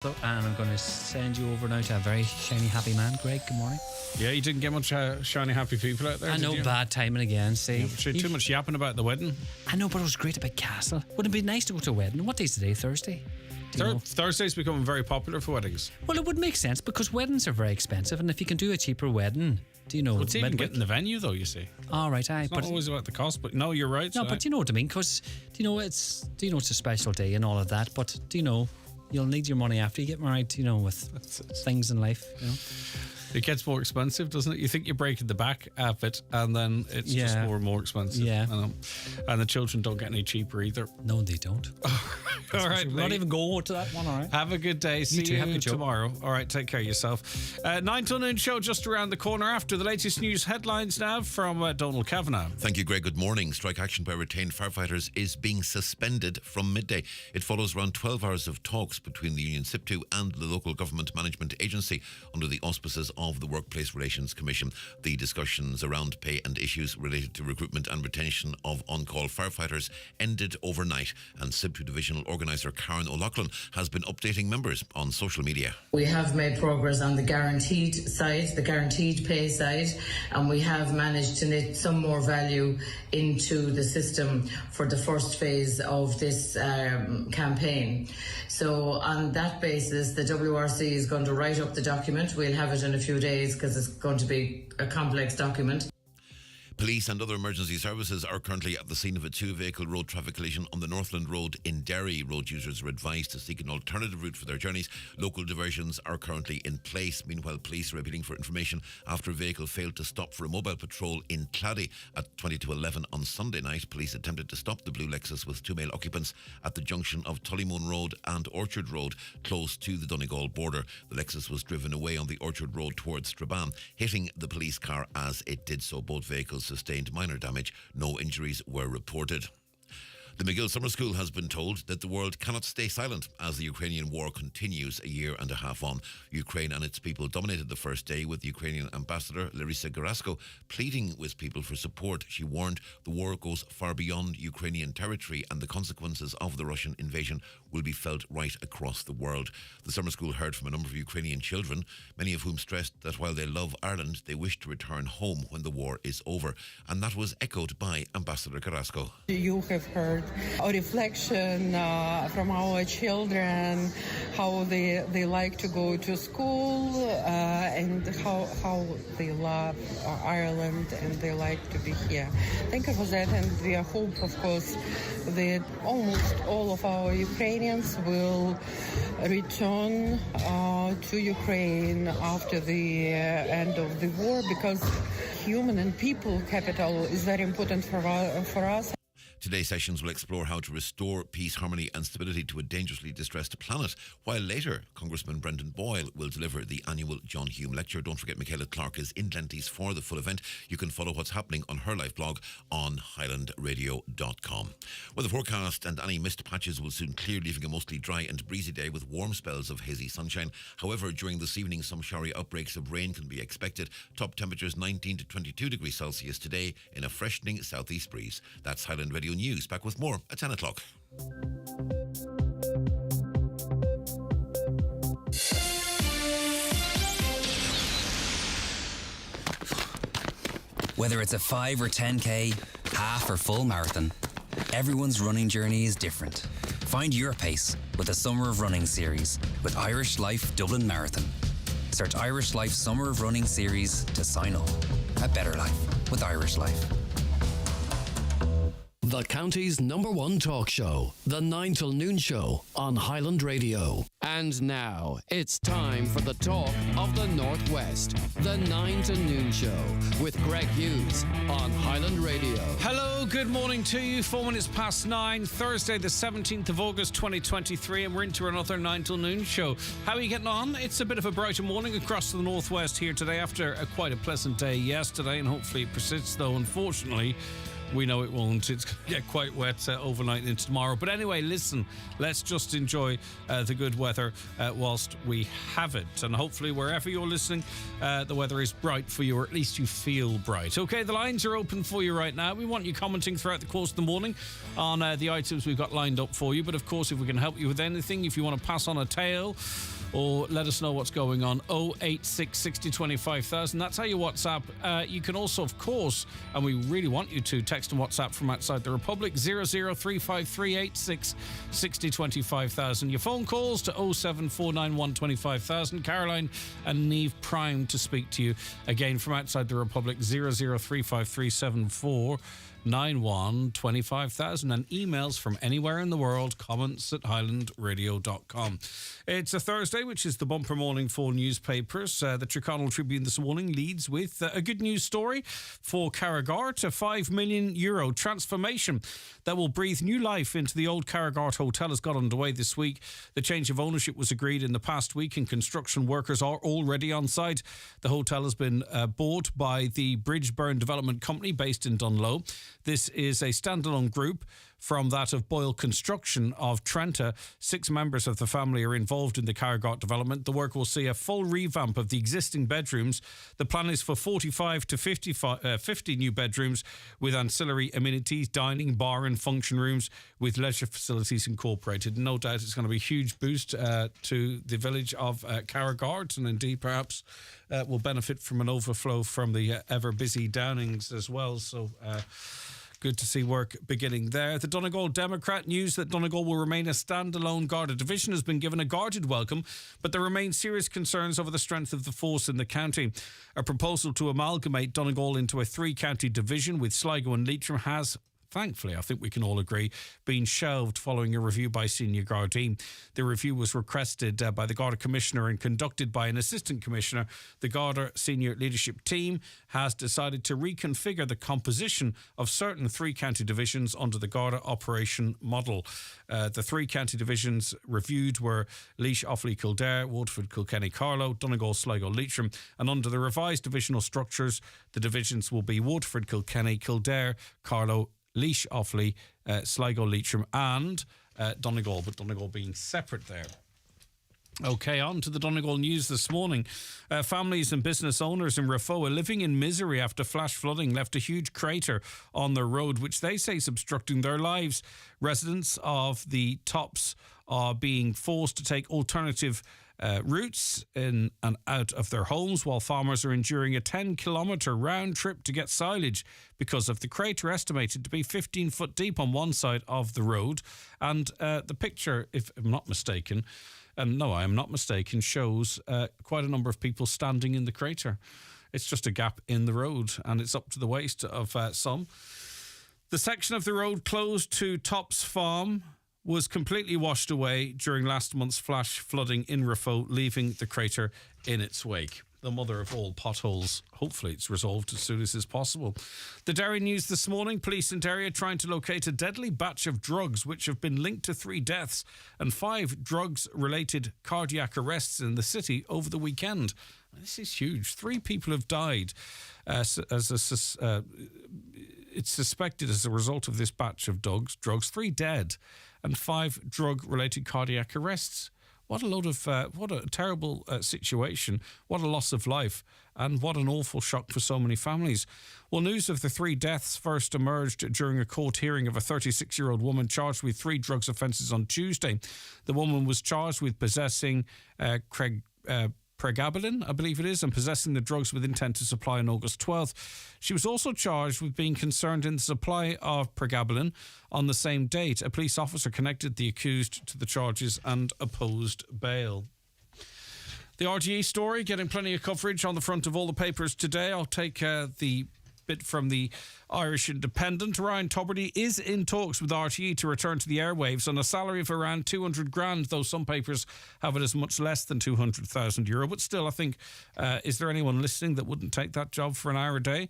And I'm going to send you over now to a very shiny, happy man. Greg, good morning. Yeah, you didn't get much shiny, happy people out there. I know, bad timing again. See, too much yapping about the wedding. I know, but it was great at Big Castle. Wouldn't it be nice to go to a wedding? What day's today? Thursday. Thursday's becoming very popular for weddings. Well, it would make sense because weddings are very expensive, and if you can do a cheaper wedding, it's even getting the venue, though. You see. All right, it's not always about the cost, but no, you're right. No, but you know what I mean? Because it's a special day and all of that. But you'll need your money after you get married, with things in life, It gets more expensive, doesn't it? You think you're breaking the back of it, and then it's just more and more expensive. Yeah. And the children don't get any cheaper either. No, they don't. All right, we're not even go to that one, all right? Have a good day. See you tomorrow. All right, take care of yourself. 9 till noon show just around the corner after the latest news headlines now from Donald Kavanagh. Thank you, Greg. Good morning. Strike action by retained firefighters is being suspended from midday. It follows around 12 hours of talks between the union SIPTU and the local government management agency under the auspices of the Workplace Relations Commission. The discussions around pay and issues related to recruitment and retention of on-call firefighters ended overnight, and SIPTU divisional organiser Karen O'Loughlin has been updating members on social media. We have made progress on the guaranteed side, the guaranteed pay side, and we have managed to knit some more value into the system for the first phase of this campaign. So on that basis, the WRC is going to write up the document. We'll have it in a few days because it's going to be a complex document. Police and other emergency services are currently at the scene of a two-vehicle road traffic collision on the Northland Road in Derry. Road users are advised to seek an alternative route for their journeys. Local diversions are currently in place. Meanwhile, police are appealing for information after a vehicle failed to stop for a mobile patrol in Clady at 20 to 11 on Sunday night. Police attempted to stop the blue Lexus with two male occupants at the junction of Tullymoon Road and Orchard Road, close to the Donegal border. The Lexus was driven away on the Orchard Road towards Strabane, hitting the police car as it did so. Both vehicles sustained minor damage. No injuries were reported. The McGill Summer School has been told that the world cannot stay silent as the Ukrainian war continues a year and a half on. Ukraine and its people dominated the first day, with Ukrainian Ambassador Larisa Garasko pleading with people for support. She warned the war goes far beyond Ukrainian territory and the consequences of the Russian invasion will be felt right across the world. The summer school heard from a number of Ukrainian children, many of whom stressed that while they love Ireland, they wish to return home when the war is over. And that was echoed by Ambassador Garasko. You have heard a reflection from our children, how they like to go to school and how they love Ireland and they like to be here. Thank you for that, and we hope, of course, that almost all of our Ukrainians will return to Ukraine after the end of the war, because human and people capital is very important for us. Today's sessions will explore how to restore peace, harmony and stability to a dangerously distressed planet, while later Congressman Brendan Boyle will deliver the annual John Hume Lecture. Don't forget Michaela Clark is in Glenties for the full event. You can follow what's happening on her live blog on highlandradio.com. Well, the forecast and any mist patches will soon clear, leaving a mostly dry and breezy day with warm spells of hazy sunshine. However, during this evening, some showery outbreaks of rain can be expected. Top temperatures 19 to 22 degrees Celsius today in a freshening southeast breeze. That's Highland Radio News. Back with more at 10 o'clock. Whether it's a 5 or 10K, half or full marathon, everyone's running journey is different. Find your pace with the Summer of Running Series with Irish Life Dublin Marathon. Search Irish Life Summer of Running Series to sign up. A better life with Irish Life. The county's #1 talk show, the 9 till noon show on Highland Radio. And now it's time for the talk of the Northwest, the 9 till noon show with Greg Hughes on Highland Radio. Hello, good morning to you. 4 minutes past 9, Thursday the 17th of August 2023, and we're into another 9 till noon show. How are you getting on? It's a bit of a brighter morning across the Northwest here today after quite a pleasant day yesterday, and hopefully it persists, though unfortunately We know it won't. It's going to get quite wet overnight into tomorrow. But anyway, listen, let's just enjoy the good weather whilst we have it. And hopefully wherever you're listening, the weather is bright for you, or at least you feel bright. Okay, the lines are open for you right now. We want you commenting throughout the course of the morning on the items we've got lined up for you. But of course, if we can help you with anything, if you want to pass on a tale or let us know what's going on, 086 60 25 000. That's how you WhatsApp. You can also, of course, and we really want you to text and WhatsApp from outside the Republic, 0035386 60 25 000. Your phone calls to 07491 25 000. Caroline and Neve primed to speak to you again from outside the Republic, 0035374 91 25 000, and emails from anywhere in the world, comments at highlandradio.com. It's a Thursday, which is the bumper morning for newspapers. The Tyrconnell Tribune this morning leads with a good news story for Carragart, a €5 million transformation that will breathe new life into the old Carragart Hotel has got underway this week. The change of ownership was agreed in the past week and construction workers are already on site. The hotel has been bought by the Bridgeburn Development Company based in Dunlow. This is a standalone group from that of Boyle Construction of Trenta. 6 members of the family are involved in the Carragart development. The work will see a full revamp of the existing bedrooms. The plan is for 45 to 50 new bedrooms with ancillary amenities, dining, bar and function rooms with leisure facilities incorporated. No doubt it's going to be a huge boost to the village of Carragart, and indeed perhaps will benefit from an overflow from the ever busy Downings as well. So good to see work beginning there. The Donegal Democrat news that Donegal will remain a standalone Garda division has been given a guarded welcome, but there remain serious concerns over the strength of the force in the county. A proposal to amalgamate Donegal into a 3-county division with Sligo and Leitrim has, thankfully, I think we can all agree, been shelved following a review by senior Gardaí. The review was requested by the Garda Commissioner and conducted by an Assistant Commissioner. The Garda senior leadership team has decided to reconfigure the composition of certain 3-county divisions under the Garda operation model. The 3-county divisions reviewed were Laois, Offaly, Kildare, Waterford, Kilkenny, Carlow, Donegal, Sligo, Leitrim, and under the revised divisional structures, the divisions will be Waterford, Kilkenny, Kildare, Carlow, Laois, Offaly, Sligo, Leitrim and Donegal, but Donegal being separate there. Okay, on to the Donegal news this morning. Families and business owners in Raphoe are living in misery after flash flooding left a huge crater on their road, which they say is obstructing their lives. Residents of the tops are being forced to take alternative routes in and out of their homes, while farmers are enduring a 10-kilometre round trip to get silage because of the crater, estimated to be 15 foot deep on one side of the road. And the picture, if I'm not mistaken, and no, I am not mistaken, shows quite a number of people standing in the crater. It's just a gap in the road, and it's up to the waist of some. The section of the road closed to Tops Farm was completely washed away during last month's flash flooding in Raphoe, leaving the crater in its wake. The mother of all potholes. Hopefully it's resolved as soon as is possible. The Derry news this morning. Police in Derry are trying to locate a deadly batch of drugs which have been linked to 3 deaths and 5 drugs-related cardiac arrests in the city over the weekend. This is huge. 3 people have died it's suspected as a result of this batch of drugs. 3 dead and 5 drug-related cardiac arrests. What a terrible situation. What a loss of life. And what an awful shock for so many families. Well, news of the 3 deaths first emerged during a court hearing of a 36-year-old woman charged with 3 drugs offences on Tuesday. The woman was charged with possessing pregabalin, I believe it is, and possessing the drugs with intent to supply on August 12th. She was also charged with being concerned in the supply of pregabalin on the same date. A police officer connected the accused to the charges and opposed bail. The RTE story getting plenty of coverage on the front of all the papers today. I'll take the bit from the Irish Independent. Ryan Tubridy is in talks with RTE to return to the airwaves on a salary of around 200 grand, though some papers have it as much less than €200,000. But still, I think, is there anyone listening that wouldn't take that job for an hour a day?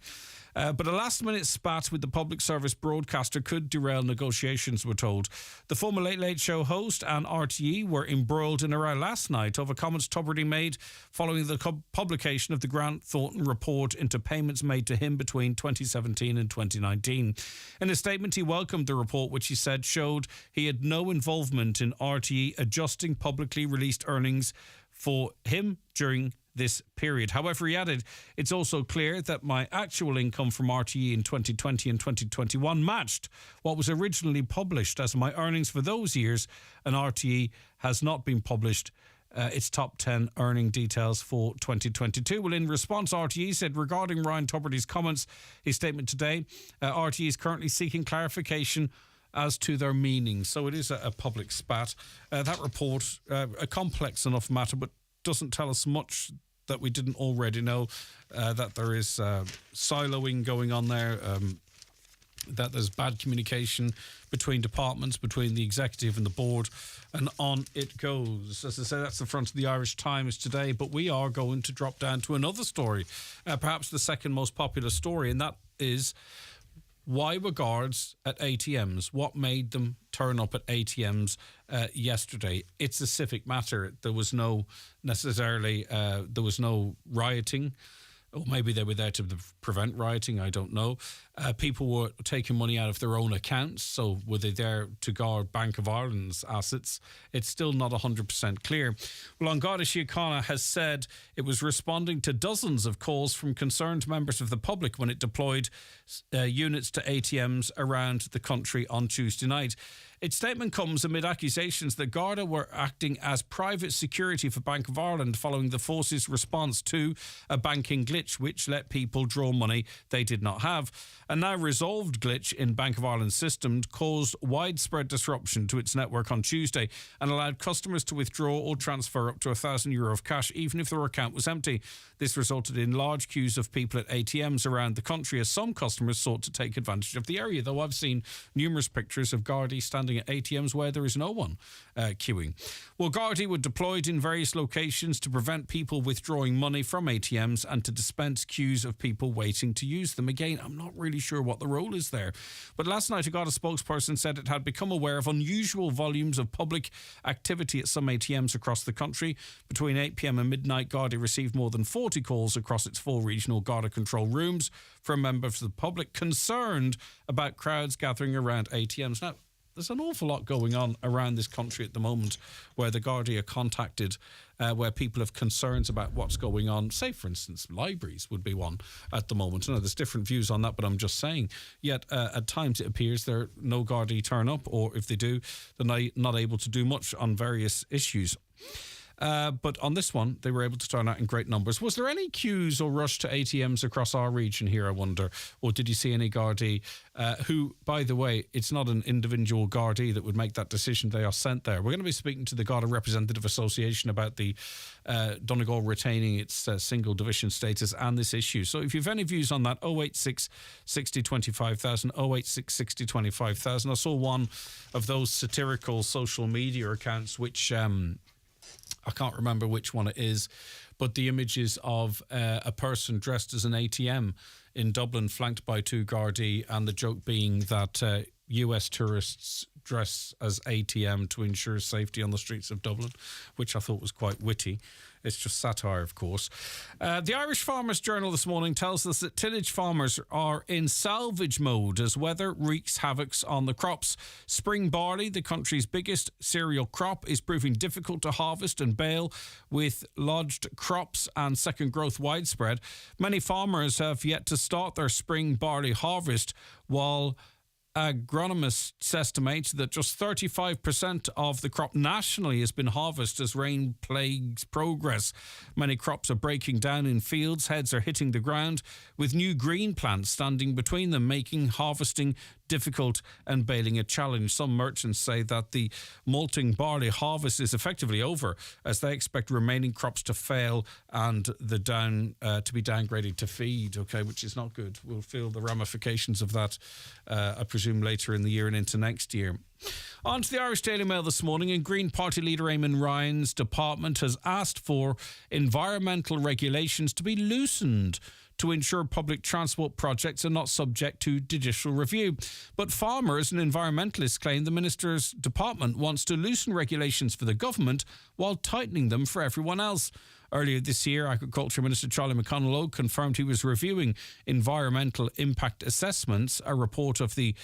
But a last-minute spat with the public service broadcaster could derail negotiations, we're told. The former Late Late Show host and RTE were embroiled in a row last night over comments Tubridy made following the publication of the Grant Thornton report into payments made to him between 2017 and 2019. In a statement, he welcomed the report, which he said showed he had no involvement in RTE adjusting publicly released earnings for him during this period. However, he added, it's also clear that my actual income from RTE in 2020 and 2021 matched what was originally published as my earnings for those years, and RTE has not been published its top 10 earning details for 2022. Well, in response, RTE said regarding Ryan Tubridy's comments, his statement today, RTE is currently seeking clarification as to their meaning. So it is a public spat. That report, a complex enough matter, but doesn't tell us much that we didn't already know, that there is siloing going on there, that there's bad communication between departments, between the executive and the board, and on it goes. As I say, that's the front of the Irish Times today, but we are going to drop down to another story, perhaps the second most popular story, and that is why were guards at ATMs? What made them turn up at ATMs yesterday? It's a civic matter. There was no rioting. Or maybe they were there to prevent rioting, I don't know. People were taking money out of their own accounts, so were they there to guard Bank of Ireland's assets? It's still not 100% clear. Well, An Garda Síochána has said it was responding to dozens of calls from concerned members of the public when it deployed units to ATMs around the country on Tuesday night. Its statement comes amid accusations that Garda were acting as private security for Bank of Ireland following the force's response to a banking glitch which let people draw money they did not have. A now resolved glitch in Bank of Ireland's system caused widespread disruption to its network on Tuesday and allowed customers to withdraw or transfer up to €1,000 of cash even if their account was empty. This resulted in large queues of people at ATMs around the country as some customers sought to take advantage of the area, though I've seen numerous pictures of Gardaí standing at ATMs where there is no one queuing. Well, Gardaí were deployed in various locations to prevent people withdrawing money from ATMs and to dispense queues of people waiting to use them. Again, I'm not really sure what the role is there. But last night, a Garda spokesperson said it had become aware of unusual volumes of public activity at some ATMs across the country. Between 8 p.m. and midnight, Gardaí received more than 40 calls across its 4 regional Garda control rooms from members of the public concerned about crowds gathering around ATMs. Now, there's an awful lot going on around this country at the moment where the Gardaí are contacted, where people have concerns about what's going on. Say, for instance, libraries would be one at the moment. I know there's different views on that, but I'm just saying. Yet, at times it appears there are no Gardaí turn up, or if they do, they're not able to do much on various issues. But on this one, they were able to turn out in great numbers. Was there any queues or rush to ATMs across our region here, I wonder? Or did you see any Gardaí who, by the way, it's not an individual Gardaí that would make that decision. They are sent there. We're going to be speaking to the Garda Representative Association about the Donegal retaining its single division status and this issue. So if you've any views on that, 086 60 25,000, 086 60 25,000. I saw one of those satirical social media accounts which... I can't remember which one it is, but the images of a person dressed as an ATM in Dublin, flanked by 2 Gardaí, and the joke being that US tourists dress as ATM to ensure safety on the streets of Dublin, which I thought was quite witty. It's just satire, of course. The Irish Farmers Journal this morning tells us that tillage farmers are in salvage mode as weather wreaks havoc on the crops. Spring barley, the country's biggest cereal crop, is proving difficult to harvest and bale, with lodged crops and second growth widespread. Many farmers have yet to start their spring barley harvest, while agronomists estimate that just 35% of the crop nationally has been harvested as rain plagues progress. Many crops are breaking down in fields, heads are hitting the ground, with new green plants standing between them, making harvesting difficult and baling a challenge. Some merchants say that the malting barley harvest is effectively over, as they expect remaining crops to fail and the to be downgraded to feed, which is not good. We'll feel the ramifications of that, I presume, later in the year and into next year. On to the Irish Daily Mail this morning, and Green Party leader Eamon Ryan's department has asked for environmental regulations to be loosened to ensure public transport projects are not subject to judicial review. But farmers and environmentalists claim the minister's department wants to loosen regulations for the government while tightening them for everyone else. Earlier this year, Agriculture Minister Charlie McConalogue confirmed he was reviewing environmental impact assessments. A report of the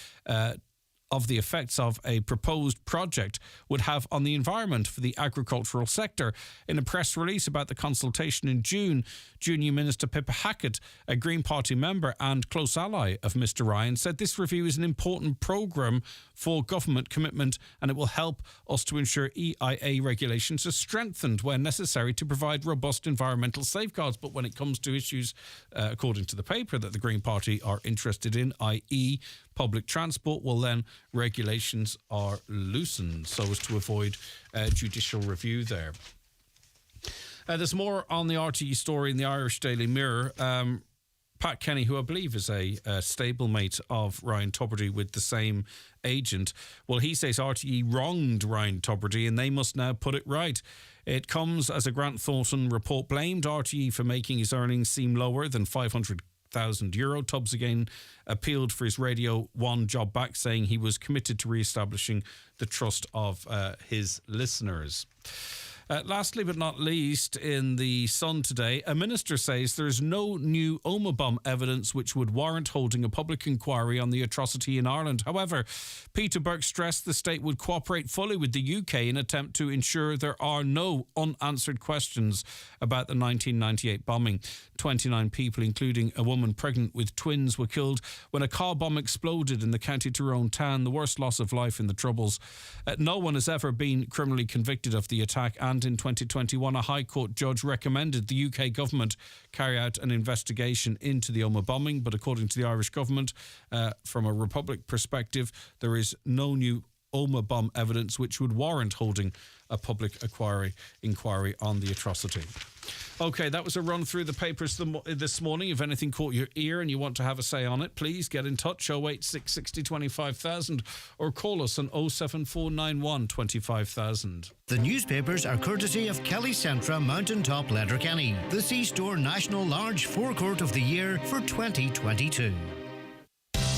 effects of a proposed project would have on the environment for the agricultural sector. In a press release about the consultation in June, Junior Minister Pippa Hackett, a Green Party member and close ally of Mr Ryan, said this review is an important programme for government commitment and it will help us to ensure EIA regulations are strengthened where necessary to provide robust environmental safeguards. But when it comes to issues, according to the paper, that the Green Party are interested in, i.e. public transport, well then regulations are loosened so as to avoid judicial review there. There's more on the RTE story in the Irish Daily Mirror. Pat Kenny, who I believe is a stablemate of Ryan Tubridy with the same agent, well, he says RTE wronged Ryan Tubridy and they must now put it right. It comes as a Grant Thornton report blamed RTE for making his earnings seem lower than €500,000. Tubbs again appealed for his Radio 1 job back, saying he was committed to re-establishing the trust of his listeners. Lastly but not least, in the Sun today, a minister says there is no new Oma bomb evidence which would warrant holding a public inquiry on the atrocity in Ireland. However, Peter Burke stressed the state would cooperate fully with the UK in an attempt to ensure there are no unanswered questions about the 1998 bombing. 29 people, including a woman pregnant with twins, were killed when a car bomb exploded in the County Tyrone town, the worst loss of life in the Troubles. No one has ever been criminally convicted of the attack, and in 2021 a High Court judge recommended the UK government carry out an investigation into the Oma bombing. But according to the Irish government, from a Republic perspective, there is no new Oma bomb evidence which would warrant holding a public inquiry on the atrocity. OK, that was a run through the papers this morning. If anything caught your ear and you want to have a say on it, please get in touch, 086 60 25,000, or call us on 07491 25,000. The newspapers are courtesy of Kelly Centra Mountaintop Letterkenny, the C-Store National Large Forecourt of the Year for 2022.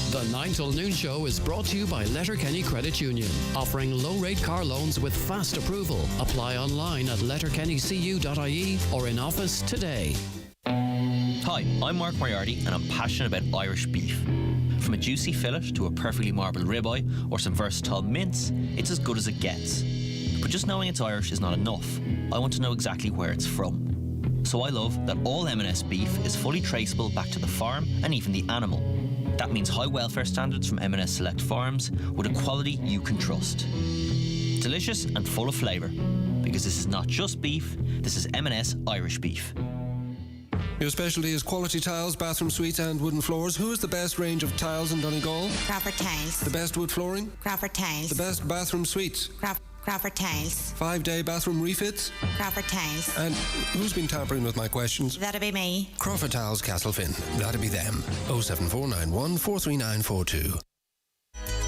The 9 till noon show is brought to you by Letterkenny Credit Union, offering low-rate car loans with fast approval. Apply online at letterkennycu.ie or in office today. Hi, I'm Mark Moriarty and I'm passionate about Irish beef. From a juicy fillet to a perfectly marbled ribeye or some versatile mince, it's as good as it gets. But just knowing it's Irish is not enough. I want to know exactly where it's from. So I love that all M&S beef is fully traceable back to the farm and even the animal. That means high welfare standards from M&S Select Farms with a quality you can trust. Delicious and full of flavour. Because this is not just beef, this is M&S Irish beef. Your specialty is quality tiles, bathroom suites and wooden floors. Who is the best range of tiles in Donegal? Crawford Tiles. The best wood flooring? Crawford Tiles. The best bathroom suites? Crawford Tiles. 5-day bathroom refits? Crawford Tiles. And who's been tampering with my questions? That'll be me. Crawford Tiles, Castlefin. That'll be them. 07491 43942.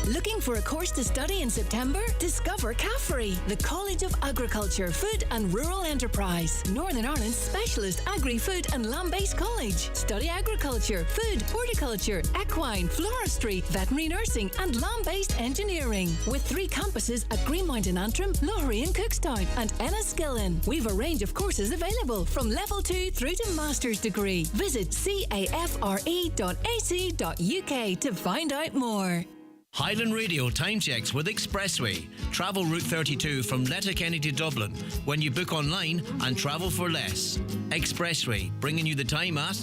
Looking for a course to study in September? Discover CAFRE, the College of Agriculture, Food and Rural Enterprise, Northern Ireland's specialist agri-food and land-based college. Study agriculture, food, horticulture, equine, floristry, veterinary nursing and land-based engineering. With 3 campuses at Greenmount in Antrim, Loughery in Cookstown and Enniskillen. We've a range of courses available from level 2 through to master's degree. Visit cafre.ac.uk to find out more. Highland Radio time checks with Expressway. Travel Route 32 from Letterkenny to Dublin when you book online and travel for less. Expressway, bringing you the time at...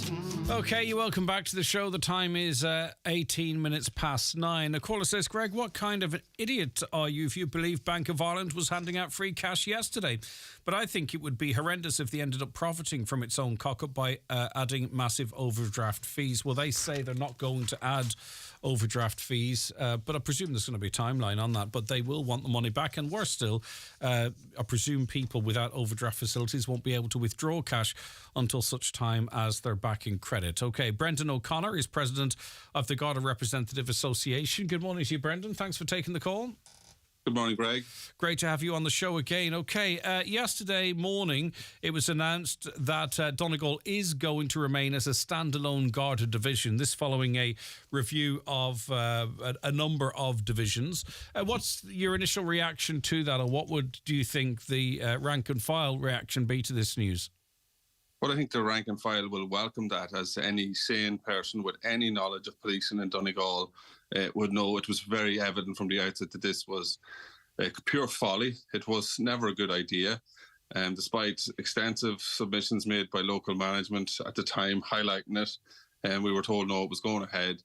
OK, you're welcome back to the show. The time is 18 minutes past 9. A caller says, Greg, what kind of an idiot are you if you believe Bank of Ireland was handing out free cash yesterday? But I think it would be horrendous if they ended up profiting from its own cock-up by adding massive overdraft fees. Well, they say they're not going to add overdraft fees, but I presume there's going to be a timeline on that, but they will want the money back. And worse still, I presume people without overdraft facilities won't be able to withdraw cash until such time as they're back in credit. OK, Brendan O'Connor is president of the Garda Representative Association. Good morning to you, Brendan. Thanks for taking the call. Good morning, Greg. Great to have you on the show again. Okay, yesterday morning it was announced that Donegal is going to remain as a standalone Garda division. This following a review of a number of divisions. What's your initial reaction to that, or what do you think the rank and file reaction be to this news? Well, I think the rank and file will welcome that, as any sane person with any knowledge of policing in Donegal would know. It was very evident from the outset that this was pure folly. It was never a good idea. Despite extensive submissions made by local management at the time highlighting it, and we were told no, it was going ahead.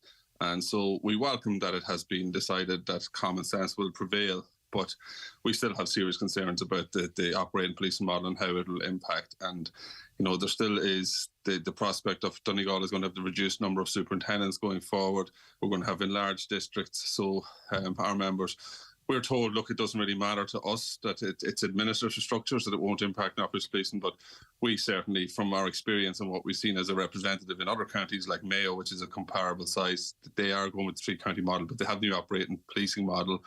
And so we welcome that it has been decided that common sense will prevail. But we still have serious concerns about the operating policing model and how it will impact. And, you know, there still is the prospect of Donegal is going to have the reduced number of superintendents going forward. We're going to have enlarged districts. So our members, we're told, look, it doesn't really matter to us that it's administrative structures, that it won't impact operating policing. But we certainly, from our experience and what we've seen as a representative in other counties like Mayo, which is a comparable size, they are going with the three-county model, but they have new operating policing model.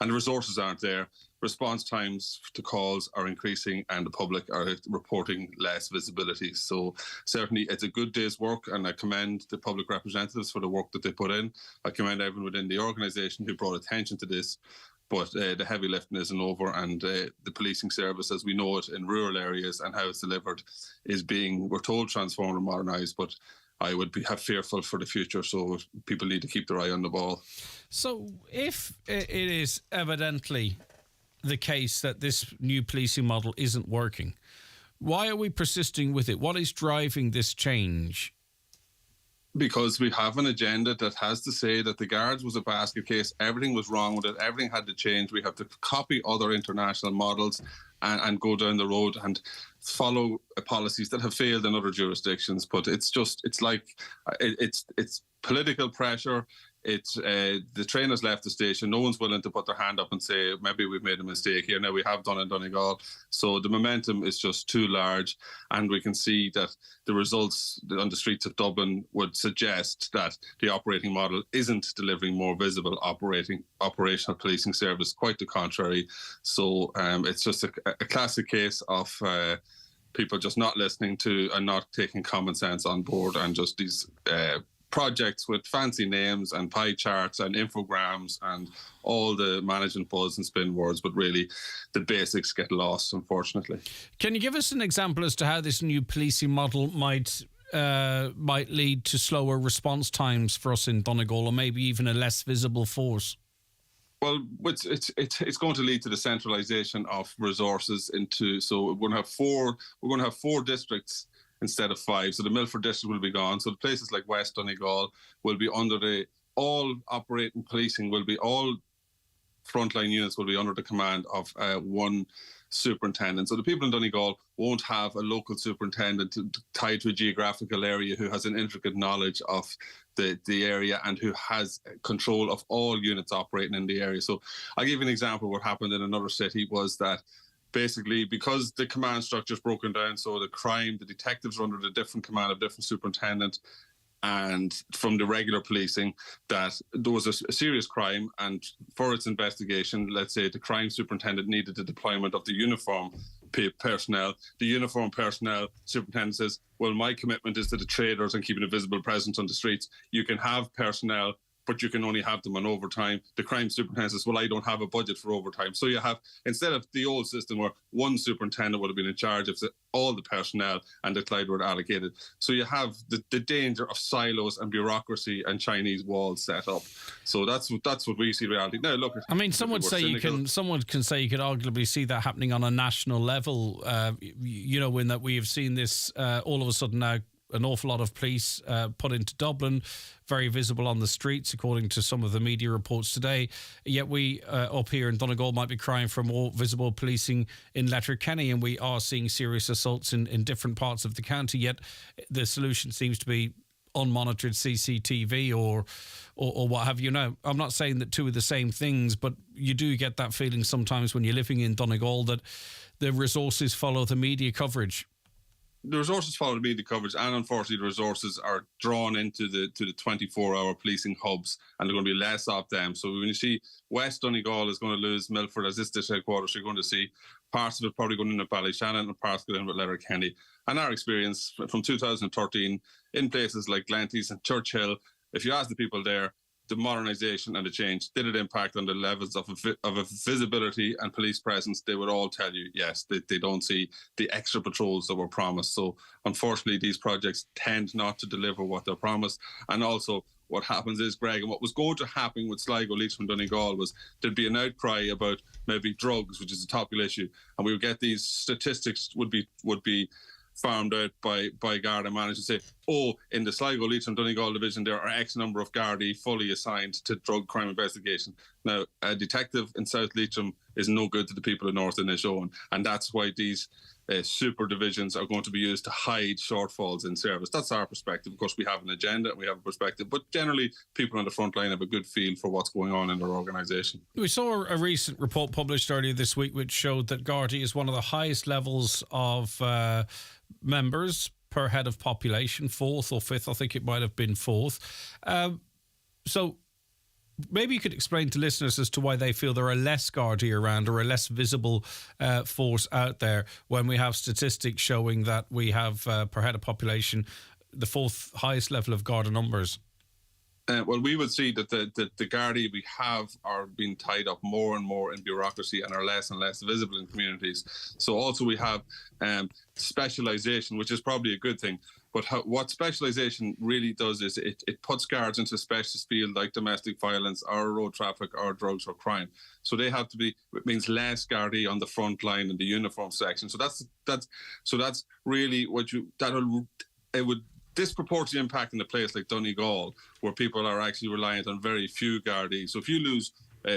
And the resources aren't there. Response times to calls are increasing and the public are reporting less visibility. So certainly it's a good day's work, and I commend the public representatives for the work that they put in. I commend everyone within the organisation who brought attention to this. But the heavy lifting isn't over, and the policing service as we know it in rural areas and how it's delivered is being, we're told, transformed and modernised. But I would have fearful for the future, so people need to keep their eye on the ball. So if it is evidently the case that this new policing model isn't working, why are we persisting with it? What is driving this change? Because we have an agenda that has to say that the Guards was a basket case, everything was wrong with it, everything had to change. We have to copy other international models and go down the road and follow policies that have failed in other jurisdictions. But it's political pressure. It's the train has left the station. No one's willing to put their hand up and say, maybe we've made a mistake here. Now we have done in Donegal. So the momentum is just too large. And we can see that the results on the streets of Dublin would suggest that the operating model isn't delivering more visible operational policing service. Quite the contrary. So it's just a classic case of people just not listening to and not taking common sense on board, and just these projects with fancy names and pie charts and infograms and all the management buzz and spin words, but really the basics get lost, unfortunately. Can you give us an example as to how this new policing model might lead to slower response times for us in Donegal, or maybe even a less visible force? Well, it's going to lead to the centralisation of resources into. So we're going to have four districts instead of 5. So the Milford district will be gone. So the places like West Donegal will be under all operating policing will be, all frontline units will be under the command of one superintendent. So the people in Donegal won't have a local superintendent tied to a geographical area who has an intricate knowledge of the area and who has control of all units operating in the area. So I'll give you an example. What happened in another city was that basically, because the command structure is broken down, so the detectives are under the different command of different superintendent, and from the regular policing, that there was a serious crime, and for its investigation, let's say the crime superintendent needed the deployment of the uniform personnel. The uniform personnel superintendent says, well, my commitment is to the traders and keeping a visible presence on the streets. You can have personnel, but you can only have them on overtime. The crime superintendent says, well, I don't have a budget for overtime. So you have, instead of the old system where one superintendent would have been in charge of all the personnel and the Clyde were allocated. So you have the danger of silos and bureaucracy and Chinese walls set up. So that's what we see reality. Now, look, I mean, someone can say you could arguably see that happening on a national level, in that we have seen this all of a sudden now, an awful lot of police put into Dublin, very visible on the streets, according to some of the media reports today. Yet we up here in Donegal might be crying for more visible policing in Letterkenny, and we are seeing serious assaults in different parts of the county. Yet the solution seems to be unmonitored CCTV or what have you. Now, I'm not saying that two are the same things, but you do get that feeling sometimes when you're living in Donegal that the resources follow the media coverage. the resources follow the media coverage, and unfortunately the resources are drawn into the 24-hour policing hubs, and there are going to be less of them. So when you see West Donegal is going to lose Milford as this district headquarters, you're going to see parts of it probably going in at Ballyshannon and parts going in with Letterkenny. And our experience from 2013 in places like Glanties and Churchill, if you ask the people there, the modernisation and the change, did it impact on the levels of a visibility and police presence? They would all tell you, yes, they don't see the extra patrols that were promised. So unfortunately, these projects tend not to deliver what they're promised. And also what happens is, Greg, and what was going to happen with Sligo, Leitrim, Donegal was there'd be an outcry about maybe drugs, which is a topical issue. And we would get these statistics would be farmed out by Garda managers to say, oh, in the Sligo, Leitrim, Donegal division, there are X number of Gardaí fully assigned to drug crime investigation. Now, a detective in South Leitrim is no good to the people of North Inishowen, and that's why these super divisions are going to be used to hide shortfalls in service. That's our perspective. Of course, we have an agenda and we have a perspective, but generally people on the front line have a good feel for what's going on in their organisation. We saw a recent report published earlier this week which showed that Gardaí is one of the highest levels of members per head of population, 4th or 5th, I think it might have been 4th. So maybe you could explain to listeners as to why they feel there are less Gardaí around or a less visible force out there when we have statistics showing that we have, per head of population, the 4th highest level of Garda numbers. Well, we would see that the Gardaí we have are being tied up more and more in bureaucracy and are less and less visible in communities. So also we have specialisation, which is probably a good thing. But what specialisation really does is it puts guards into a specialist field like domestic violence or road traffic or drugs or crime. So they have to be, it means less Gardaí on the front line in the uniform section. So that's really what it would disproportionately impact in a place like Donegal, where people are actually reliant on very few Gardaí. So if you lose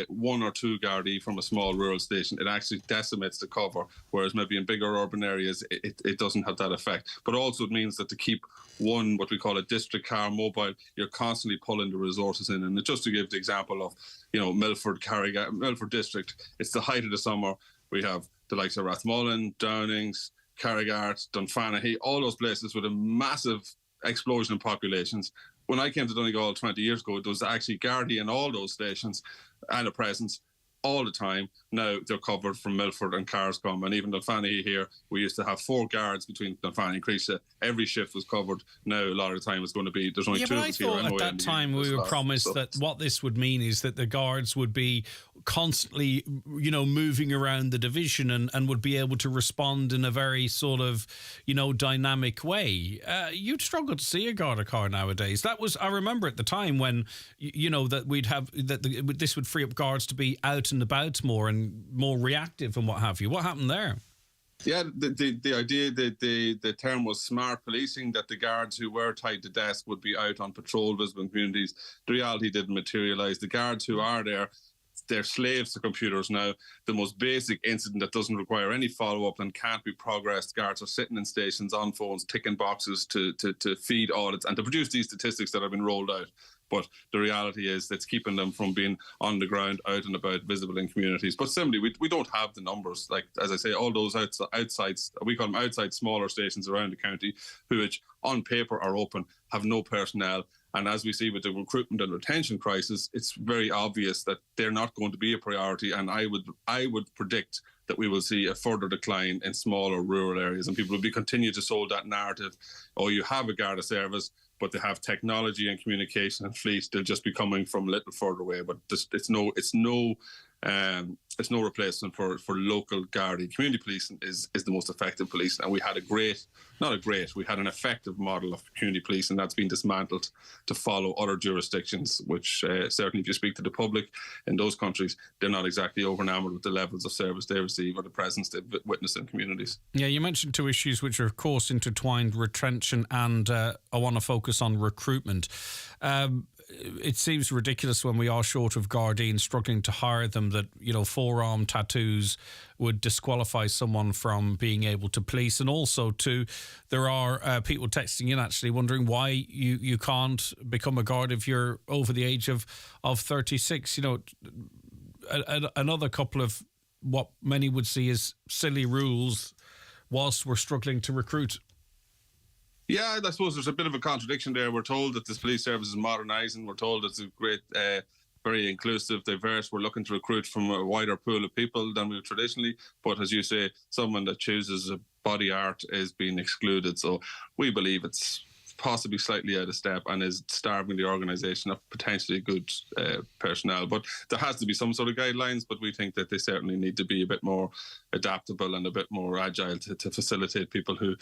1 or 2 Gardaí from a small rural station, it actually decimates the cover, whereas maybe in bigger urban areas, it doesn't have that effect. But also it means that to keep one, what we call a district car mobile, you're constantly pulling the resources in. And just to give the example of, Milford, Carrigaline, Milford district, it's the height of the summer. We have the likes of Rathmullen, Downings, Carrigart, Dunfanaghy, all those places with a massive explosion in populations. When I came to Donegal 20 years ago, there was actually Gardaí in all those stations and a presence all the time. Now they're covered from Milford and Carscombe, and even Dunfanaghy here, we used to have 4 guards between Dunfanaghy and Creasy. Every shift was covered. Now a lot of the time it's going to be, there's only 2 of us here. But I thought at that time we were promised that what this would mean is that the guards would be constantly, moving around the division and would be able to respond in a very sort of, dynamic way. You'd struggle to see a Garda car nowadays. That was, I remember at the time when, that we'd have, that this would free up guards to be out and about more and more reactive and what have you. What happened there? Yeah, the idea that the term was smart policing, that the guards who were tied to desk would be out on patrol visible in communities. The reality didn't materialise. The guards who are there, they're slaves to computers now. The most basic incident that doesn't require any follow-up and can't be progressed, guards are sitting in stations on phones, ticking boxes to feed audits and to produce these statistics that have been rolled out. But the reality is that's keeping them from being on the ground, out and about, visible in communities. But similarly, we don't have the numbers. Like, as I say, all those outside, we call them outside smaller stations around the county, which on paper are open, have no personnel. And as we see with the recruitment and retention crisis, it's very obvious that they're not going to be a priority. And I would predict that we will see a further decline in smaller rural areas, and people will continue to sold that narrative. Oh, you have a Garda service, but they have technology and communication and fleet. They'll just be coming from a little further away. But it's no replacement for local Gardaí. Community policing is the most effective policing, and we had we had an effective model of community policing that's been dismantled to follow other jurisdictions, which certainly if you speak to the public in those countries, they're not exactly over-enamoured with the levels of service they receive or the presence they witness in communities. Yeah, you mentioned 2 issues which are of course intertwined, retention and I want to focus on recruitment. It seems ridiculous when we are short of Gardaí and struggling to hire them that, forearm tattoos would disqualify someone from being able to police. And also, there are people texting in actually wondering why you can't become a guard if you're over the age of 36. Another couple of what many would see as silly rules whilst we're struggling to recruit Yeah, I suppose there's a bit of a contradiction there. We're told that this police service is modernising. We're told it's a great, very inclusive, diverse. We're looking to recruit from a wider pool of people than we've traditionally. But as you say, someone that chooses a body art is being excluded. So we believe it's possibly slightly out of step and is starving the organisation of potentially good personnel. But there has to be some sort of guidelines, but we think that they certainly need to be a bit more adaptable and a bit more agile to facilitate people who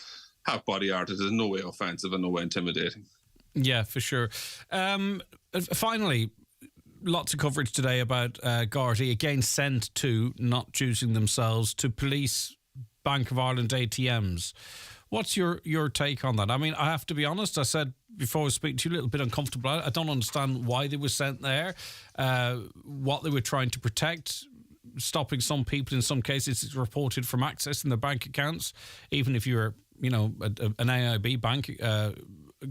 have body art. It is in no way offensive and no way intimidating. Yeah, for sure. Finally, lots of coverage today about Gardaí again sent to, not choosing themselves, to police Bank of Ireland ATMs. What's your take on that? I mean, I have to be honest, I said before I was speaking to you, a little bit uncomfortable. I don't understand why they were sent there, what they were trying to protect, stopping some people in some cases, it's reported, from accessing their bank accounts. Even if you're, an AIB bank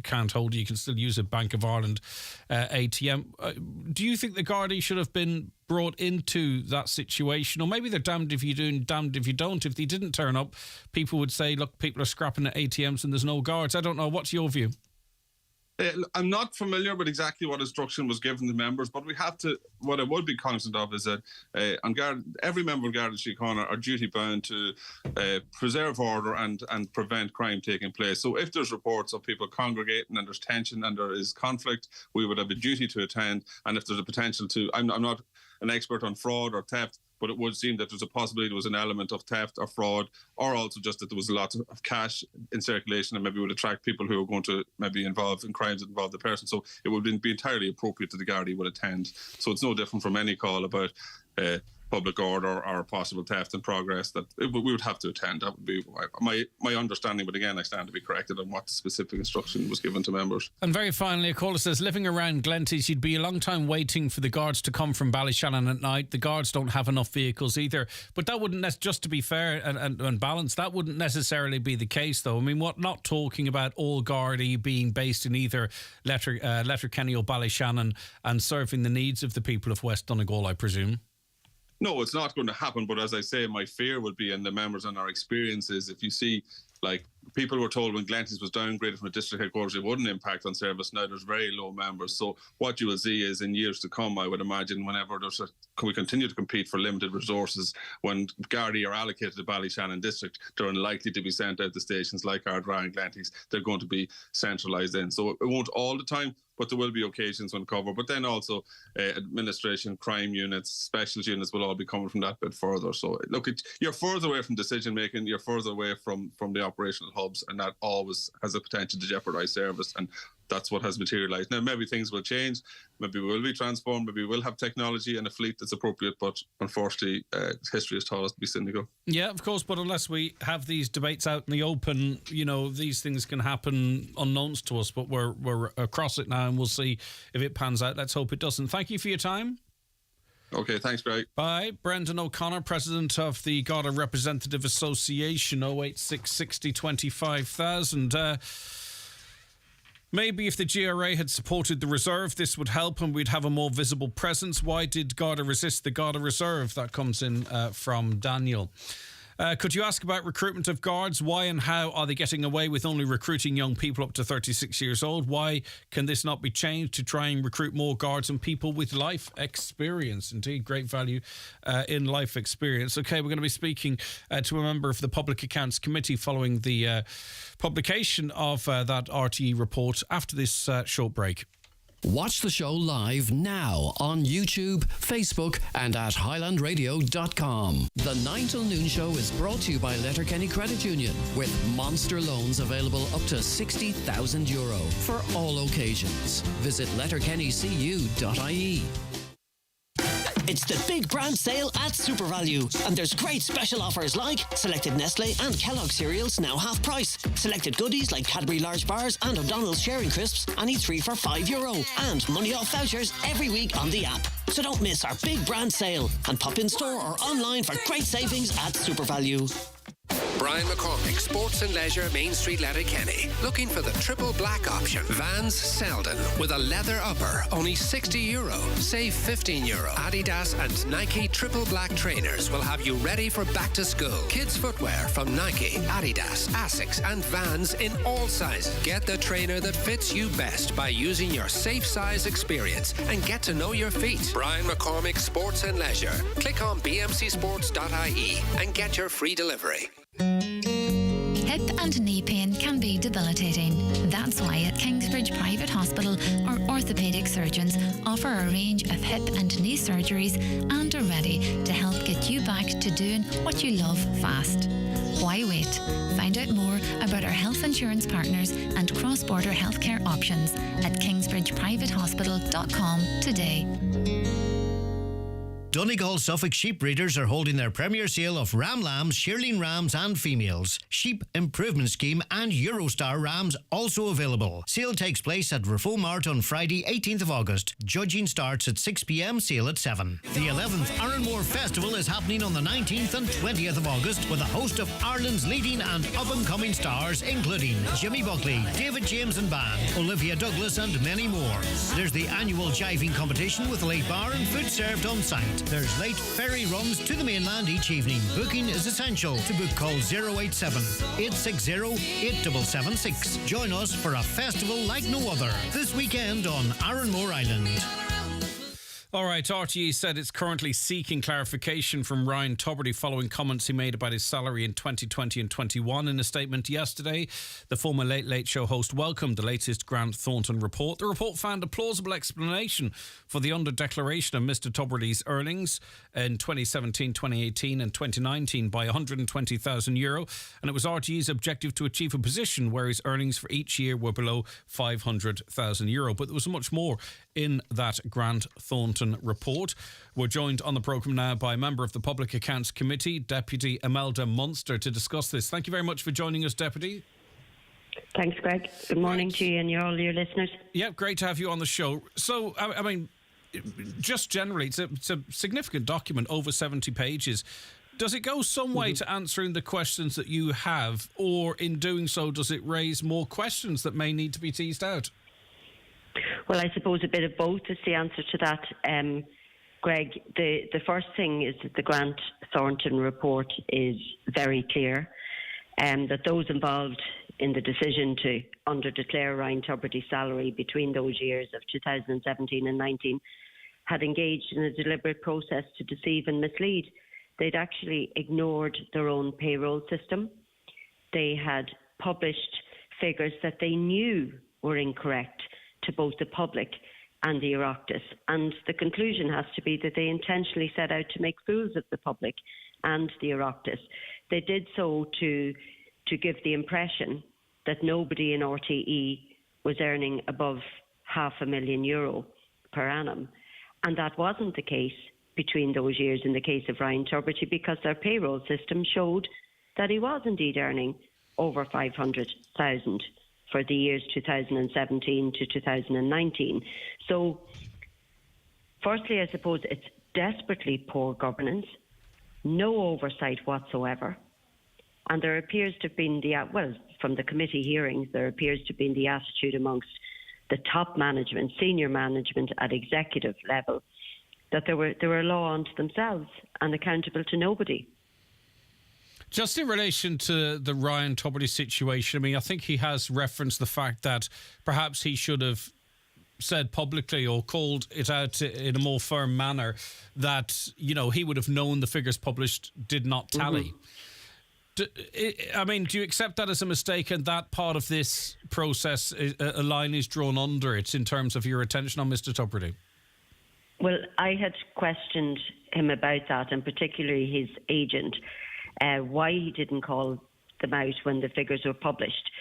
can't hold, you can still use a Bank of Ireland ATM. Do you think the Gardaí should have been brought into that situation? Or maybe they're damned if you do and damned if you don't. If they didn't turn up, people would say, look, people are scrapping at ATMs and there's no guards. I don't know. What's your view? I'm not familiar with exactly what instruction was given to members, but we have to, what I would be cognizant of is that every member of Garda Síochána are duty bound to preserve order and prevent crime taking place. So if there's reports of people congregating and there's tension and there is conflict, we would have a duty to attend. And if there's a potential to, I'm not an expert on fraud or theft, but it would seem that there's a possibility there was an element of theft or fraud, or also just that there was a lot of cash in circulation and maybe would attract people who are going to maybe involved in crimes that involve the person. So it would be entirely appropriate that the Gardaí would attend. So it's no different from any call about public order or possible theft in progress, that we would have to attend. That would be my understanding, but again, I stand to be corrected on what specific instruction was given to members. And very finally, a caller says, living around Glenties, you'd be a long time waiting for the guards to come from Ballyshannon at night. The guards don't have enough vehicles either. But that wouldn't, just to be fair and balanced, that wouldn't necessarily be the case, though. I mean, not talking about all Gardaí being based in either Letterkenny or Ballyshannon and serving the needs of the people of West Donegal, I presume. No, it's not going to happen. But as I say, my fear would be, and the members and our experiences, if you see, like, people were told when Glenties was downgraded from a district headquarters, it wouldn't impact on service. Now there's very low members. So what you will see is in years to come, I would imagine, whenever we continue to compete for limited resources, when Gardaí are allocated to Ballyshannon district, they're unlikely to be sent out to stations like Ardara and Glenties. They're going to be centralised in. So it won't all the time, but there will be occasions when covered. But then also administration, crime units, specialist units will all be coming from that bit further. So look, you're further away from decision making, you're further away from the operational hubs, and that always has a potential to jeopardise service. And that's what has materialised. Now, maybe things will change. Maybe we will be transformed. Maybe we'll have technology and a fleet that's appropriate. But unfortunately, history has taught us to be cynical. Yeah, of course. But unless we have these debates out in the open, these things can happen unknowns to us. But we're across it now, and we'll see if it pans out. Let's hope it doesn't. Thank you for your time. Okay, thanks, Greg. Bye. Brendan O'Connor, President of the Garda Representative Association, 086 60 25,000. Maybe if the GRA had supported the reserve, this would help and we'd have a more visible presence. Why did Garda resist the Garda Reserve? That comes in from Daniel. Could you ask about recruitment of guards? Why and how are they getting away with only recruiting young people up to 36 years old? Why can this not be changed to try and recruit more guards and people with life experience? Indeed, great value in life experience. Okay, we're going to be speaking to a member of the Public Accounts Committee following the publication of that RTE report after this short break. Watch the show live now on YouTube, Facebook and at highlandradio.com. The 9 till noon show is brought to you by Letterkenny Credit Union with monster loans available up to €60,000 for all occasions. Visit letterkennycu.ie. It's the big brand sale at Super Value, and there's great special offers like selected Nestle and Kellogg cereals now half price. Selected goodies like Cadbury large bars and O'Donnell's sharing crisps, any 3 for €5, and money off vouchers every week on the app. So don't miss our big brand sale and pop in store or online for great savings at Super Value. Brian McCormick, Sports and Leisure, Main Street, Letterkenny. Looking for the triple black option. Vans Selden with a leather upper, only €60. Save €15. Adidas and Nike triple black trainers will have you ready for back to school. Kids footwear from Nike, Adidas, Asics and Vans in all sizes. Get the trainer that fits you best by using your safe size experience and get to know your feet. Brian McCormick, Sports and Leisure. Click on bmcsports.ie and get your free delivery. Hip and knee pain can be debilitating. That's why at Kingsbridge Private Hospital, our orthopaedic surgeons offer a range of hip and knee surgeries and are ready to help get you back to doing what you love fast. Why wait? Find out more about our health insurance partners and cross-border healthcare options at kingsbridgeprivatehospital.com today. Donegal Suffolk sheep breeders are holding their premier sale of ram lambs, shearling rams and females. Sheep Improvement Scheme and Eurostar rams also available. Sale takes place at Rafo Mart on Friday 18th of August. Judging starts at 6 p.m, sale at 7. The 11th Ironmore Festival is happening on the 19th and 20th of August with a host of Ireland's leading and up-and-coming stars, including Jimmy Buckley, David James and Band, Olivia Douglas and many more. There's the annual jiving competition with a late bar and food served on site. There's late ferry runs to the mainland each evening. Booking is essential. To book, call 087 860 8776. Join us for a festival like no other this weekend on Ironmore Island. All right, RTE said it's currently seeking clarification from Ryan Tubridy following comments he made about his salary in 2020 and 21. In a statement yesterday, the former Late Late Show host welcomed the latest Grant Thornton report. The report found a plausible explanation for the under-declaration of Mr Tubridy's earnings in 2017, 2018 and 2019 by €120,000, and it was RTE's objective to achieve a position where his earnings for each year were below €500,000. But there was much more in that Grant Thornton report. We're joined on the programme now by a member of the Public Accounts Committee, Deputy Imelda Munster, to discuss this. Thank you very much for joining us, Deputy. Thanks, Greg. Good morning to you and all your listeners. Yeah, great to have you on the show. So, I mean, just generally, it's a significant document, over 70 pages. Does it go some way to answering the questions that you have, or in doing so, does it raise more questions that may need to be teased out? Well, I suppose a bit of both is the answer to that, Greg. The first thing is that the Grant Thornton report is very clear, that those involved in the decision to underdeclare Ryan Tubridy's salary between those years of 2017 and 19 had engaged in a deliberate process to deceive and mislead. They'd actually ignored their own payroll system. They had published figures that they knew were incorrect to both the public and the Oireachtas. And the conclusion has to be that they intentionally set out to make fools of the public and the Oireachtas. They did so to give the impression that nobody in RTE was earning above €500,000 per annum. And that wasn't the case between those years in the case of Ryan Tubridy, because their payroll system showed that he was indeed earning over €500,000 for the years 2017 to 2019. So, firstly, I suppose it's desperately poor governance, no oversight whatsoever. And there appears to have been from the committee hearings, there appears to have been the attitude amongst the top management, senior management at executive level, that they were a law unto themselves and accountable to nobody. Just in relation to the Ryan Tubridy situation, I mean, I think he has referenced the fact that perhaps he should have said publicly or called it out in a more firm manner that, you know, he would have known the figures published did not tally. Do you accept that as a mistake, and that part of this process, a line is drawn under it in terms of your attention on Mr Tubridy? Well, I had questioned him about that, and particularly his agent, why he didn't call them out when the figures were published,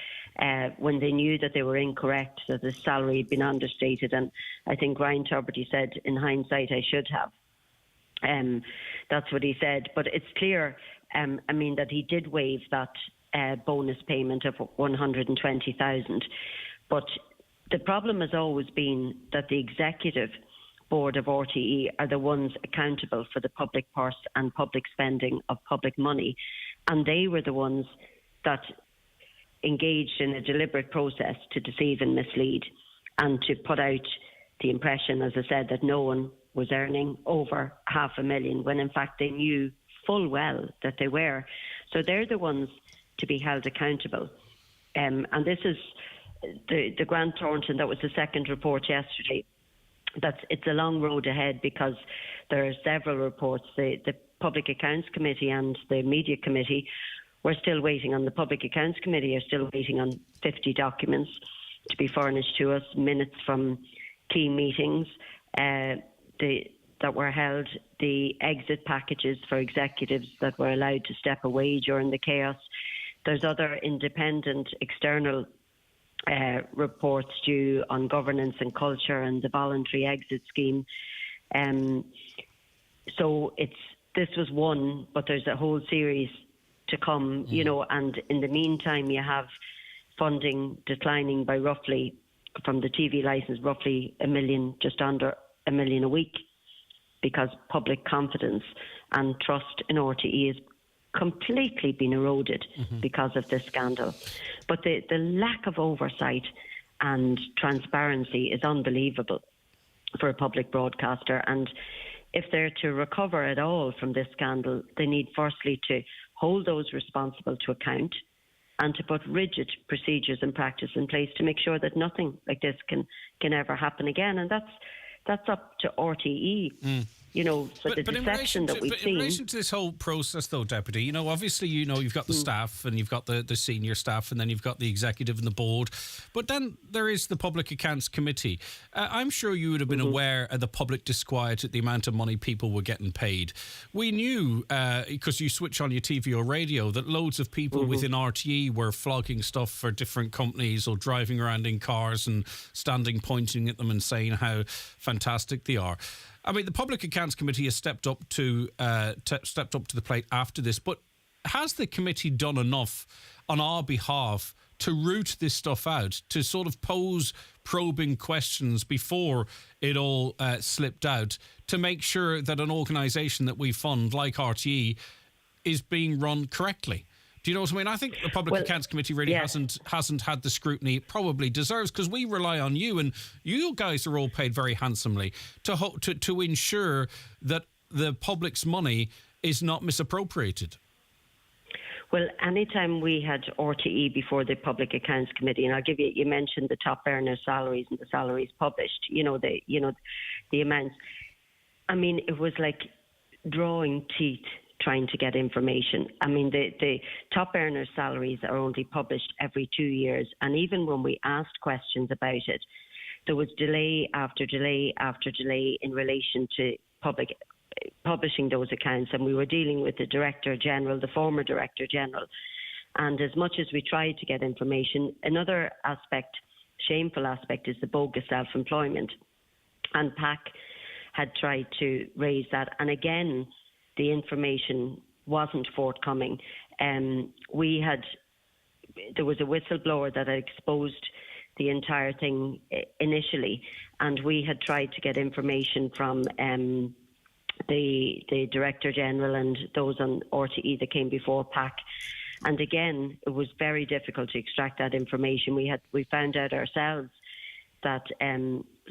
when they knew that they were incorrect, that the salary had been understated. And I think Ryan Tubridy said, in hindsight, I should have. That's what he said. But it's clear, that he did waive that bonus payment of $120,000. But the problem has always been that the executive board of RTE are the ones accountable for the public purse and public spending of public money. And they were the ones that engaged in a deliberate process to deceive and mislead and to put out the impression, as I said, that no one was earning over $500,000 when in fact they knew full well that they were. So they're the ones to be held accountable. And this is the Grant Thornton, that was the second report yesterday. It's a long road ahead because there are several reports. The Public Accounts Committee and the Media Committee, we're still waiting on. The Public Accounts Committee are still waiting on 50 documents to be furnished to us, minutes from key meetings that were held, the exit packages for executives that were allowed to step away during the chaos. There's other independent external reports due on governance and culture and the voluntary exit scheme. So this was one, but there's a whole series to come, and in the meantime you have funding declining by roughly, from the TV licence, roughly $1 million, just under $1 million a week, because public confidence and trust in RTE has completely been eroded because of this scandal. But the lack of oversight and transparency is unbelievable for a public broadcaster. And if they're to recover at all from this scandal, they need firstly to hold those responsible to account and to put rigid procedures and practice in place to make sure that nothing like this can ever happen again. And that's up to RTE. For the deception that we've seen. In relation to this whole process, though, Deputy, obviously, you've got the staff and you've got the senior staff and then you've got the executive and the board. But then there is the Public Accounts Committee. I'm sure you would have been aware of the public disquiet at the amount of money people were getting paid. We knew, because you switch on your TV or radio, that loads of people within RTE were flogging stuff for different companies or driving around in cars and standing pointing at them and saying how fantastic they are. I mean, the Public Accounts Committee has stepped up to the plate after this, but has the committee done enough on our behalf to root this stuff out, to sort of pose probing questions before it all slipped out, to make sure that an organisation that we fund, like RTE, is being run correctly? Do you know what I mean? I think the Public Accounts Committee really hasn't had the scrutiny it probably deserves, because we rely on you, and you guys are all paid very handsomely to ensure that the public's money is not misappropriated. Well, anytime we had RTE before the Public Accounts Committee, and I'll give you mentioned the top earner salaries and the salaries published, the amounts. I mean, it was like drawing teeth trying to get information. I mean, the top earners' salaries are only published every 2 years, and even when we asked questions about it, there was delay after delay after delay in relation to publishing those accounts, and we were dealing with the Director General, the former Director General, and as much as we tried to get information, another aspect, shameful aspect, is the bogus self-employment, and PAC had tried to raise that, and again, the information wasn't forthcoming. There was a whistleblower that had exposed the entire thing initially, and we had tried to get information from the Director General and those on RTE that came before PAC. And again, it was very difficult to extract that information. We found out ourselves that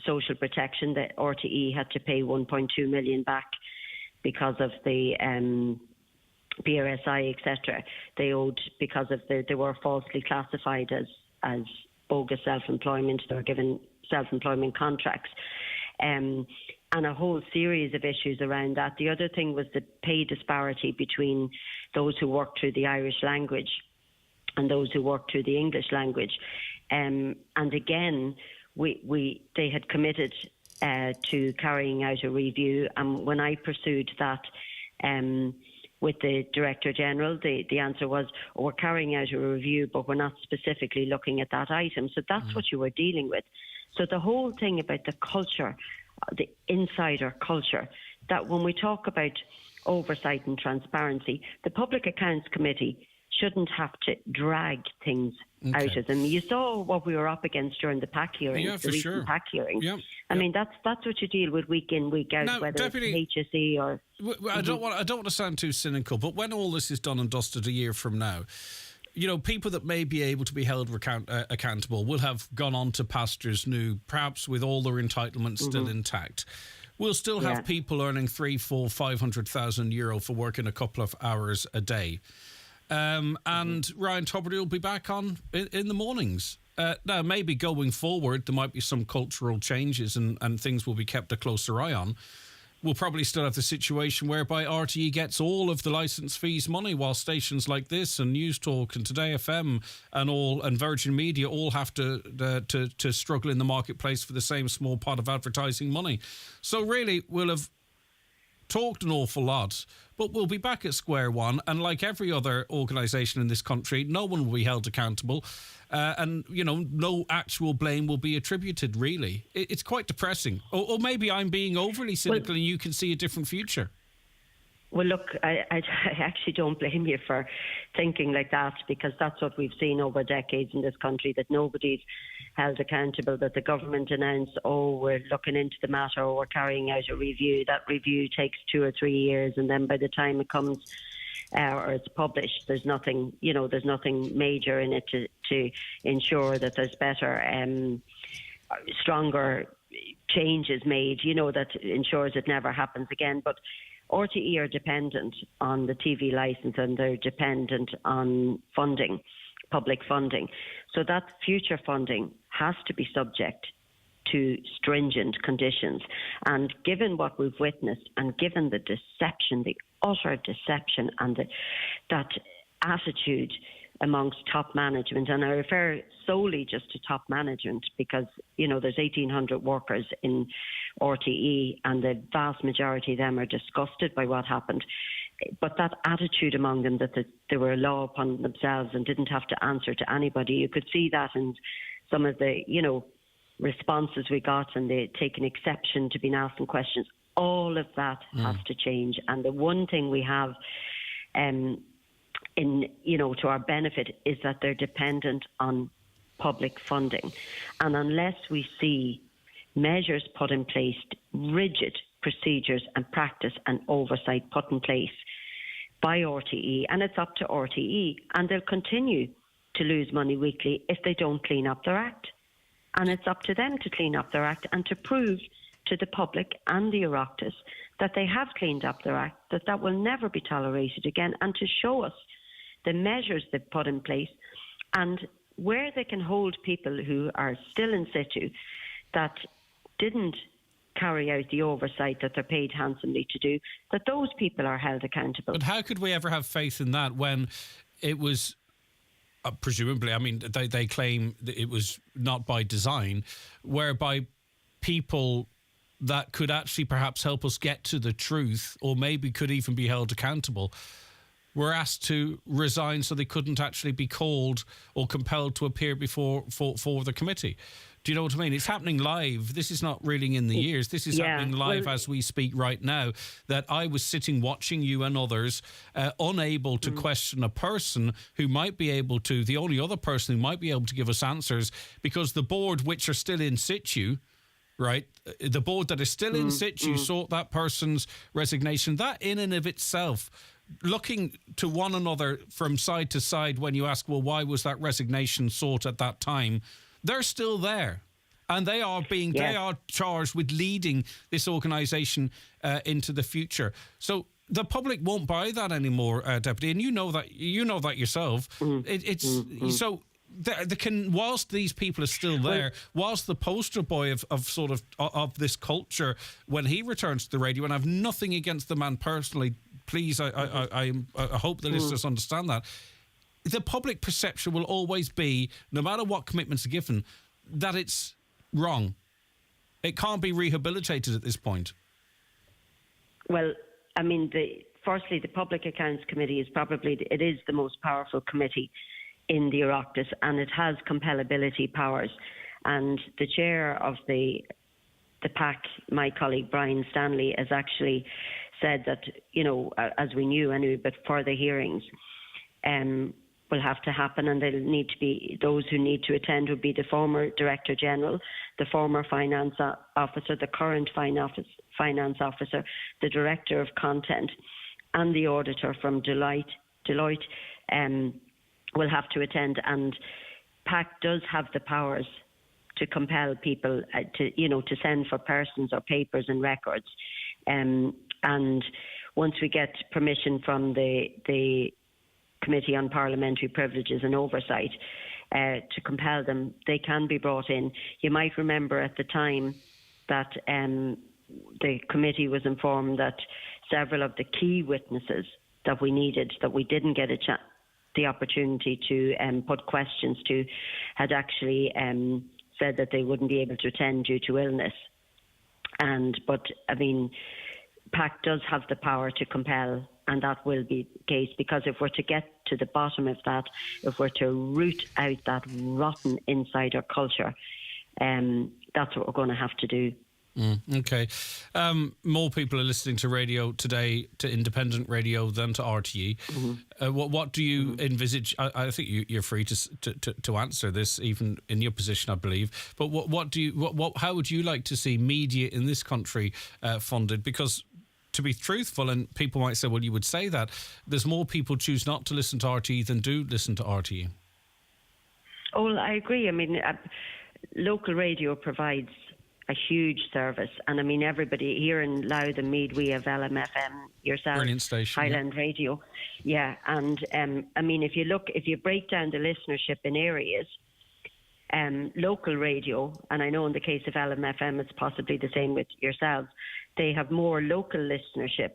social protection, that RTE had to pay 1.2 million back because of the PRSI, etc. They owed, because of they were falsely classified as bogus self-employment. They were given self-employment contracts, and a whole series of issues around that. The other thing was the pay disparity between those who worked through the Irish language and those who worked through the English language. And again, they had committed to carrying out a review, and when I pursued that with the Director General, the answer was, we're carrying out a review, but we're not specifically looking at that item. So that's what you were dealing with. So the whole thing about the culture, the insider culture, that when we talk about oversight and transparency, the Public Accounts Committee shouldn't have to drag things out of them. You saw what we were up against during the PAC hearings, Yeah, for sure. PAC hearings. Yeah. I mean, that's what you deal with week in, week out, Now, whether Deputy, it's HSE or... I don't want to sound too cynical, but when all this is done and dusted a year from now, you know, people that may be able to be held accountable will have gone on to pastures new, perhaps with all their entitlements still intact. We'll still have people earning 300,000, 400,000, 500,000 euro for working a couple of hours a day. And Ryan Tubridy will be back on in the mornings. Now, maybe going forward, there might be some cultural changes and things will be kept a closer eye on. We'll probably still have the situation whereby RTE gets all of the licence fees money, while stations like this and News Talk and Today FM and Virgin Media all have to struggle in the marketplace for the same small pot of advertising money. So really, we'll have talked an awful lot, but we'll be back at square one. And like every other organisation in this country, no one will be held accountable. And, you know, no actual blame will be attributed, really. It's quite depressing. Or maybe I'm being overly cynical and you can see a different future. Well, look, I actually don't blame you for thinking like that, because that's what we've seen over decades in this country, that nobody's held accountable, that the government announced, oh, we're looking into the matter, or we're carrying out a review. That review takes 2 or 3 years, and then by the time it comes or it's published, there's nothing, you know, there's nothing major in it to ensure that there's better, stronger changes made, you know, that ensures it never happens again. But RTE are dependent on the TV licence, and they're dependent on funding, public funding. So that future funding has to be subject to stringent conditions. And given what we've witnessed, and given the deception, the utter deception, and that attitude amongst top management, and I refer solely just to top management because, you know, there's 1,800 workers in RTE and the vast majority of them are disgusted by what happened. But that attitude among them, that they were a law upon themselves and didn't have to answer to anybody, you could see that in some of the, you know, responses we got, and they taking exception to being asking questions. All of that has to change. And the one thing we have to our benefit is that they're dependent on public funding. And unless we see measures put in place, rigid procedures and practice and oversight put in place by RTE, and it's up to RTE, and they'll continue to lose money weekly if they don't clean up their act. And it's up to them to clean up their act and to prove to the public and the Oireachtas that they have cleaned up their act, that will never be tolerated again, and to show us the measures they've put in place and where they can hold people who are still in situ that didn't carry out the oversight that they're paid handsomely to do, that those people are held accountable. But how could we ever have faith in that when it was... presumably, I mean, they claim that it was not by design, whereby people that could actually perhaps help us get to the truth, or maybe could even be held accountable, were asked to resign so they couldn't actually be called or compelled to appear before for the committee. Do you know what I mean? It's happening live. This is not reeling in the years. This is happening live as we speak right now, that I was sitting watching you and others, unable to question a person who might be able to, the only other person who might be able to give us answers, because the board, which are still in situ, right, the board that is still in situ sought that person's resignation. That in and of itself, looking to one another from side to side when you ask, well, why was that resignation sought at that time? They're still there, and they are they are charged with leading this organisation into the future. So the public won't buy that anymore, Deputy, and you know that yourself. So they can, whilst these people are still there, whilst the poster boy of this culture, when he returns to the radio, and I have nothing against the man personally. Please, I hope the listeners understand that. The public perception will always be, no matter what commitments are given, that it's wrong. It can't be rehabilitated at this point. Well, I mean, firstly, the Public Accounts Committee is it is the most powerful committee in the Oireachtas, and it has compellability powers. And the chair of the PAC, my colleague Brian Stanley, has actually said that, you know, as we knew anyway, but for the hearings, will have to happen, and they'll need to be, those who need to attend will be the former Director General, the former Finance Officer, the current Finance Officer, the Director of Content, and the Auditor from Deloitte will have to attend. And PAC does have the powers to compel people to send for persons or papers and records. And once we get permission from the Committee on Parliamentary Privileges and Oversight to compel them, they can be brought in. You might remember at the time that the committee was informed that several of the key witnesses that we needed, that we didn't get the opportunity to put questions to, had actually said that they wouldn't be able to attend due to illness. But I mean, PAC does have the power to compel, and that will be the case, because if we're to get to the bottom of that, if we're to root out that rotten insider culture, that's what we're going to have to do. Okay. More people are listening to radio today, to independent radio, than to RTE. What do you envisage? I think you're free to answer this, even in your position, I believe. But how would you like to see media in this country funded? Because, to be truthful, and people might say, well, you would say that, there's more people choose not to listen to RTE than do listen to RTE. Oh, well, I agree. I mean, local radio provides a huge service, and I mean, everybody here in Louth and Meath, we have LMFM, yourself, brilliant station, Highland Radio, and I mean, if you break down the listenership in areas, local radio, and I know in the case of LMFM it's possibly the same with yourselves, they have more local listenership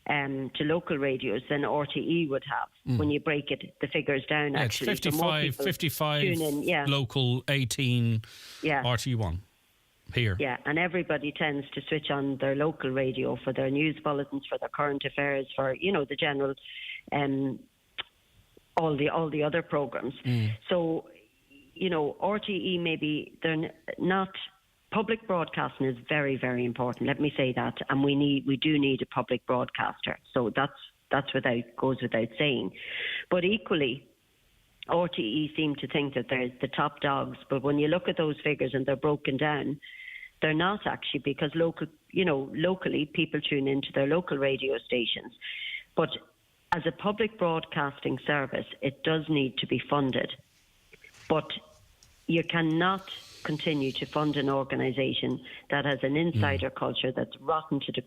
to local radios than RTE would have when you break the figures down. Actually, it's 55 tune in, local, 18 RTE1 here. Yeah, and everybody tends to switch on their local radio for their news bulletins, for their current affairs, for the general, all the other programs. So, RTE, maybe they're not. Public broadcasting is very, very important. Let me say that, and we do need a public broadcaster. So that's goes without saying. But equally, RTE seem to think that they're the top dogs. But when you look at those figures and they're broken down, they're not actually, because locally people tune into their local radio stations. But as a public broadcasting service, it does need to be funded. But you cannot continue to fund an organisation that has an insider culture that's rotten to the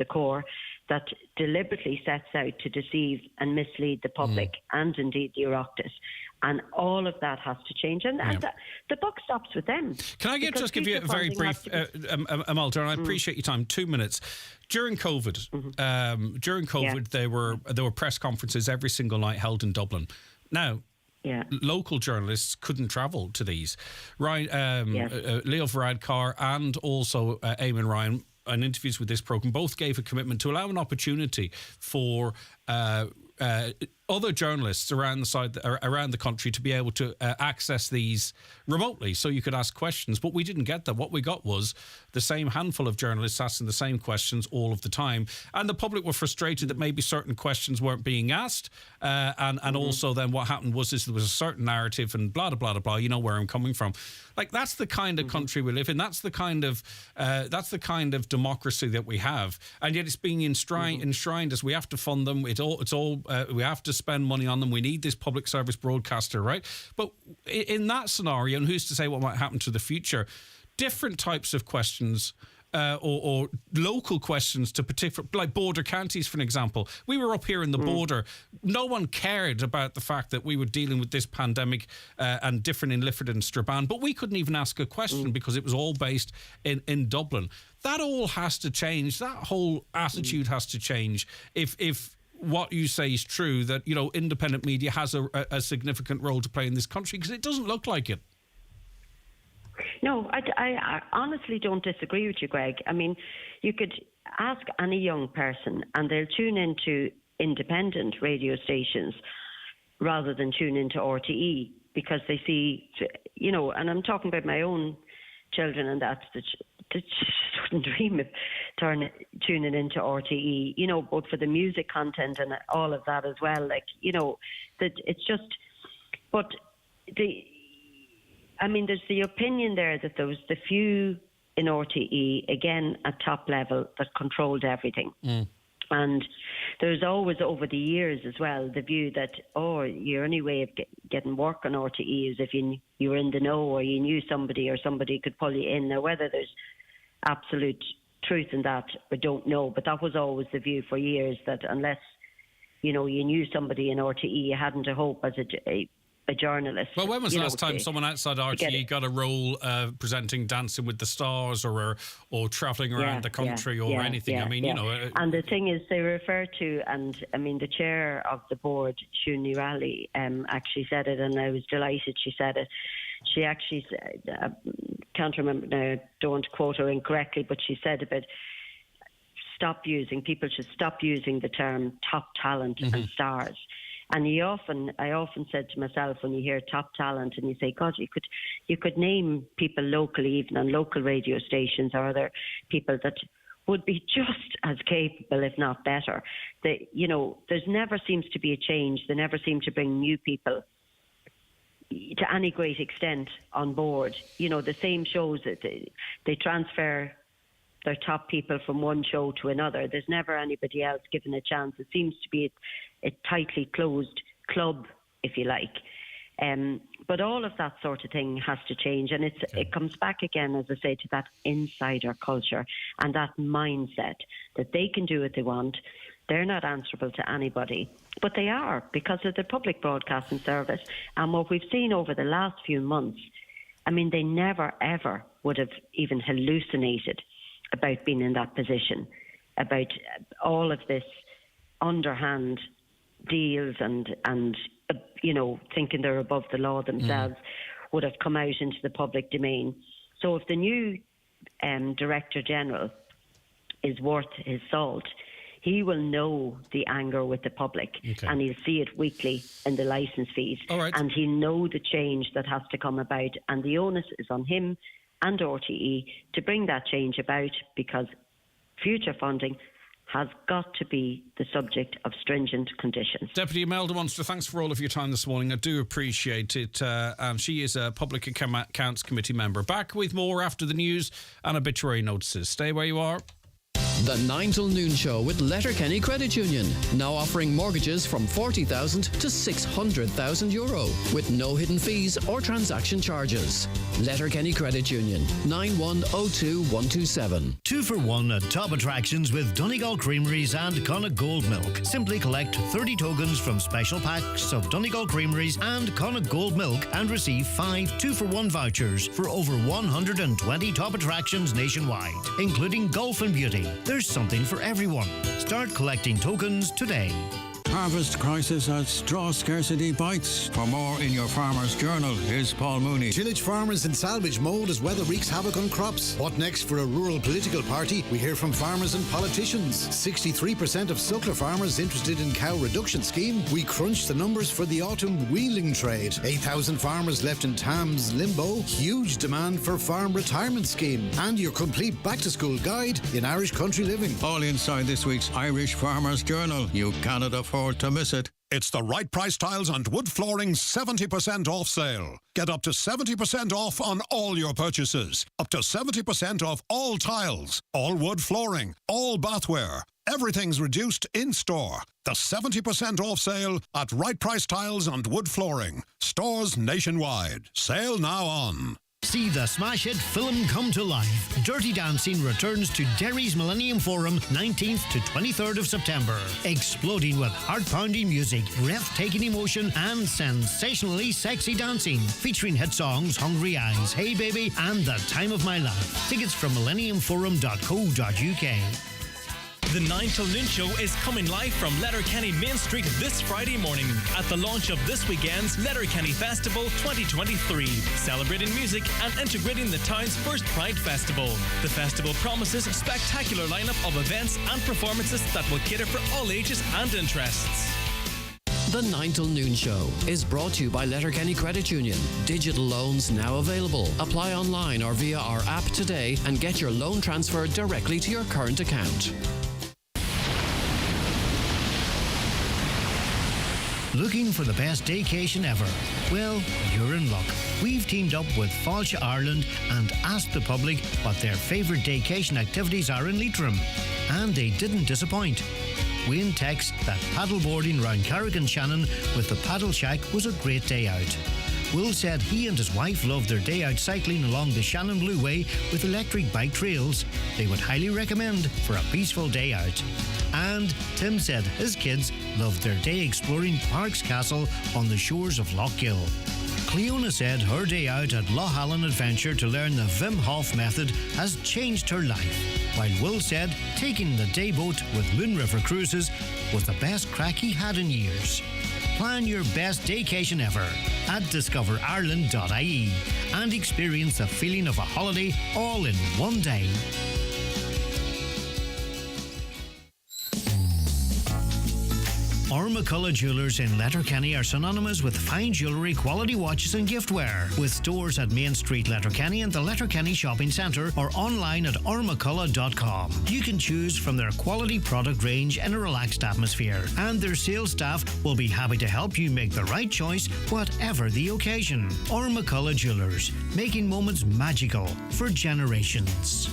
core, that deliberately sets out to deceive and mislead the public and indeed the Oireachtas. And all of that has to change. And the buck stops with them. Can I just give you a very brief, Imelda, and I appreciate your time, 2 minutes. During COVID, there were press conferences every single night held in Dublin. Now, local journalists couldn't travel to these. Leo Varadkar and also Eamon Ryan, in interviews with this programme, both gave a commitment to allow an opportunity for other journalists around the country to be able to access these remotely, so you could ask questions. But we didn't get that. What we got was the same handful of journalists asking the same questions all of the time, and the public were frustrated that maybe certain questions weren't being asked, and also then what happened was there was a certain narrative and blah blah blah blah. You know where I'm coming from. Like, that's the kind of country we live in. That's the kind of democracy that we have, and yet it's being enshrined as we have to fund them. It's all we have to spend money on them. We need this public service broadcaster, right? But in that scenario, and who's to say what might happen to the future, different types of questions or local questions to particular, like border counties, for an example. We were up here in the border. No one cared about the fact that we were dealing with this pandemic and different in Lifford and Strabane, but we couldn't even ask a question because it was all based in Dublin. That all has to change. That whole attitude has to change if what you say is true, that independent media has a significant role to play in this country, because it doesn't look like it. No, I honestly don't disagree with you, Greg. I mean, you could ask any young person and they'll tune into independent radio stations rather than tune into RTE, because they see, and I'm talking about my own children, and that's just wouldn't dream of tuning into RTE, you know, both for the music content and all of that as well. Like, you know, that it's just, but there's the opinion there that there was the few in RTE, again, at top level, that controlled everything. And there's always, over the years as well, the view that, your only way of getting work on RTE is if you were in the know, or you knew somebody, or somebody could pull you in. Now, whether there's absolute truth in that, I don't know, but that was always the view for years, that unless, you know, you knew somebody in RTE, you hadn't a hope as a journalist. Well, when was the last time someone outside RTE got a role presenting Dancing with the Stars, or travelling around the country, or anything? I mean, you know. And the thing is, they refer to, and I mean, the chair of the board, Shuni Raleigh, actually said it, and I was delighted she said it. She actually said, can't remember now, don't quote her incorrectly, but she said about people should stop using the term top talent and stars. And I often said to myself, when you hear top talent and you say, God, you could name people locally, even on local radio stations, or other people that would be just as capable, if not better. There's never seems to be a change. They never seem to bring new people to any great extent on board. You know, the same shows that they transfer their top people from one show to another. There's never anybody else given a chance. It seems to be a tightly closed club, if you like. But all of that sort of thing has to change. And it comes back again, as I say, to that insider culture and that mindset that they can do what they want. They're not answerable to anybody. But they are, because of the public broadcasting service. And what we've seen over the last few months, I mean, they never, ever would have even hallucinated about being in that position, about all of this underhand deals and you know, thinking they're above the law themselves, would have come out into the public domain. So if the new Director General is worth his salt, he will know the anger with the public, and he'll see it weekly in the licence fees. And he'll know the change that has to come about, and the onus is on him and RTE to bring that change about, because future funding has got to be the subject of stringent conditions. Deputy Imelda Munster, thanks for all of your time this morning. I do appreciate it. And she is a Public Accounts Committee member. Back with more after the news and obituary notices. Stay where you are. The 9 till noon show with Letterkenny Credit Union, now offering mortgages from 40,000 to 600,000 euro with no hidden fees or transaction charges. Letterkenny Credit Union, 9102127. 2 for 1 at top attractions with Donegal Creameries and Connacht Gold Milk. Simply collect 30 tokens from special packs of Donegal Creameries and Connacht Gold Milk and receive 5 2 for 1 vouchers for over 120 top attractions nationwide, including golf and beauty. There's something for everyone. Start collecting tokens today. Harvest crisis as straw scarcity bites. For more in your Farmer's Journal, here's Paul Mooney. Tillage farmers in salvage mode as weather wreaks havoc on crops. What next for a rural political party? We hear from farmers and politicians. 63% of suckler farmers interested in cow reduction scheme. We crunch the numbers for the autumn wheeling trade. 8,000 farmers left in TAM's limbo. Huge demand for farm retirement scheme. And your complete back-to-school guide in Irish country living. All inside this week's Irish Farmer's Journal. You cannot afford to miss it. It's the Right Price Tiles and Wood Flooring 70% off sale. Get up to 70% off on all your purchases. Up to 70% off all tiles, all wood flooring, all bathware. Everything's reduced in store. The 70% off sale at Right Price Tiles and Wood Flooring. Stores nationwide. Sale now on. See the smash hit film come to life. Dirty Dancing returns to Derry's Millennium Forum 19th to 23rd of September. Exploding with heart-pounding music, breathtaking emotion and sensationally sexy dancing. Featuring hit songs Hungry Eyes, Hey Baby and The Time of My Life. Tickets from millenniumforum.co.uk. The 9 till noon show is coming live from Letterkenny Main Street this Friday morning at the launch of this weekend's Letterkenny Festival 2023, celebrating music and integrating the town's first Pride Festival. The festival promises a spectacular lineup of events and performances that will cater for all ages and interests. The 9 till noon show is brought to you by Letterkenny Credit Union. Digital loans now available. Apply online or via our app today and get your loan transferred directly to your current account. Looking for the best daycation ever? Well, you're in luck. We've teamed up with Fáilte Ireland and asked the public what their favourite daycation activities are in Leitrim. And they didn't disappoint. Wayne texted that paddleboarding round Carrick-on-Shannon with the Paddle Shack was a great day out. Will said he and his wife loved their day out cycling along the Shannon Blue Way with electric bike trails. They would highly recommend for a peaceful day out. And Tim said his kids loved their day exploring Parks Castle on the shores of Lough Gill. Cleona said her day out at Lough Allen Adventure to learn the Wim Hof method has changed her life, while Will said taking the day boat with Moon River Cruises was the best crack he had in years. Plan your best daycation ever at discoverireland.ie and experience the feeling of a holiday all in one day. McCullough Jewellers in Letterkenny are synonymous with fine jewellery, quality watches and giftware. With stores at Main Street, Letterkenny and the Letterkenny Shopping Centre or online at ormccullough.com. You can choose from their quality product range in a relaxed atmosphere, and their sales staff will be happy to help you make the right choice whatever the occasion. McCullough Jewellers, making moments magical for generations.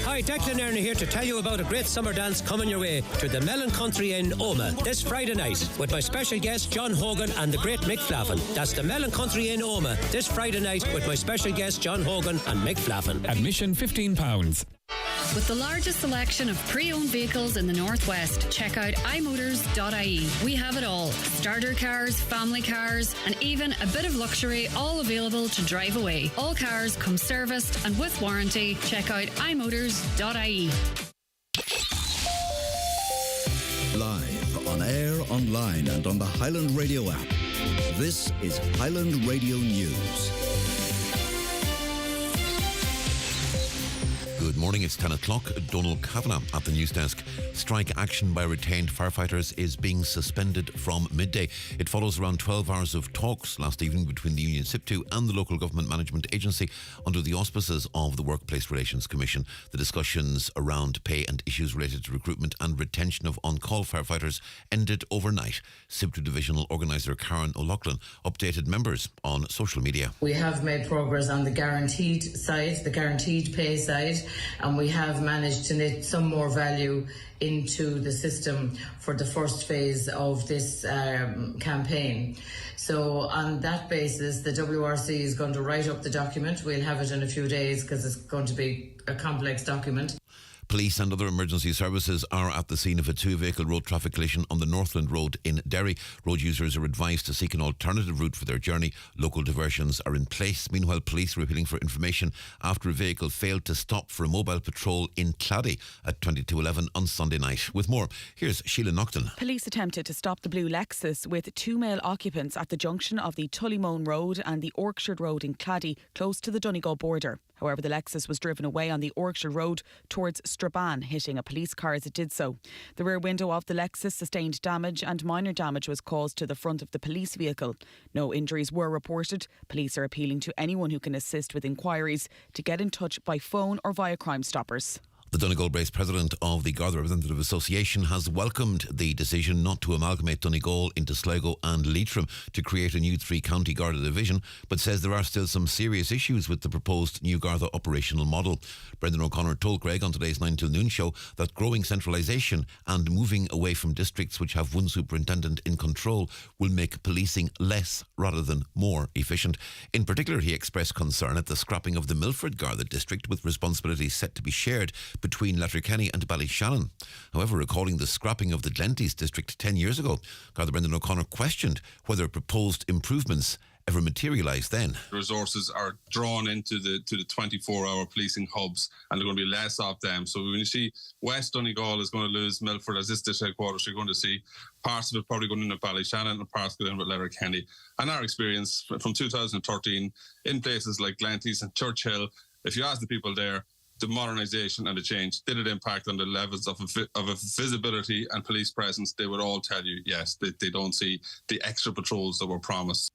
Hi, Declan Ernie here to tell you about a great summer dance coming your way to the Melon Country in Oma this Friday night with my special guest John Hogan and the great Mick Flaffin. That's the Melon Country in Oma this Friday night with my special guest John Hogan and Mick Flaffin. Admission £15. With the largest selection of pre-owned vehicles in the Northwest, check out imotors.ie. We have it all. Starter cars, family cars, and even a bit of luxury, all available to drive away. All cars come serviced and with warranty. Check out imotors.ie. Live, on air, online, and on the Highland Radio app. This is Highland Radio News. Good morning, it's 10 o'clock. Donald Kavanagh at the news desk. Strike action by retained firefighters is being suspended from midday. It follows around 12 hours of talks last evening between the union SIPTU and the local government management agency under the auspices of the Workplace Relations Commission. The discussions around pay and issues related to recruitment and retention of on-call firefighters ended overnight. SIPTU divisional organiser Karen O'Loughlin updated members on social media. We have made progress on the guaranteed side, the guaranteed pay side, and we have managed to knit some more value into the system for the first phase of this campaign. So on that basis, the WRC is going to write up the document. We'll have it in a few days because it's going to be a complex document. Police and other emergency services are at the scene of a two-vehicle road traffic collision on the Northland Road in Derry. Road users are advised to seek an alternative route for their journey. Local diversions are in place. Meanwhile, police are appealing for information after a vehicle failed to stop for a mobile patrol in Clady at 22:11 on Sunday night. With more, here's Sheila Naughton. Police attempted to stop the blue Lexus with two male occupants at the junction of the Tullymone Road and the Orchard Road in Clady, close to the Donegal border. However, the Lexus was driven away on the Orchard Road towards Strabane, hitting a police car as it did so. The rear window of the Lexus sustained damage and minor damage was caused to the front of the police vehicle. No injuries were reported. Police are appealing to anyone who can assist with inquiries to get in touch by phone or via Crime Stoppers. The Donegal-based president of the Garda Representative Association has welcomed the decision not to amalgamate Donegal into Sligo and Leitrim to create a new three-county Garda division, but says there are still some serious issues with the proposed new Garda operational model. Brendan O'Connor told Greg on today's 9 till noon show that growing centralisation and moving away from districts which have one superintendent in control will make policing less rather than more efficient. In particular, he expressed concern at the scrapping of the Milford Garda district, with responsibilities set to be shared between Letterkenny and Ballyshannon. However, recalling the scrapping of the Glenties district 10 years ago, Garda Brendan O'Connor questioned whether proposed improvements ever materialised then. Resources are drawn into the 24-hour policing hubs, and there are going to be less of them. So when you see West Donegal is going to lose Milford as this district headquarters, you're going to see parts of it probably going in with Ballyshannon and parts going in with Letterkenny. And our experience from 2013 in places like Glenties and Churchill, if you ask the people there, the modernisation and the change, did it impact on the levels of visibility and police presence? They would all tell you, yes, they don't see the extra patrols that were promised.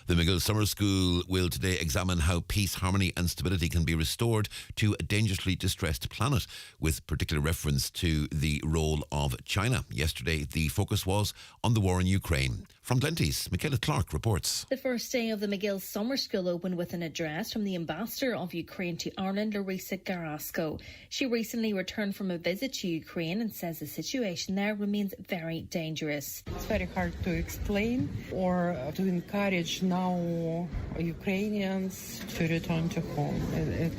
The McGill Summer School will today examine how peace, harmony and stability can be restored to a dangerously distressed planet, with particular reference to the role of China. Yesterday, the focus was on the war in Ukraine. From Glenties, Michaela Clark reports. The first day of the McGill Summer School opened with an address from the Ambassador of Ukraine to Ireland, Larissa Garasko. She recently returned from a visit to Ukraine and says the situation there remains very dangerous. It's very hard to explain or to encourage now Ukrainians to return to home. There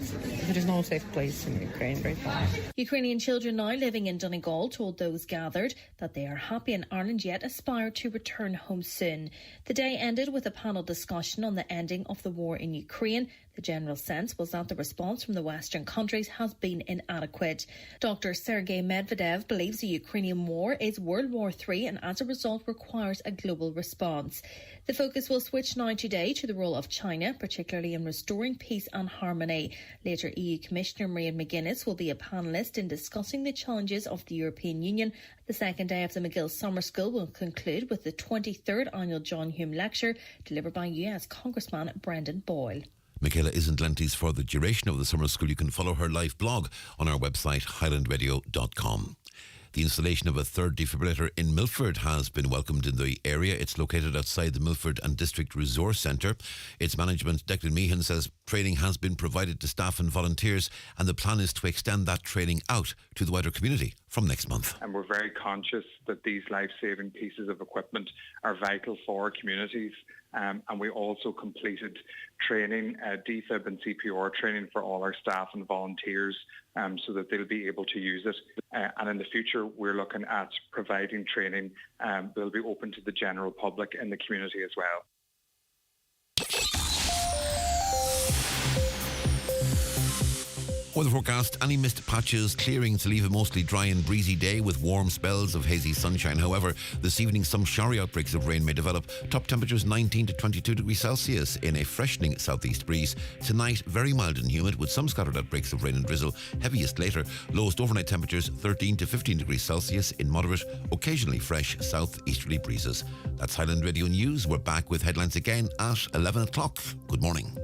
is no safe place in Ukraine right now. Ukrainian children now living in Donegal told those gathered that they are happy in Ireland yet aspire to return home soon. The day ended with a panel discussion on the ending of the war in Ukraine. The general sense was that the response from the Western countries has been inadequate. Dr. Sergei Medvedev believes the Ukrainian war is World War III and as a result requires a global response. The focus will switch now today to the role of China, particularly in restoring peace and harmony. Later, EU Commissioner Maria McGuinness will be a panellist in discussing the challenges of the European Union. The second day of the McGill Summer School will conclude with the 23rd annual John Hume Lecture delivered by US Congressman Brendan Boyle. Michaela is in Glenties for the duration of the summer school. You can follow her live blog on our website, highlandradio.com. The installation of a third defibrillator in Milford has been welcomed in the area. It's located outside the Milford and District Resource Centre. Its management, Declan Meehan, says training has been provided to staff and volunteers, and the plan is to extend that training out to the wider community from next month. And we're very conscious that these life-saving pieces of equipment are vital for our communities. And we also completed training, defib and CPR training for all our staff and volunteers so that they'll be able to use it. And in the future, we're looking at providing training that will be open to the general public in the community as well. Weather forecast, any mist patches clearing to leave a mostly dry and breezy day with warm spells of hazy sunshine. However, this evening some showery outbreaks of rain may develop. Top temperatures 19 to 22 degrees Celsius in a freshening southeast breeze. Tonight, very mild and humid with some scattered outbreaks of rain and drizzle. Heaviest later. Lowest overnight temperatures 13 to 15 degrees Celsius in moderate, occasionally fresh southeasterly breezes. That's Highland Radio News. We're back with headlines again at 11 o'clock. Good morning.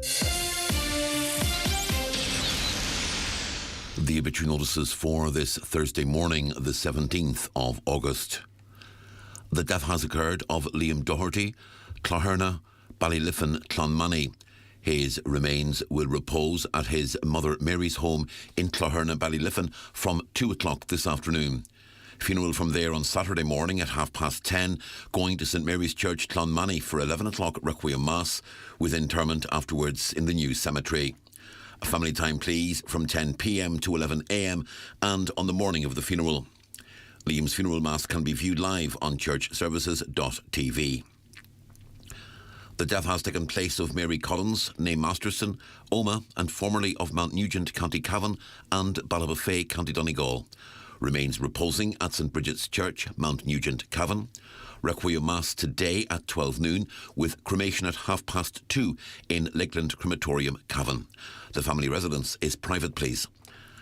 The obituary notices for this Thursday morning, the 17th of August. The death has occurred of Liam Doherty, Cloherna, Ballyliffin, Clonmany. His remains will repose at his mother Mary's home in Cloherna, Ballyliffin from 2 o'clock this afternoon. Funeral from there on Saturday morning at 10:30, going to St Mary's Church, Clonmany for 11 o'clock Requiem Mass, with interment afterwards in the new cemetery. Family time, please, from 10 p.m. to 11 a.m. and on the morning of the funeral. Liam's funeral mass can be viewed live on churchservices.tv. The death has taken place of Mary Collins, née Masterson, Omagh, and formerly of Mount Nugent, County Cavan, and Ballabafay, County Donegal. Remains reposing at St Bridget's Church, Mount Nugent, Cavan. Requiem Mass today at 12 noon, with cremation at 2:30 in Lakeland Crematorium, Cavan. The family residence is private, please.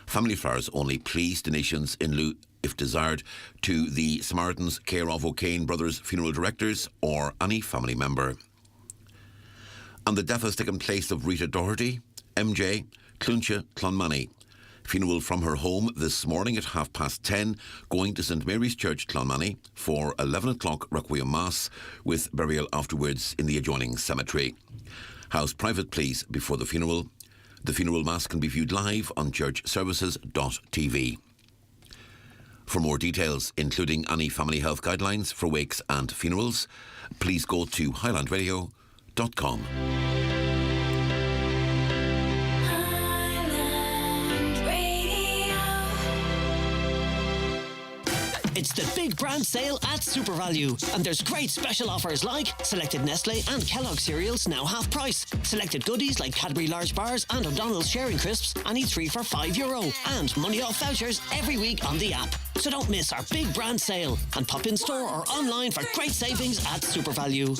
Family flowers only, please. Donations in lieu, if desired, to the Samaritans, care of O'Kane Brothers Funeral Directors or any family member. And the death has taken place of Rita Doherty, MJ, Clúncha, Clonmany. Funeral from her home this morning at 10:30, going to St Mary's Church, Clonmany for 11 o'clock Requiem Mass, with burial afterwards in the adjoining cemetery. House private, please, before the funeral. The funeral mass can be viewed live on churchservices.tv. For more details, including any family health guidelines for wakes and funerals, please go to highlandradio.com. It's the big brand sale at SuperValue, and there's great special offers like selected Nestle and Kellogg cereals now half price, selected goodies like Cadbury large bars and O'Donnell's sharing crisps, any 3 for €5, and money off vouchers every week on the app. So don't miss our big brand sale and pop in store or online for great savings at SuperValue.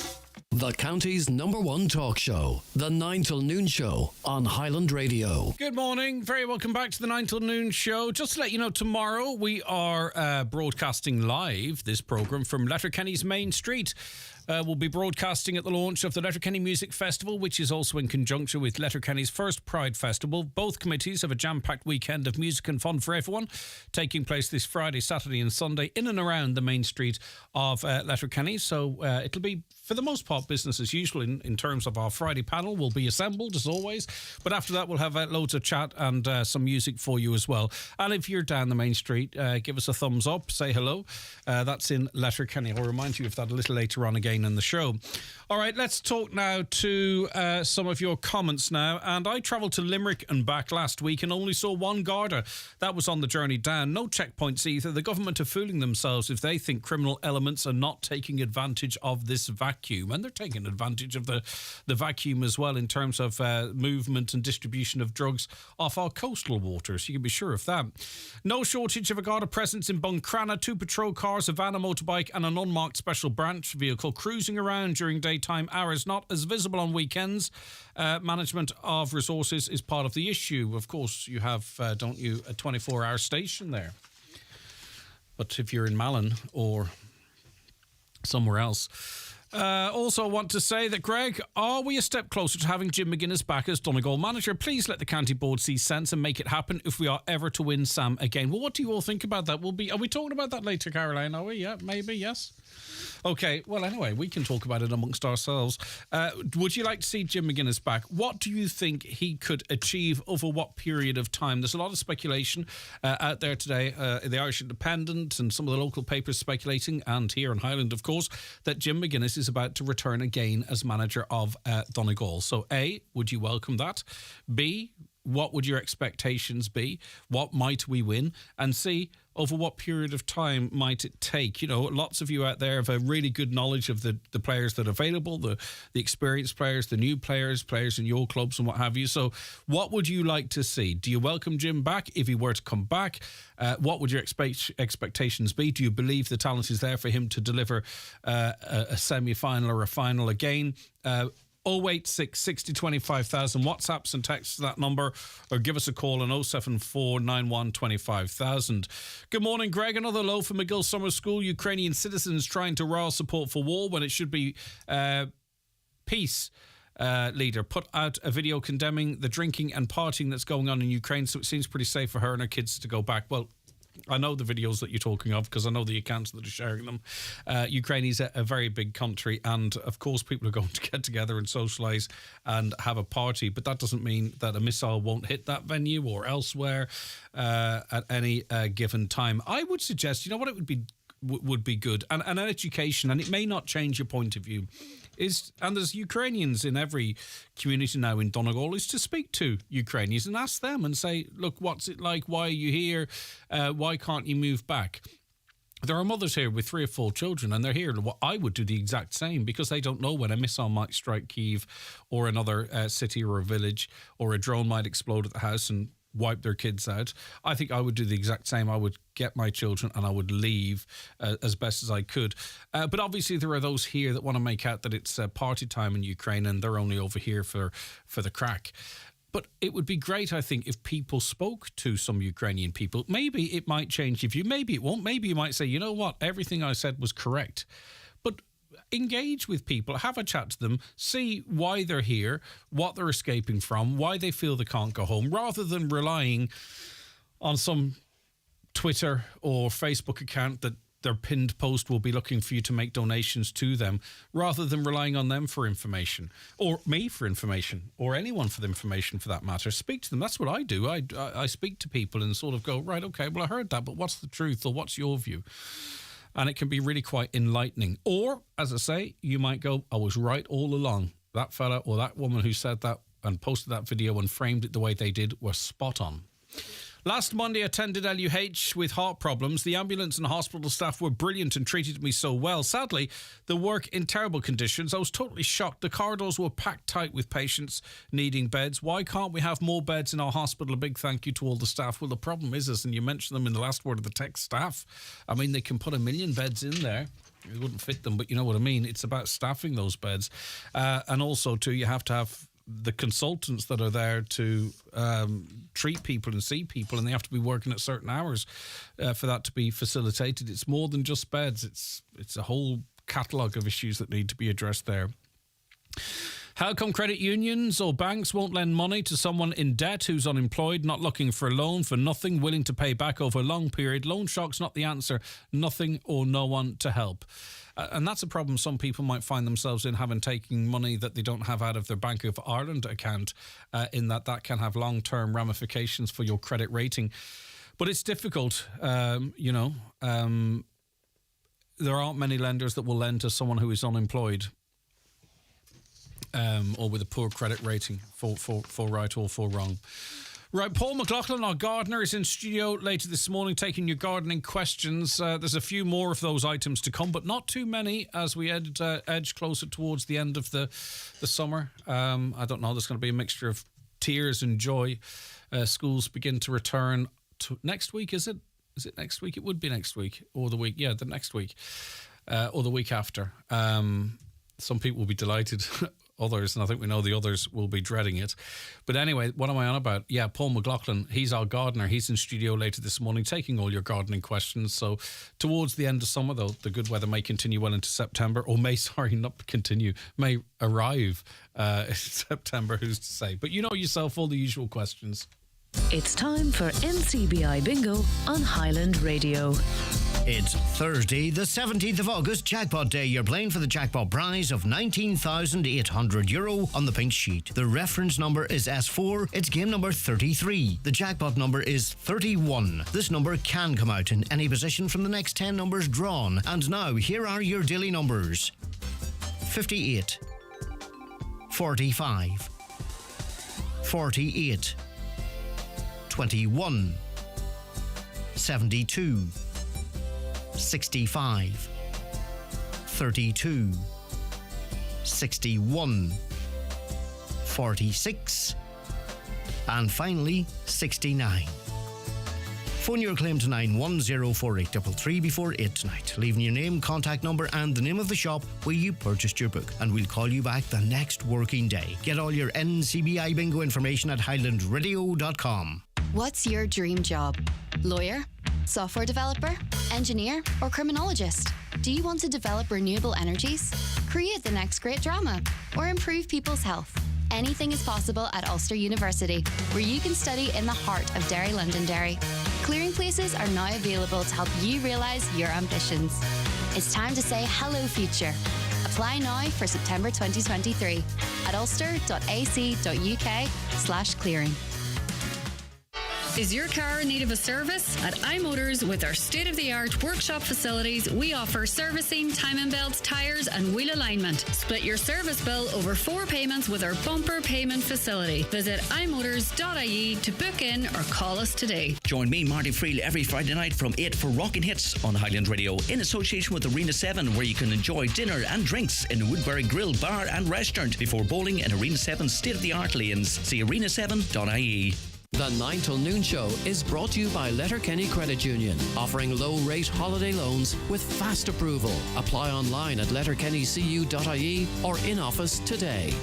The county's #1 talk show, The 9 till Noon Show on Highland Radio. Good morning. Very welcome back to the 9 till Noon Show. Just to let you know, tomorrow we are broadcasting live this programme from Letterkenny's Main Street. We'll be broadcasting at the launch of the Letterkenny Music Festival, which is also in conjunction with Letterkenny's first Pride Festival. Both committees have a jam-packed weekend of music and fun for everyone, taking place this Friday, Saturday and Sunday in and around the main street of Letterkenny. So it'll be, for the most part, business as usual in terms of our Friday panel. We'll be assembled, as always. But after that, we'll have loads of chat and some music for you as well. And if you're down the main street, give us a thumbs up, say hello. That's in Letterkenny. I'll remind you of that a little later on again in the show. All right, let's talk now to some of your comments now. And I travelled to Limerick and back last week and only saw one Garda. That was on the journey down. No checkpoints either. The government are fooling themselves if they think criminal elements are not taking advantage of this vacuum. And they're taking advantage of the vacuum as well in terms of movement and distribution of drugs off our coastal waters. You can be sure of that. No shortage of a Garda presence in Buncrana. 2 patrol cars, a van, a motorbike and an unmarked special branch vehicle cruising around during daytime hours, not as visible on weekends. Management of resources is part of the issue. Of course, you have, don't you, a 24-hour station there. But if you're in Malin or somewhere else... also want to say that, Greg, are we a step closer to having Jim McGuinness back as Donegal manager? Please let the county board see sense and make it happen if we are ever to win Sam again. Well, what do you all think about that? Are we talking about that later, Caroline? Are we? Yeah, maybe, yes. Okay, well, anyway, we can talk about it amongst ourselves. Would you like to see Jim McGuinness back? What do you think he could achieve over what period of time? There's a lot of speculation out there today. The Irish Independent and some of the local papers speculating, and here in Highland, of course, that Jim McGuinness is about to return again as manager of Donegal. So, A, would you welcome that? B, what would your expectations be? What might we win? And C, over what period of time might it take? You know, lots of you out there have a really good knowledge of the players that are available, the experienced players, the new players in your clubs and what have you. So what would you like to see? Do you welcome Jim back if he were to come back? What would your expectations be? Do you believe the talent is there for him to deliver a semi-final or a final again? 086 60 25,000 WhatsApps and texts to that number, or give us a call on 074 91 25,000. Good morning, Greg. Another low for McGill Summer School. Ukrainian citizens trying to rile support for war when it should be peace. Leader put out a video condemning the drinking and partying that's going on in Ukraine, so it seems pretty safe for her and her kids to go back. Well, I know the videos that you're talking of because I know the accounts that are sharing them. Ukraine is a very big country, and of course people are going to get together and socialise and have a party, but that doesn't mean that a missile won't hit that venue or elsewhere at any given time. I would suggest, you know what it would be good, and an education, and it may not change your point of view, and there's Ukrainians in every community now in Donegal, is to speak to Ukrainians and ask them and say, look, what's it like? Why are you here? Why can't you move back? There are mothers here with 3 or 4 children, and they're here. I would do the exact same, because they don't know when a missile might strike Kyiv or another city or a village, or a drone might explode at the house and wipe their kids out. I think I would do the exact same. I would get my children and I would leave as best as I could. But obviously there are those here that want to make out that it's party time in Ukraine and they're only over here for the crack. But it would be great, I think, if people spoke to some Ukrainian people. Maybe it might change your view. Maybe it won't. Maybe you might say, you know what, everything I said was correct. But engage with people, have a chat to them, see why they're here, what they're escaping from, why they feel they can't go home, rather than relying on some Twitter or Facebook account that their pinned post will be looking for you to make donations to them, rather than relying on them for information, or me for information, or anyone for the information for that matter. Speak to them. That's what I do. I speak to people and sort of go, right, okay, well, I heard that, but what's the truth, or what's your view? And it can be really quite enlightening. Or, as I say, you might go, I was right all along. That fella or that woman who said that and posted that video and framed it the way they did was spot on. Last Monday, I attended LUH with heart problems. The ambulance and hospital staff were brilliant and treated me so well. Sadly, the work in terrible conditions. I was totally shocked. The corridors were packed tight with patients needing beds. Why can't we have more beds in our hospital? A big thank you to all the staff. Well, the problem is, and you mentioned them in the last word of the text, staff. I mean, they can put 1 million beds in there. it wouldn't fit them, but you know what I mean. It's about staffing those beds, and also too, you have to have the consultants that are there to treat people and see people, and they have to be working at certain hours for that to be facilitated. It's more than just beds. It's a whole catalogue of issues that need to be addressed there. How come credit unions or banks won't lend money to someone in debt who's unemployed, not looking for a loan for nothing, willing to pay back over a long period? Loan shock's not the answer. Nothing or no one to help. And that's a problem some people might find themselves in, having taking money that they don't have out of their Bank of Ireland account, in that can have long-term ramifications for your credit rating. But it's difficult, there aren't many lenders that will lend to someone who is unemployed. Or with a poor credit rating, for right or for wrong. Right, Paul McLaughlin, our gardener, is in studio later this morning taking your gardening questions. There's a few more of those items to come, but not too many as we edge closer towards the end of the summer. I don't know, there's going to be a mixture of tears and joy. Schools begin to return to next week, is it? Is it next week? It would be next week, or the week, the next week, or the week after. Some people will be delighted. Others, and I think we know the others, will be dreading it. But anyway, what am I on about? Yeah, Paul McLaughlin, he's our gardener. He's in studio later this morning taking all your gardening questions. So towards the end of summer, though, the good weather may continue well into September, or may arrive in September, who's to say. But you know yourself, all the usual questions. It's time for NCBI Bingo on Highland Radio. It's Thursday, the 17th of August, Jackpot Day. You're playing for the jackpot prize of €19,800 on the pink sheet. The reference number is S4. It's game number 33. The jackpot number is 31. This number can come out in any position from the next 10 numbers drawn. And now, here are your daily numbers. 58, 45, 48, 21, 72, 65, 32, 61, 46, and finally 69. Phone your claim to 9104833 before 8 tonight, leaving your name, contact number and the name of the shop where you purchased your book, and we'll call you back the next working day. Get all your NCBI Bingo information at highlandradio.com. What's your dream job? Lawyer? Software developer? Engineer? Or criminologist? Do you want to develop renewable energies? Create the next great drama? Or improve people's health? Anything is possible at Ulster University, where you can study in the heart of Derry Londonderry. Clearing places are now available to help you realise your ambitions. It's time to say hello, future. Apply now for September 2023 at ulster.ac.uk/clearing. Is your car in need of a service? At iMotors, with our state-of-the-art workshop facilities, we offer servicing, timing belts, tyres and wheel alignment. Split your service bill over 4 payments with our bumper payment facility. Visit imotors.ie to book in or call us today. Join me, Marty Friel, every Friday night from 8 for Rockin' Hits on Highland Radio, in association with Arena 7, where you can enjoy dinner and drinks in the Woodbury Grill Bar and Restaurant before bowling in Arena 7's state-of-the-art lanes. See arena7.ie. The 9 till noon show is brought to you by Letterkenny Credit Union, offering low-rate holiday loans with fast approval. Apply online at letterkennycu.ie or in office today.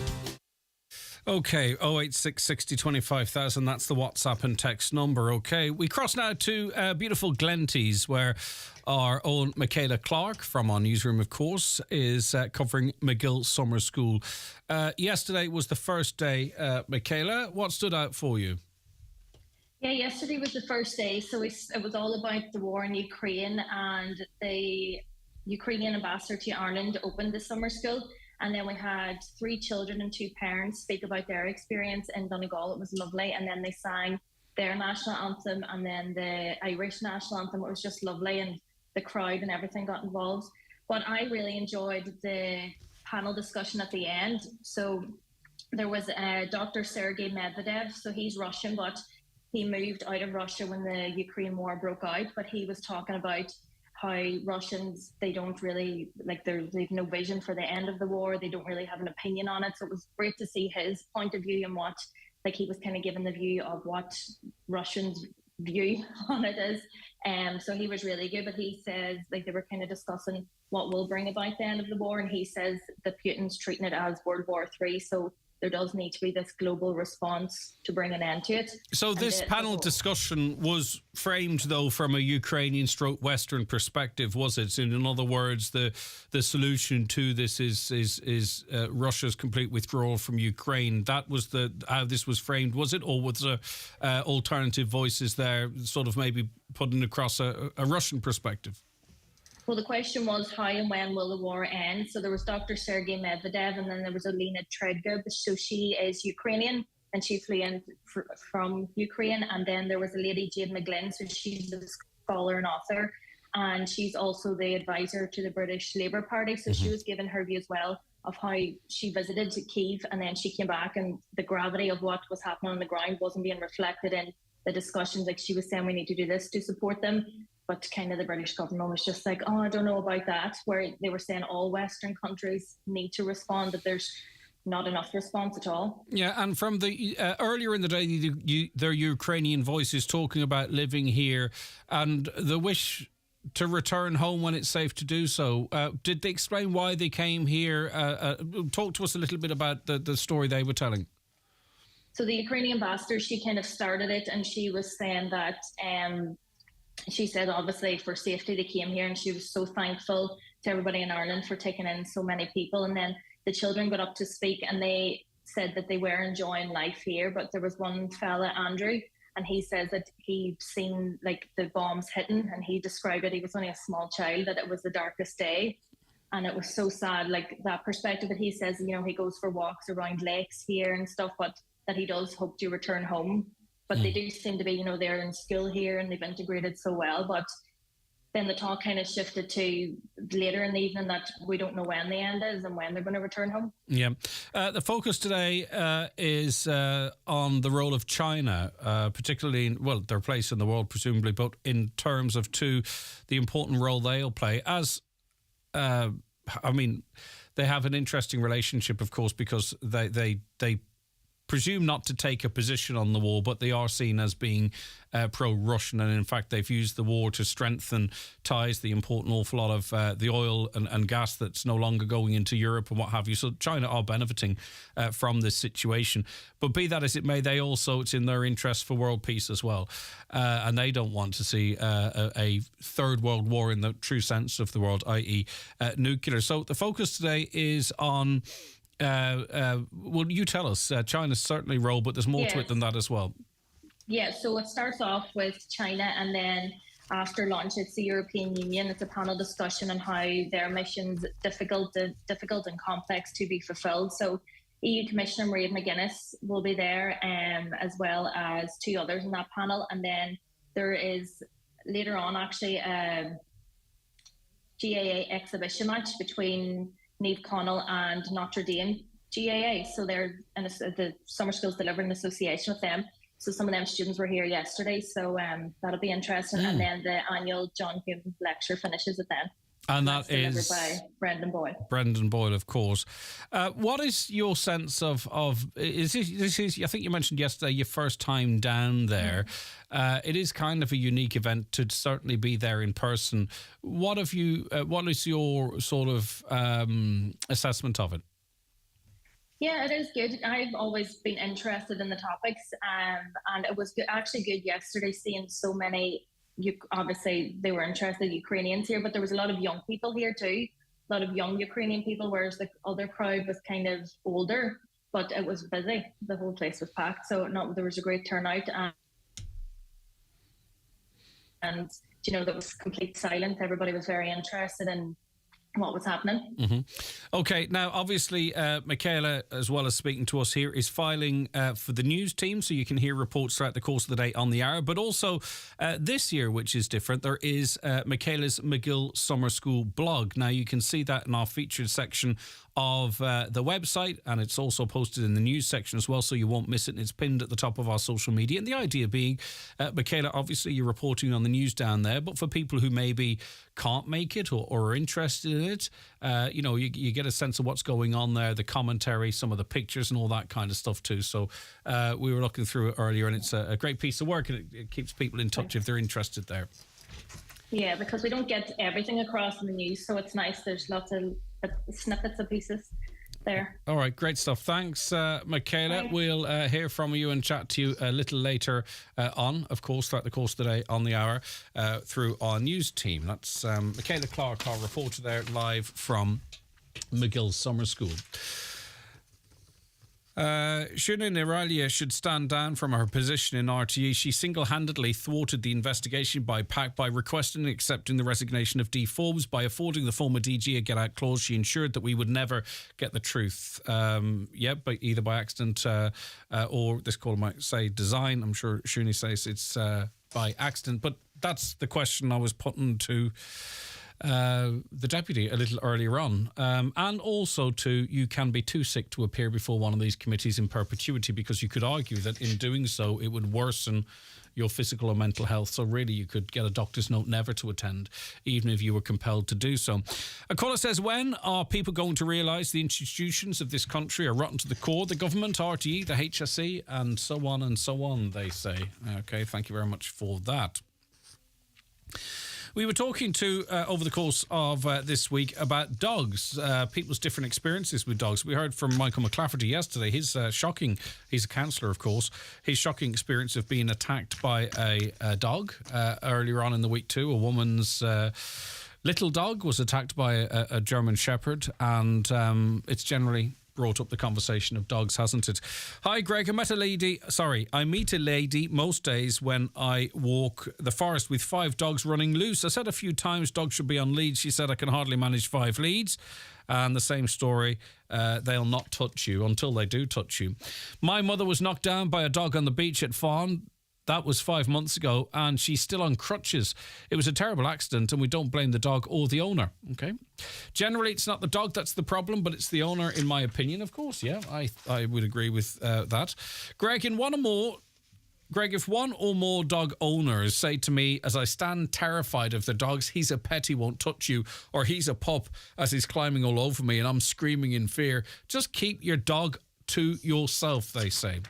Okay, 086 60 25,000, that's the WhatsApp and text number. Okay, we cross now to beautiful Glenties, where our own Michaela Clark from our newsroom, of course, is covering McGill Summer School. Yesterday was the first day. Michaela, what stood out for you? Yeah, yesterday was the first day, so it was all about the war in Ukraine, and the Ukrainian ambassador to Ireland opened the summer school, and then we had 3 children and 2 parents speak about their experience in Donegal. It was lovely, and then they sang their national anthem and then the Irish national anthem. It was just lovely, and the crowd and everything got involved. But I really enjoyed the panel discussion at the end. So there was Dr. Sergei Medvedev, so he's Russian, but he moved out of Russia when the Ukraine war broke out, but he was talking about how Russians, they don't really, they've no vision for the end of the war. They don't really have an opinion on it. So it was great to see his point of view and what, he was kind of giving the view of what Russians view on it is. So he was really good, but he says, like, they were kind of discussing what will bring about the end of the war, and he says that Putin's treating it as World War III, so there does need to be this global response to bring an end to it. So this panel discussion was framed, though, from a Ukrainian/Western perspective, was it? In other words, the solution to this is Russia's complete withdrawal from Ukraine. That was how this was framed, was it? Or was there alternative voices there, sort of maybe putting across a Russian perspective? Well, the question was, how and when will the war end? So there was Dr. Sergei Medvedev, and then there was Olena Tredga. So she is Ukrainian, and she flew in from Ukraine. And then there was a lady, Jade McGlynn, so she's a scholar and author, and she's also the advisor to the British Labour Party. So she was given her view as well of how she visited Kyiv, and then she came back, and the gravity of what was happening on the ground wasn't being reflected in the discussions. Like, she was saying, we need to do this to support them. But kind of the British government was just like, oh, I don't know about that, where they were saying all Western countries need to respond, that there's not enough response at all. Yeah, and from the earlier in the day, their Ukrainian voices talking about living here and the wish to return home when it's safe to do so. Did they explain why they came here? Talk to us a little bit about the story they were telling. So the Ukrainian ambassador, she kind of started it, and she was saying that she said, obviously, for safety, they came here, and she was so thankful to everybody in Ireland for taking in so many people. And then the children got up to speak, and they said that they were enjoying life here. But there was one fella, Andrew, and he says that he'd seen, like, the bombs hitting, and he described it, he was only a small child, that it was the darkest day. And it was so sad, like, that perspective that he says, you know, he goes for walks around lakes here and stuff, but that he does hope to return home. But they do seem to be, you know, they're in school here and they've integrated so well. But then the talk kind of shifted to later in the evening that we don't know when the end is and when they're going to return home. Yeah. The focus today is on the role of China, particularly in, well, their place in the world, presumably, but in terms of, the important role they'll play. As, I mean, they have an interesting relationship, of course, because they presume not to take a position on the war, but they are seen as being pro-Russian, and in fact they've used the war to strengthen ties, the important awful lot of the oil and gas that's no longer going into Europe and what have you. So China are benefiting from this situation. But be that as it may, they also, it's in their interest for world peace as well, and they don't want to see a third world war in the true sense of the word, i.e. Nuclear. So the focus today is on well, you tell us. China's certainly role, but there's more to it than that as well. Yeah, so it starts off with China, and then after lunch, it's the European Union. It's a panel discussion on how their mission's difficult and complex to be fulfilled. So EU Commissioner Maria McGuinness will be there, as well as two others in that panel. And then there is later on actually a GAA exhibition match between Niamh Connell and Notre Dame GAA. So they're in the summer schools delivering an association with them. So some of them students were here yesterday. So that'll be interesting. And then the annual John Hume lecture finishes at then. And that is by Brendan Boyle. Brendan Boyle, of course. What is your sense of is this is, I think you mentioned yesterday, your first time down there. It is kind of a unique event to certainly be there in person. What have you? What is your sort of assessment of it? Yeah, it is good. I've always been interested in the topics, and it was actually good yesterday seeing so many. Obviously, they were interested Ukrainians here, but there was a lot of young people here too. A lot of young Ukrainian people, whereas the other crowd was kind of older, but it was busy. The whole place was packed, so there was a great turnout. And you know, there was complete silence. Everybody was very interested in what was happening. Mm-hmm. Okay, now obviously Michaela, as well as speaking to us here, is filing for the news team, so you can hear reports throughout the course of the day on the hour. But also this year, which is different, there is Michaela's McGill Summer School blog. Now you can see that in our featured section of the website, and it's also posted in the news section as well, so you won't miss it. And it's pinned at the top of our social media. And the idea being, Michaela, obviously you're reporting on the news down there, but for people who maybe can't make it or are interested in it, you get a sense of what's going on there, the commentary, some of the pictures and all that kind of stuff too. So we were looking through it earlier, and it's a great piece of work, and it keeps people in touch if they're interested there. Yeah, because we don't get everything across in the news, so it's nice. There's lots of snippets of pieces there. All right, great stuff. Thanks, Michaela. Thanks. We'll hear from you and chat to you a little later on, of course, throughout the course of the day on the hour through our news team. That's Michaela Clark, our reporter there, live from McGill Summer School. Siúna Niralia should stand down from her position in RTE. She single-handedly thwarted the investigation by PAC by requesting and accepting the resignation of Dee Forbes. By affording the former DG a get-out clause, she ensured that we would never get the truth. But either by accident or this caller might say design. I'm sure Siúna says it's by accident. But that's the question I was putting to the deputy a little earlier on, and also you can be too sick to appear before one of these committees in perpetuity, because you could argue that in doing so it would worsen your physical or mental health. So really you could get a doctor's note never to attend, even if you were compelled to do so. A caller says, when are people going to realise the institutions of this country are rotten to the core? The government, RTE, the HSE, and so on, they say. Okay, thank you very much for that. We were talking over the course of this week about dogs, people's different experiences with dogs. We heard from Michael McClafferty yesterday, his shocking, he's a counsellor of course, his shocking experience of being attacked by a dog earlier on in the week too. A woman's little dog was attacked by a German Shepherd, and it's generally brought up the conversation of dogs, hasn't it? Hi, Greg. I meet a lady most days when I walk the forest with 5 dogs running loose. I said a few times dogs should be on leads. She said I can hardly manage 5 leads. And the same story, they'll not touch you until they do touch you. My mother was knocked down by a dog on the beach at Fawn. That was 5 months ago, and she's still on crutches. It was a terrible accident, and we don't blame the dog or the owner, okay? Generally, it's not the dog that's the problem, but it's the owner, in my opinion, of course, yeah. I would agree with that. Greg, if one or more dog owners say to me, as I stand terrified of the dogs, he's a pet, he won't touch you, or he's a pup as he's climbing all over me and I'm screaming in fear, just keep your dog to yourself, they say.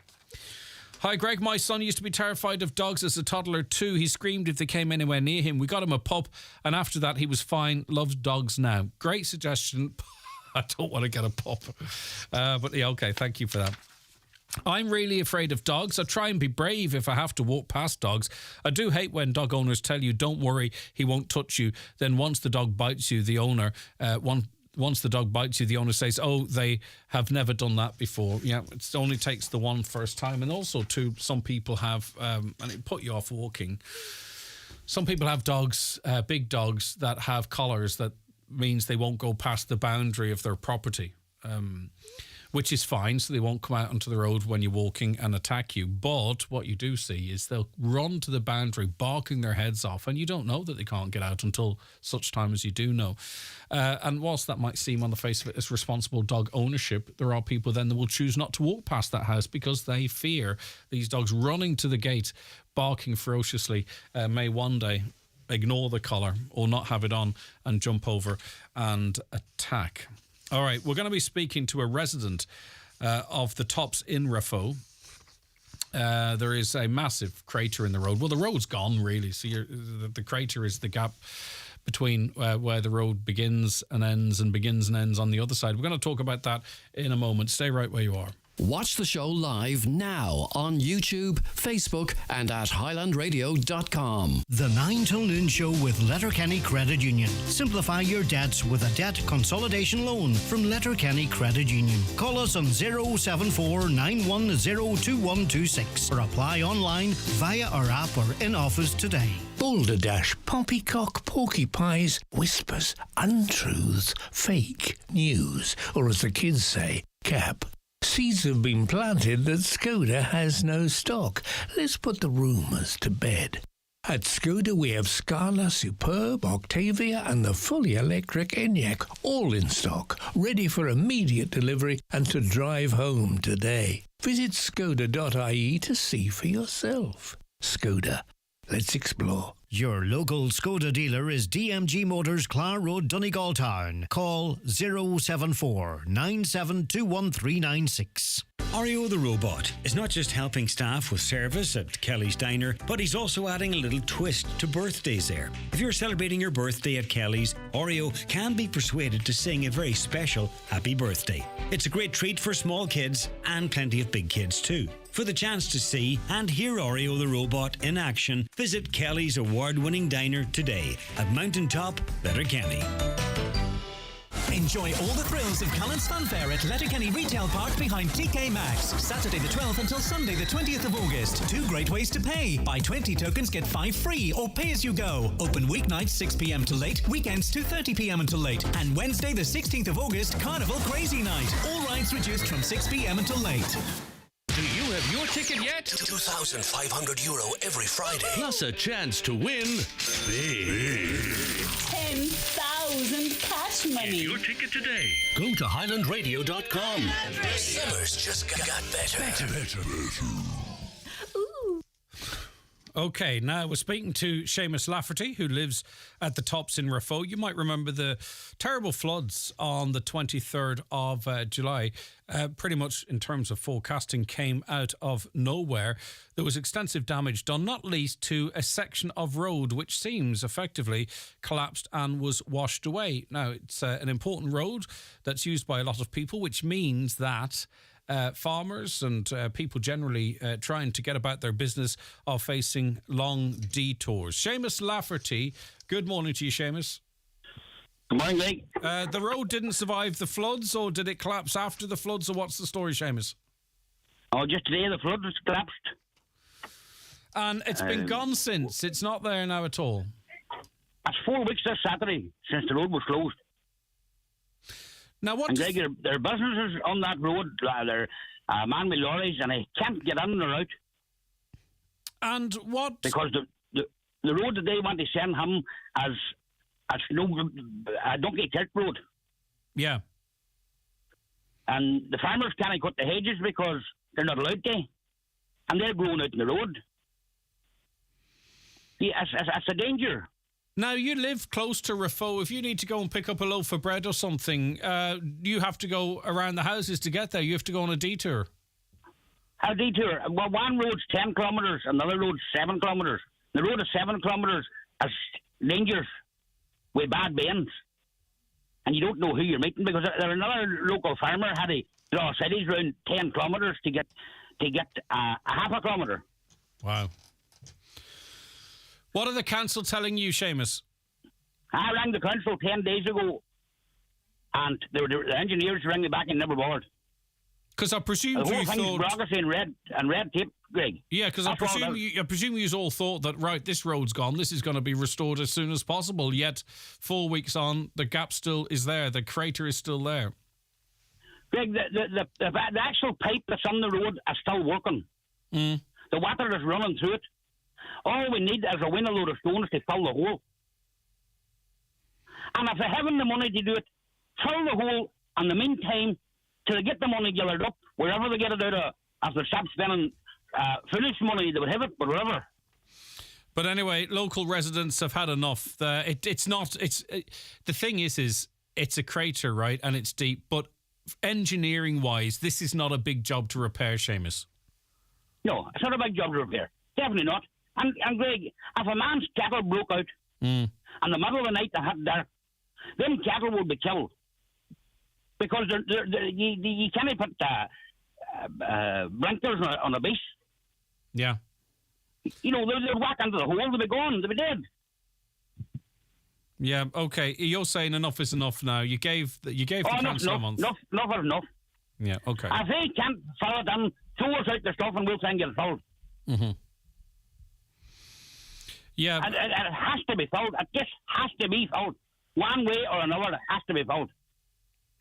Hi, Greg. My son used to be terrified of dogs as a toddler too. He screamed if they came anywhere near him. We got him a pup, and after that he was fine. Loves dogs now. Great suggestion. I don't want to get a pup. But yeah, okay, thank you for that. I'm really afraid of dogs. I try and be brave if I have to walk past dogs. I do hate when dog owners tell you, don't worry, he won't touch you. Then once the dog bites you, the owner, once the dog bites you, the owner says, oh, they have never done that before. Yeah, it only takes the one first time. And also, too, some people have, and it put you off walking, some people have dogs, big dogs, that have collars that means they won't go past the boundary of their property, which is fine, so they won't come out onto the road when you're walking and attack you. But what you do see is they'll run to the boundary, barking their heads off, and you don't know that they can't get out until such time as you do know. And whilst that might seem on the face of it as responsible dog ownership, there are people then that will choose not to walk past that house because they fear these dogs running to the gate, barking ferociously, may one day ignore the collar or not have it on and jump over and attack. All right, we're going to be speaking to a resident of the Tops in Raphoe. There is a massive crater in the road. Well, the road's gone, really. So the crater is the gap between where the road begins and ends on the other side. We're going to talk about that in a moment. Stay right where you are. Watch the show live now on YouTube, Facebook and at highlandradio.com. The 9 till noon show with Letterkenny Credit Union. Simplify your debts with a debt consolidation loan from Letterkenny Credit Union. Call us on 074 910 2126 or apply online via our app or in office today. Balderdash, poppycock, porcupines, whispers, untruths, fake news, or as the kids say, cap. Seeds have been planted that Skoda has no stock. Let's put the rumours to bed. At Skoda, we have Scala, Superb, Octavia and the fully electric Enyaq, all in stock, ready for immediate delivery and to drive home today. Visit skoda.ie to see for yourself. Skoda. Let's explore. Your local Skoda dealer is DMG Motors, Clar Road, Donegal Town. Call 074 9721 Oreo the robot is not just helping staff with service at Kelly's Diner, but he's also adding a little twist to birthdays there. If you're celebrating your birthday at Kelly's, Oreo can be persuaded to sing a very special happy birthday. It's a great treat for small kids and plenty of big kids too. For the chance to see and hear Oreo the robot in action, visit Kelly's award-winning diner today at Mountaintop, Letterkenny. Enjoy all the thrills of Cullen's Funfair at Letterkenny Retail Park behind TK Maxx. Saturday the 12th until Sunday the 20th of August. 2 great ways to pay. Buy 20 tokens, get 5 free, or pay as you go. Open weeknights 6 p.m. till late, weekends 2:30 p.m. until late. And Wednesday the 16th of August, Carnival Crazy Night. All rides reduced from 6 p.m. until late. Do you have your ticket yet? €2,500 every Friday. Plus a chance to win big. 10,000 cash money. Get your ticket today. Go to highlandradio.com. Summer's just got better. Okay, now we're speaking to Seamus Lafferty, who lives at the Tops in Raphoe. You might remember the terrible floods on the 23rd of July. Pretty much in terms of forecasting, came out of nowhere. There was extensive damage done, not least to a section of road which seems effectively collapsed and was washed away. Now, it's an important road that's used by a lot of people, which means that farmers and people generally trying to get about their business are facing long detours. Seamus Lafferty, good morning to you, Seamus. Good morning, Greg. The road didn't survive the floods, or did it collapse after the floods, or what's the story, Seamus? Oh, just today the flood has collapsed. And it's been gone since. It's not there now at all. It's 4 weeks this Saturday since the road was closed. Now, what? And Greg, there are businesses on that road. They're man with lorries, and they can't get in or out. And what? Because the road that they want to send him as no a donkey cart road. Yeah. And the farmers can't cut the hedges because they're not allowed to, and they're growing out in the road. Yeah, it's a danger. Now, you live close to Raphoe. If you need to go and pick up a loaf of bread or something, you have to go around the houses to get there. You have to go on a detour. A detour? Well, one road's 10 kilometres, another road's 7 kilometres. The road is 7 kilometres is dangerous with bad bends. And you don't know who you're meeting, because another local farmer had to draw cities around 10 kilometres to get a half a kilometre. Wow. What are the council telling you, Seamus? I rang the council 10 days ago, and the engineers rang me back and never bothered. Because I presume the whole you thing's thought bureaucracy and red tape, Greg. Yeah, because I presume you all thought that, right, this road's gone, this is going to be restored as soon as possible. Yet 4 weeks on, the gap still is there, the crater is still there. Greg, the actual pipe that's on the road is still working. Mm. The water is running through it. All we need is a window load of stones to fill the hole. And if they haven't the money to do it, fill the hole in the meantime till they get the money gathered up, wherever they get it out of, if they stop spending foolish money, they would have it, but whatever. But anyway, local residents have had enough. The thing is it's a crater, right, and it's deep, but engineering-wise, this is not a big job to repair, Seamus. No, it's not a big job to repair. Definitely not. And Greg, if a man's cattle broke out in the middle of the night and had dark, them cattle would be killed. Because you can't put blinkers on a beast. Yeah. You know, they'd walk into the hole, they'd be gone, they'd be dead. Yeah, okay. You're saying enough is enough now. You gave the council a month. Enough is enough. Yeah, okay. If they can't fill it in, throw us out the stuff and we'll try and get it filled. Mm-hmm. Yeah. And it has to be filled. It just has to be filled. One way or another, it has to be filled.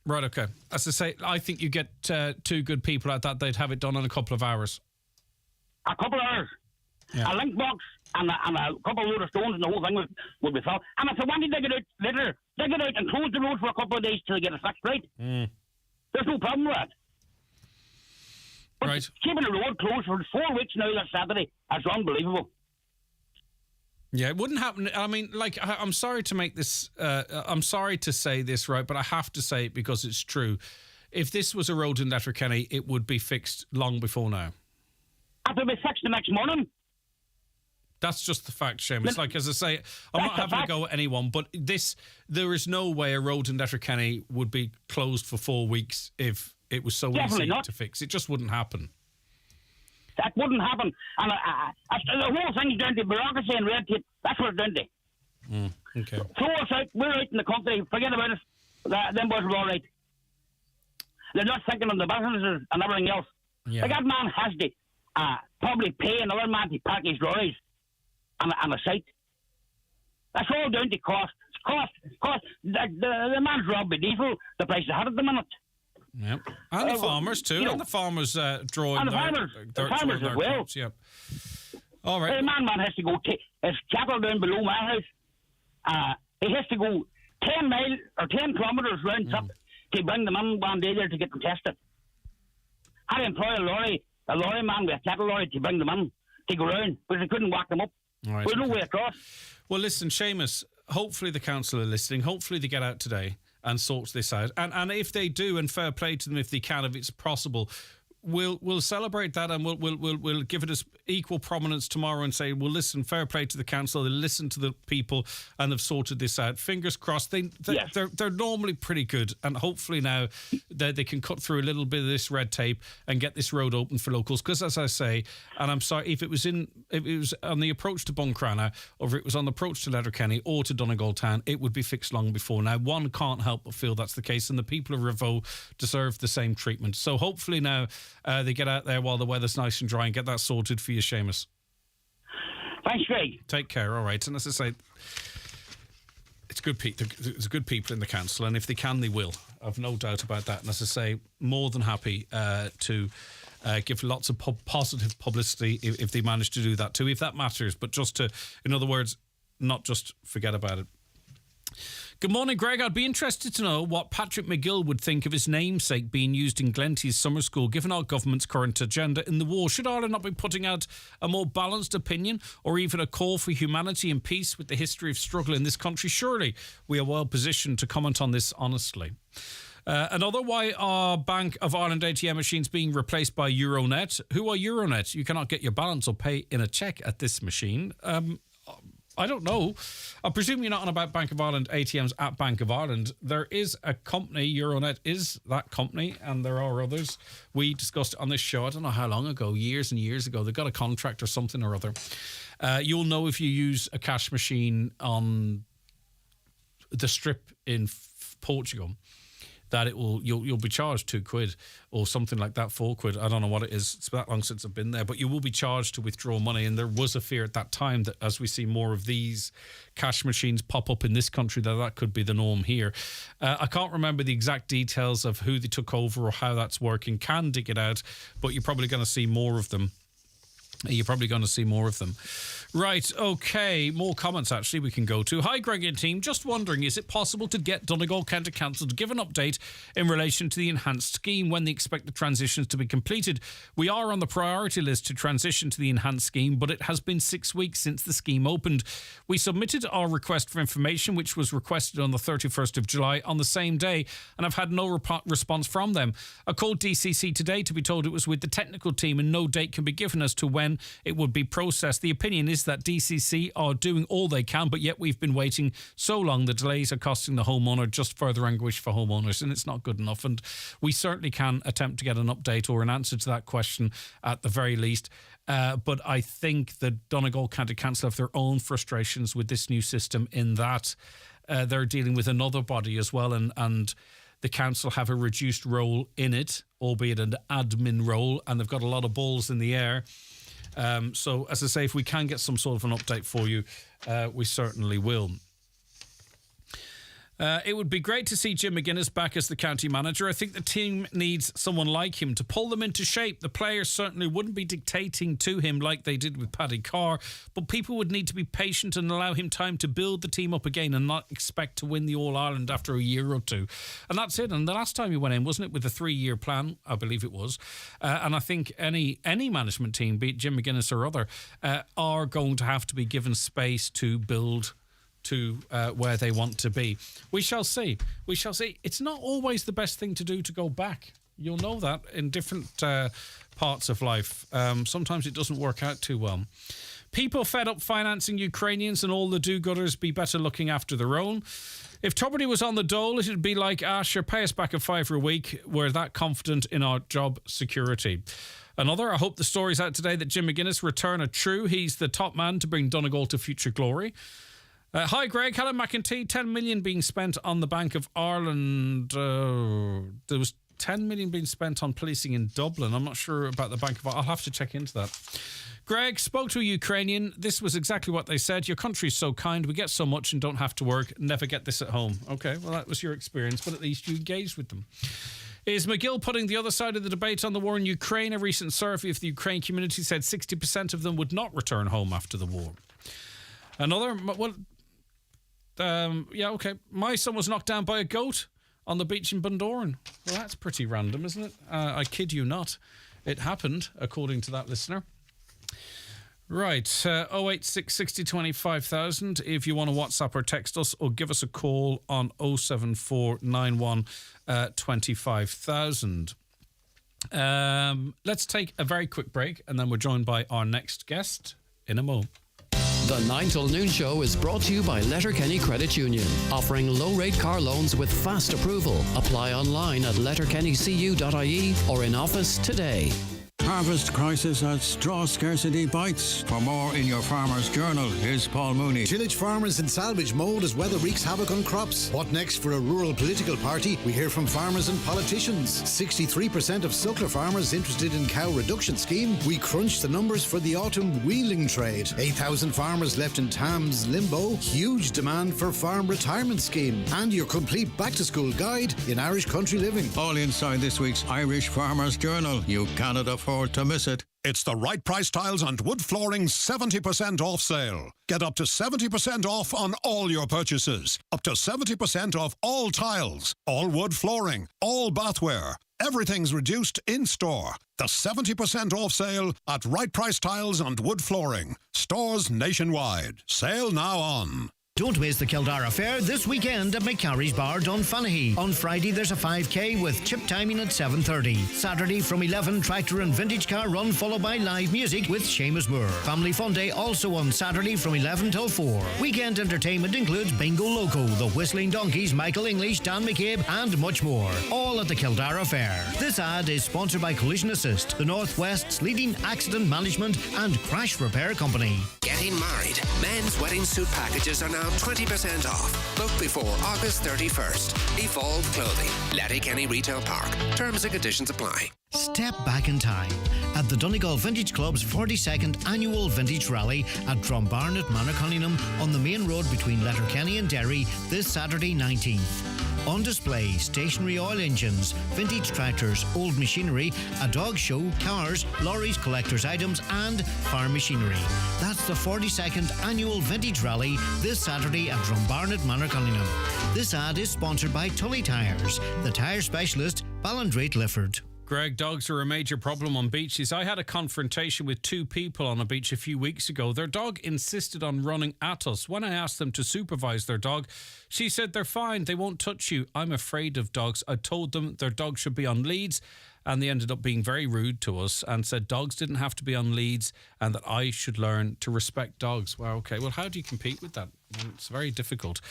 Right, okay. As I say, I think you get two good people at that, they'd have it done in a couple of hours. A couple of hours? a link box and a couple of load of stones, and the whole thing would be filled. And if they wanted to dig it out later, dig it out and close the road for a couple of days till they get it fixed right. There's no problem with that. But right. Keeping the road closed for 4 weeks now, that Saturday, that's unbelievable. Yeah, it wouldn't happen. I mean, like, I'm sorry to make this, I'm sorry to say this, right, but I have to say it because it's true. If this was a road in Letterkenny, it would be fixed long before now. It will be fixed the next morning. That's just the fact, Seamus. Like, as I say, I'm not having a go at anyone, but there is no way a road in Letterkenny would be closed for 4 weeks if it was so easy to fix. It just wouldn't happen. That wouldn't happen. And the whole thing's down to bureaucracy and red tape. That's what it's down to. Okay. Throw us out. We're out in the country. Forget about it. Them boys are all right. They're not thinking of the businesses and everything else. Yeah. Like that man has to probably pay another man to park his lorries on a site. That's all down to cost. It's cost. The man's robbed by diesel. The price they had at the minute. Yep. And the farmers too. And the farmers drawing the farmers as well. Yep. All right. The man has to go his cattle down below my house. He has to go 10 miles or 10 kilometres round trip to bring them in one day there to get them tested. I employ a lorry man with a cattle lorry to bring them in to go round because they couldn't walk them up. Right. There's no way across. Well, listen, Seamus, hopefully the council are listening. Hopefully they get out today and sort this out. And if they do, and fair play to them if they can, if it's possible, we'll celebrate that and we'll give it as equal prominence tomorrow and say, well, listen, fair play to the council. They listen to the people and have sorted this out. Fingers crossed. They're normally pretty good, and hopefully now they can cut through a little bit of this red tape and get this road open for locals. Because as I say, and I'm sorry, if it was on the approach to Buncrana, or if it was on the approach to Letterkenny or to Donegal Town, it would be fixed long before. Now, one can't help but feel that's the case, and the people of Revo deserve the same treatment. So hopefully now they get out there while the weather's nice and dry and get that sorted for you, Seamus. Thanks, Greg. Take care. All right. And as I say, it's good people. There's good people in the council, and if they can, they will. I've no doubt about that. And as I say, more than happy to give lots of positive publicity if they manage to do that too, if that matters. But just to, in other words, not just forget about it. Good morning, Greg. I'd be interested to know what Patrick McGill would think of his namesake being used in Glenties Summer School, given our government's current agenda in the war. Should Ireland not be putting out a more balanced opinion or even a call for humanity and peace with the history of struggle in this country? Surely we are well positioned to comment on this honestly. Another, why are Bank of Ireland ATM machines being replaced by Euronet? Who are Euronet? You cannot get your balance or pay in a cheque at this machine. I don't know. I presume you're not on about Bank of Ireland ATMs at Bank of Ireland. There is a company, Euronet is that company, and there are others. We discussed it on this show, I don't know how long ago, years and years ago. They got a contract or something or other. You'll know if you use a cash machine on the strip in Portugal that you'll be charged £2 or something like that, £4. I don't know what it is. It's that long since I've been there, but you will be charged to withdraw money. And there was a fear at that time that as we see more of these cash machines pop up in this country, that could be the norm here. I can't remember the exact details of who they took over or how that's working. Can dig it out, but you're probably going to see more of them. Right, okay. More comments, actually, we can go to. Hi, Greg and team. Just wondering, is it possible to get Donegal County Council to give an update in relation to the enhanced scheme when they expect the transitions to be completed? We are on the priority list to transition to the enhanced scheme, but it has been 6 weeks since the scheme opened. We submitted our request for information, which was requested on the 31st of July, on the same day, and I've had no response from them. I called DCC today to be told it was with the technical team and no date can be given as to when it would be processed. The opinion is that DCC are doing all they can, but yet we've been waiting so long. The delays are costing the homeowner just further anguish for homeowners, and it's not good enough. And we certainly can attempt to get an update or an answer to that question at the very least. But I think the Donegal County Council have their own frustrations with this new system in that they're dealing with another body as well, and the council have a reduced role in it, albeit an admin role, and they've got a lot of balls in the air. So, as I say, if we can get some sort of an update for you, we certainly will. It would be great to see Jim McGuinness back as the county manager. I think the team needs someone like him to pull them into shape. The players certainly wouldn't be dictating to him like they did with Paddy Carr, but people would need to be patient and allow him time to build the team up again and not expect to win the All-Ireland after a year or two. And that's it. And the last time he went in, wasn't it, with a 3-year plan? I believe it was. And I think any management team, be it Jim McGuinness or other, are going to have to be given space to build to where they want to be. We shall see. We shall see. It's not always the best thing to do to go back. You'll know that in different parts of life. Sometimes it doesn't work out too well. People fed up financing Ukrainians and all the do-gooders be better looking after their own. If Tubridy was on the dole, it would be like, sure, pay us back a £5 a week. We're that confident in our job security. Another, I hope the story's out today that Jim McGuinness' return are true. He's the top man to bring Donegal to future glory. Hi, Greg. Helen McEntee, 10 million being spent on the Bank of Ireland. There was 10 million being spent on policing in Dublin. I'm not sure about the Bank of Ireland. I'll have to check into that. Greg spoke to a Ukrainian. This was exactly what they said. Your country's so kind. We get so much and don't have to work. Never get this at home. Okay, well, that was your experience, but at least you engaged with them. Is McGill putting the other side of the debate on the war in Ukraine? A recent survey of the Ukraine community said 60% of them would not return home after the war. Another, well, yeah, okay. My son was knocked down by a goat on the beach in Bundoran. Well, that's pretty random, isn't it? I kid you not. It happened, according to that listener. Right, 086 60 25,000 if you want to WhatsApp or text us, or give us a call on 07491 25,000. Let's take a very quick break and then we're joined by our next guest in a moment. The 9 till noon show is brought to you by Letterkenny Credit Union, offering low-rate car loans with fast approval. Apply online at letterkennycu.ie or in office today. Harvest crisis as straw scarcity bites. For more in your Farmer's Journal, here's Paul Mooney. Tillage farmers in salvage mode as weather wreaks havoc on crops. What next for a rural political party? We hear from farmers and politicians. 63% of suckler farmers interested in cow reduction scheme. We crunch the numbers for the autumn wheeling trade. 8,000 farmers left in TAM's limbo. Huge demand for farm retirement scheme. And your complete back-to-school guide in Irish country living. All inside this week's Irish Farmer's Journal. You cannot afford to miss it. It's the Right Price Tiles and Wood Flooring 70% off sale. Get up to 70% off on all your purchases. Up to 70% off all tiles, all wood flooring, all bathware. Everything's reduced in store. The 70% off sale at Right Price Tiles and Wood Flooring. Stores nationwide. Sale now on. Don't miss the Kildare Fair this weekend at McCarry's Bar, Dunfanaghy. On Friday, there's a 5K with chip timing at 7:30. Saturday from 11, tractor and vintage car run followed by live music with Seamus Moore. Family Fun Day also on Saturday from 11 till 4. Weekend entertainment includes Bingo Loco, the Whistling Donkeys, Michael English, Dan McCabe and much more. All at the Kildare Fair. This ad is sponsored by Collision Assist, the Northwest's leading accident management and crash repair company. Getting married. Men's wedding suit packages are now 20% off. Book before August 31st. Evolve Clothing. Letterkenny Retail Park. Terms and conditions apply. Step back in time at the Donegal Vintage Club's 42nd annual Vintage Rally at Drumbarnet, Manor on the main road between Letterkenny and Derry this Saturday 19th. On display, stationary oil engines, vintage tractors, old machinery, a dog show, cars, lorries, collector's items and farm machinery. That's the 42nd annual Vintage Rally this Saturday at Drumbarnet, Manor. This ad is sponsored by Tully Tyres, the tyre specialist, Ballandrate, Lifford. Greg, dogs are a major problem on beaches. I had a confrontation with two people on a beach a few weeks ago. Their dog insisted on running at us. When I asked them to supervise their dog, she said, they're fine, they won't touch you. I'm afraid of dogs. I told them their dog should be on leads, and they ended up being very rude to us and said dogs didn't have to be on leads and that I should learn to respect dogs. Well, okay, well, how do you compete with that? It's very difficult.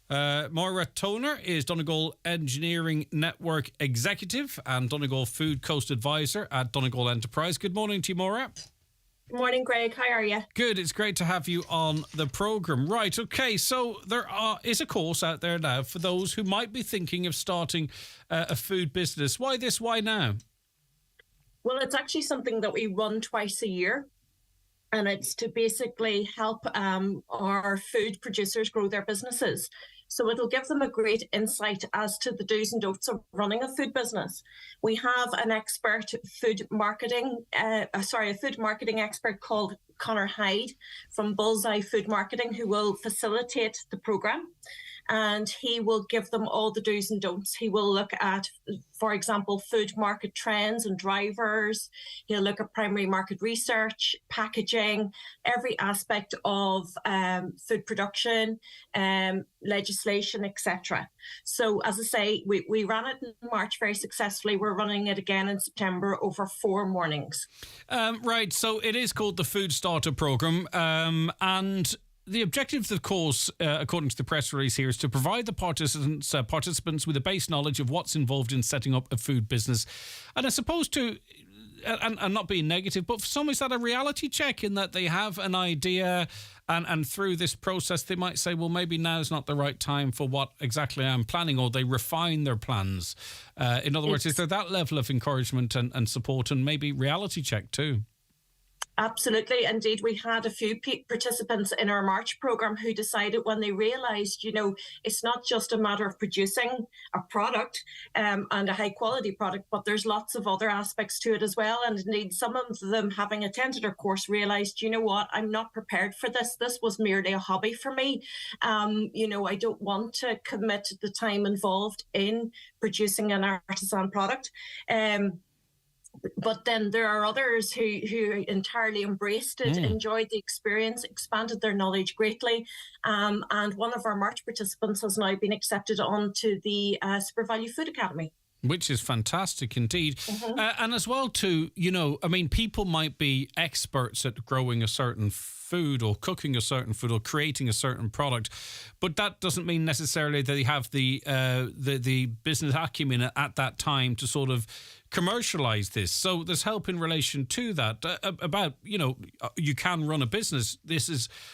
Maura Toner is Donegal Engineering Network Executive and Donegal Food Coast Advisor at Donegal Enterprise. Good morning to you, Maura. Good morning, Greg. How are you? Good. It's great to have you on the programme. Right, okay, so there is a course out there now for those who might be thinking of starting a food business. Why this? Why now? Well, it's actually something that we run twice a year. And it's to basically help our food producers grow their businesses. So it'll give them a great insight as to the do's and don'ts of running a food business. We have an expert a food marketing expert called Conor Hyde from Bullseye Food Marketing, who will facilitate the program. And he will give them all the do's and don'ts. He will look at, for example, food market trends and drivers. He'll look at primary market research, packaging, every aspect of food production, legislation, etc. So, as I say, we ran it in March very successfully. We're running it again in September over 4 mornings. Right, so it is called the Food Starter Programme, and the objective, of course, according to the press release here, is to provide the participants with a base knowledge of what's involved in setting up a food business. And I suppose and not being negative, but for some, is that a reality check in that they have an idea and through this process they might say, well, maybe now's not the right time for what exactly I'm planning, or they refine their plans. In other words, is there that level of encouragement and support and maybe reality check too? Absolutely. Indeed, we had a few participants in our March programme who decided when they realised, it's not just a matter of producing a product and a high quality product, but there's lots of other aspects to it as well. And indeed, some of them, having attended our course, realised, what, I'm not prepared for this. This was merely a hobby for me. I don't want to commit the time involved in producing an artisan product. But then there are others who entirely embraced it, enjoyed the experience, expanded their knowledge greatly. And one of our March participants has now been accepted onto the Super Value Food Academy. Which is fantastic indeed. And as well too, people might be experts at growing a certain food or cooking a certain food or creating a certain product, but that doesn't mean necessarily that they have the business acumen at that time to sort of commercialize this. So there's help in relation to that about, you can run a business.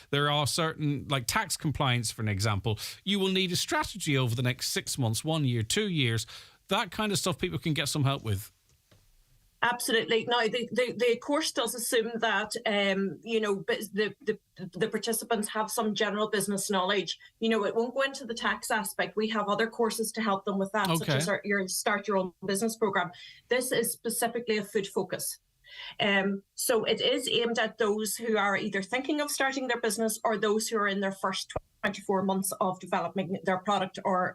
There are certain, like tax compliance, for an example. You will need a strategy over the next 6 months, 1 year, 2 years. That kind of stuff people can get some help with. Absolutely. Now, the course does assume that, the participants have some general business knowledge. It won't go into the tax aspect. We have other courses to help them with that, such as your Start Your Own Business program. This is specifically a food focus. So it is aimed at those who are either thinking of starting their business or those who are in their first 24 months of developing their product or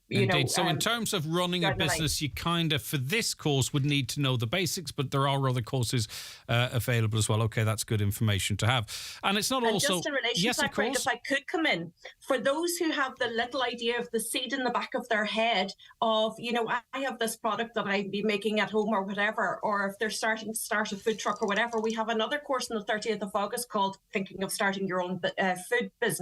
Indeed. So in terms of running a business, you kind of, for this course, would need to know the basics, but there are other courses available as well. Okay, that's good information to have. And it's not also... just in relation to that, Greg, if I could come in, for those who have the little idea of the seed in the back of their head of, I have this product that I'd be making at home or whatever, or if they're starting to start a food truck or whatever, we have another course on the 30th of August called Thinking of Starting Your Own Food Business.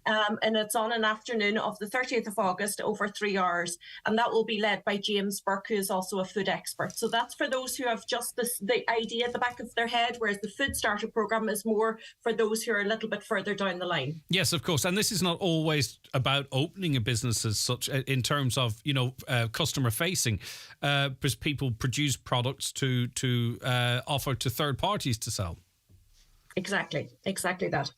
And it's on an afternoon of the 30th of August over 3 hours, and that will be led by James Burke, who is also a food expert. So that's for those who have just the idea at the back of their head, whereas the Food Starter Programme is more for those who are a little bit further down the line. Yes, of course. And this is not always about opening a business as such in terms of, customer facing, because people produce products to offer to third parties to sell. Exactly that.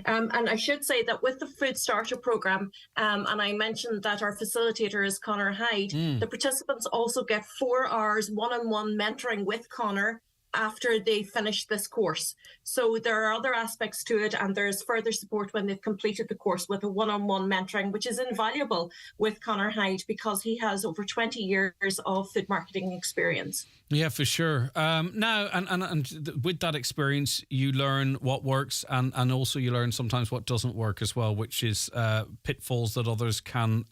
And I should say that with the Food Starter Programme, and I mentioned that our facilitator is Conor Hyde, the participants also get 4 hours one-on-one mentoring with Conor after they finish this course. So there are other aspects to it, and there's further support when they've completed the course with a one-on-one mentoring, which is invaluable with Conor Hyde because he has over 20 years of food marketing experience. Yeah, for sure. Now, and with that experience, you learn what works and also you learn sometimes what doesn't work as well, which is pitfalls that others can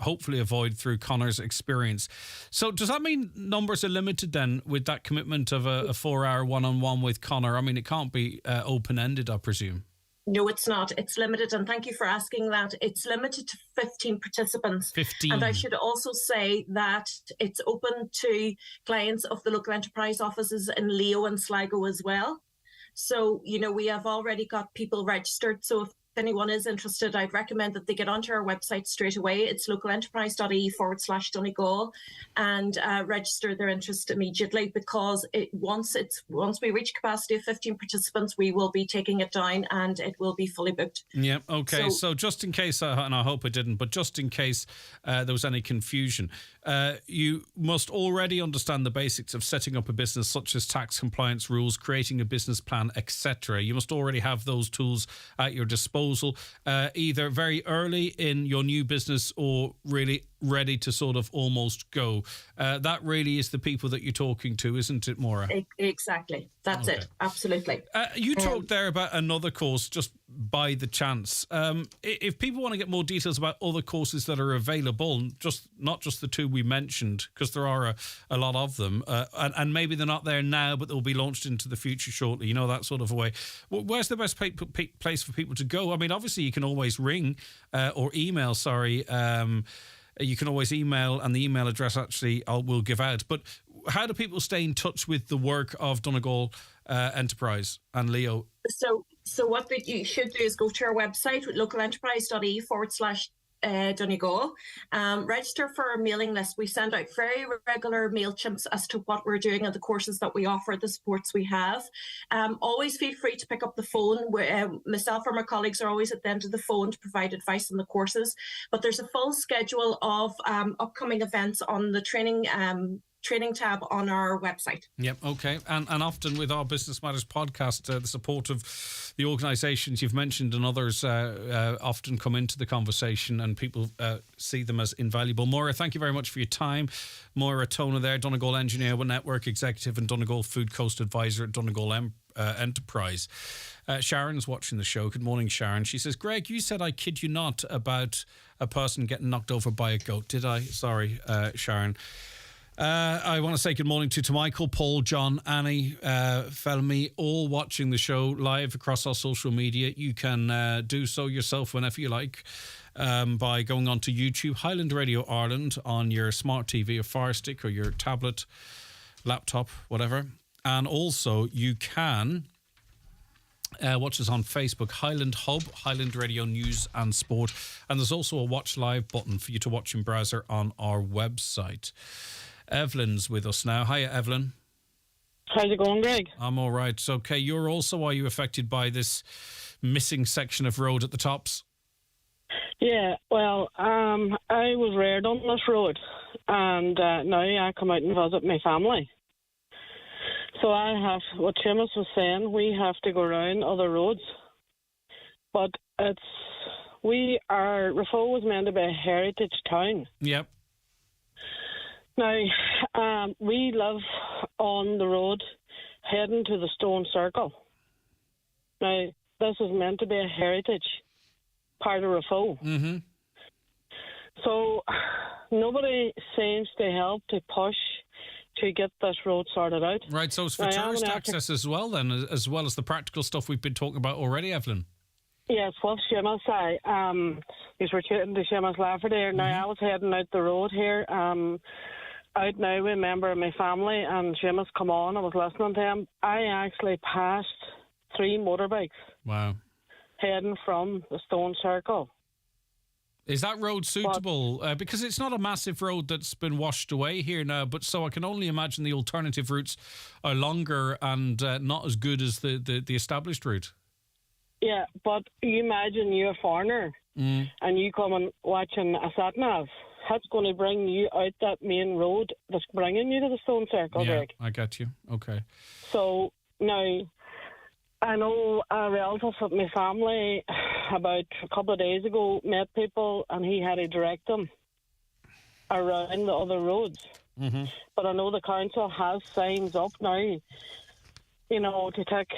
hopefully avoid through Conor's experience. So does that mean numbers are limited then with that commitment of a 4-hour one-on-one with Conor? I mean, it can't be open-ended, I presume. No, it's not. It's limited. And thank you for asking that. It's limited to 15 participants. 15. And I should also say that it's open to clients of the local enterprise offices in Leo and Sligo as well. So, we have already got people registered. So if anyone is interested, I'd recommend that they get onto our website straight away. It's localenterprise.ie/Donegal and register their interest immediately, because once we reach capacity of 15 participants, we will be taking it down and it will be fully booked. Yeah, okay. So just in case, and I hope it didn't, but just in case there was any confusion, you must already understand the basics of setting up a business, such as tax compliance rules, creating a business plan, etc. You must already have those tools at your disposal, either very early in your new business or really ready to sort of almost go. That really is the people that you're talking to, isn't it, Maura? Exactly. That's it. Absolutely. You talked there about another course, just by the chance. If people want to get more details about other courses that are available, not just the two we mentioned, because there are a lot of them, and maybe they're not there now, but they'll be launched into the future shortly, that sort of a way. Where's the best place for people to go? I mean, obviously you can always ring or email, you can always email, and the email address actually we'll give out. But how do people stay in touch with the work of Donegal Enterprise and Leo? So what you should do is go to our website, localenterprise.ie/Donegal. Register for our mailing list. We send out very regular MailChimps as to what we're doing and the courses that we offer, the supports we have. Always feel free to pick up the phone. Myself or my colleagues are always at the end of the phone to provide advice on the courses. But there's a full schedule of upcoming events on the training tab on our website. Yep, okay. And often with our Business Matters podcast, the support of the organisations you've mentioned and others often come into the conversation, and people see them as invaluable. Maura, thank you very much for your time. Maura Tona there, Donegal Engineer, Network Executive and Donegal Food Coast Advisor at Donegal Enterprise. Sharon's watching the show. Good morning, Sharon. She says, Greg, you said, I kid you not, about a person getting knocked over by a goat. Did I? Sorry, Sharon. I want to say good morning to Michael, Paul, John, Annie, Felmy, all watching the show live across our social media. You can do so yourself whenever you like by going on to YouTube, Highland Radio Ireland, on your smart TV or Fire Stick or your tablet, laptop, whatever. And also you can watch us on Facebook, Highland Hub, Highland Radio News and Sport. And there's also a watch live button for you to watch in browser on our website. Evelyn's with us now. Hiya, Evelyn. How's it going, Greg? I'm all right. So, okay, are you affected by this missing section of road at the Tops? Yeah, well, I was reared on this road, and now I come out and visit my family. So I have, what Seamus was saying, we have to go around other roads. But Raphoe was meant to be a heritage town. Yep. Now, we live on the road heading to the Stone Circle. Now, this is meant to be a heritage part of Raphoe. Mm-hmm. So, nobody seems to help to push to get this road sorted out. Right, so it's for tourist access as well then, as well as the practical stuff we've been talking about already, Evelyn? Yes, with Seamus, because we're chatting to Seamus Lafferty there. Now, I was heading out the road here, out now with a member of my family, and Seamus come on, I was listening to him. I actually passed 3 motorbikes. Wow. Heading from the Stone Circle. Is that road suitable? Because it's not a massive road that's been washed away here now, but so I can only imagine the alternative routes are longer and not as good as the established route. Yeah, but you imagine you're a foreigner and you come and watching a sat-nav. That's going to bring you out that main road that's bringing you to the Stone Circle, Yeah, Greg. I get you. Okay. So, now, I know a relative of my family about a couple of days ago met people and he had to direct them around the other roads. Mm-hmm. But I know the council has signs up now, to take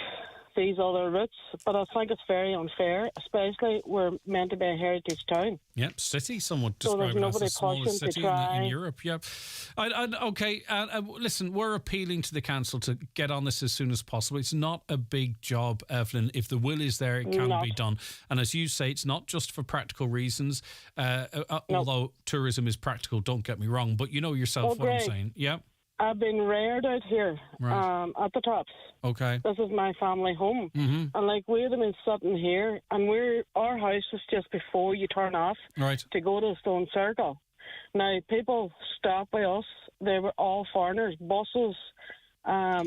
these other routes. But I think it's very unfair, especially we're meant to be a heritage town. Yep, city, somewhat So there's described as the nobody smallest pushing to city try. in Europe. Yep. Okay, listen, we're appealing to the council to get on this as soon as possible. It's not a big job, Evelyn. If the will is there, it can be done. And as you say, it's not just for practical reasons, although tourism is practical, don't get me wrong, but you know yourself what I'm Greg, saying. Yeah. I've been reared out here at the Tops. Okay. This is my family home. Mm-hmm. And like we'd have been sitting here, and our house was just before you turn off to go to the Stone Circle. Now, people stopped by us. They were all foreigners, buses,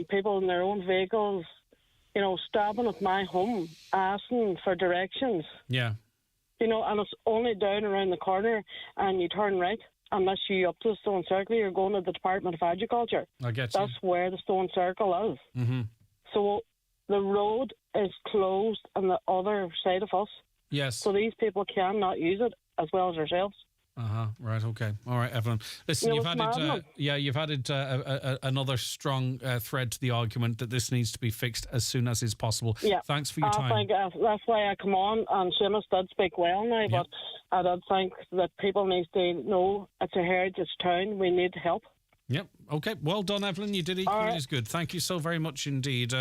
people in their own vehicles, you know, stopping at my home, asking for directions. Yeah. You know, and it's only down around the corner, and you turn right. Unless you're up to the Stone Circle, you're going to the Department of Agriculture. I get That's where the Stone Circle is. Mm-hmm. So the road is closed on the other side of us. Yes. So these people cannot use it as well as ourselves. Right. Okay. All right, Evelyn. Listen, you've added another strong thread to the argument that this needs to be fixed as soon as is possible. Yeah. Thanks for your time. That's why I come on, and Seamus did speak well now, but I did think that people need to know it's a heritage town. We need help. Yep. Okay. Well done, Evelyn. You did equally as good. Thank you so very much indeed.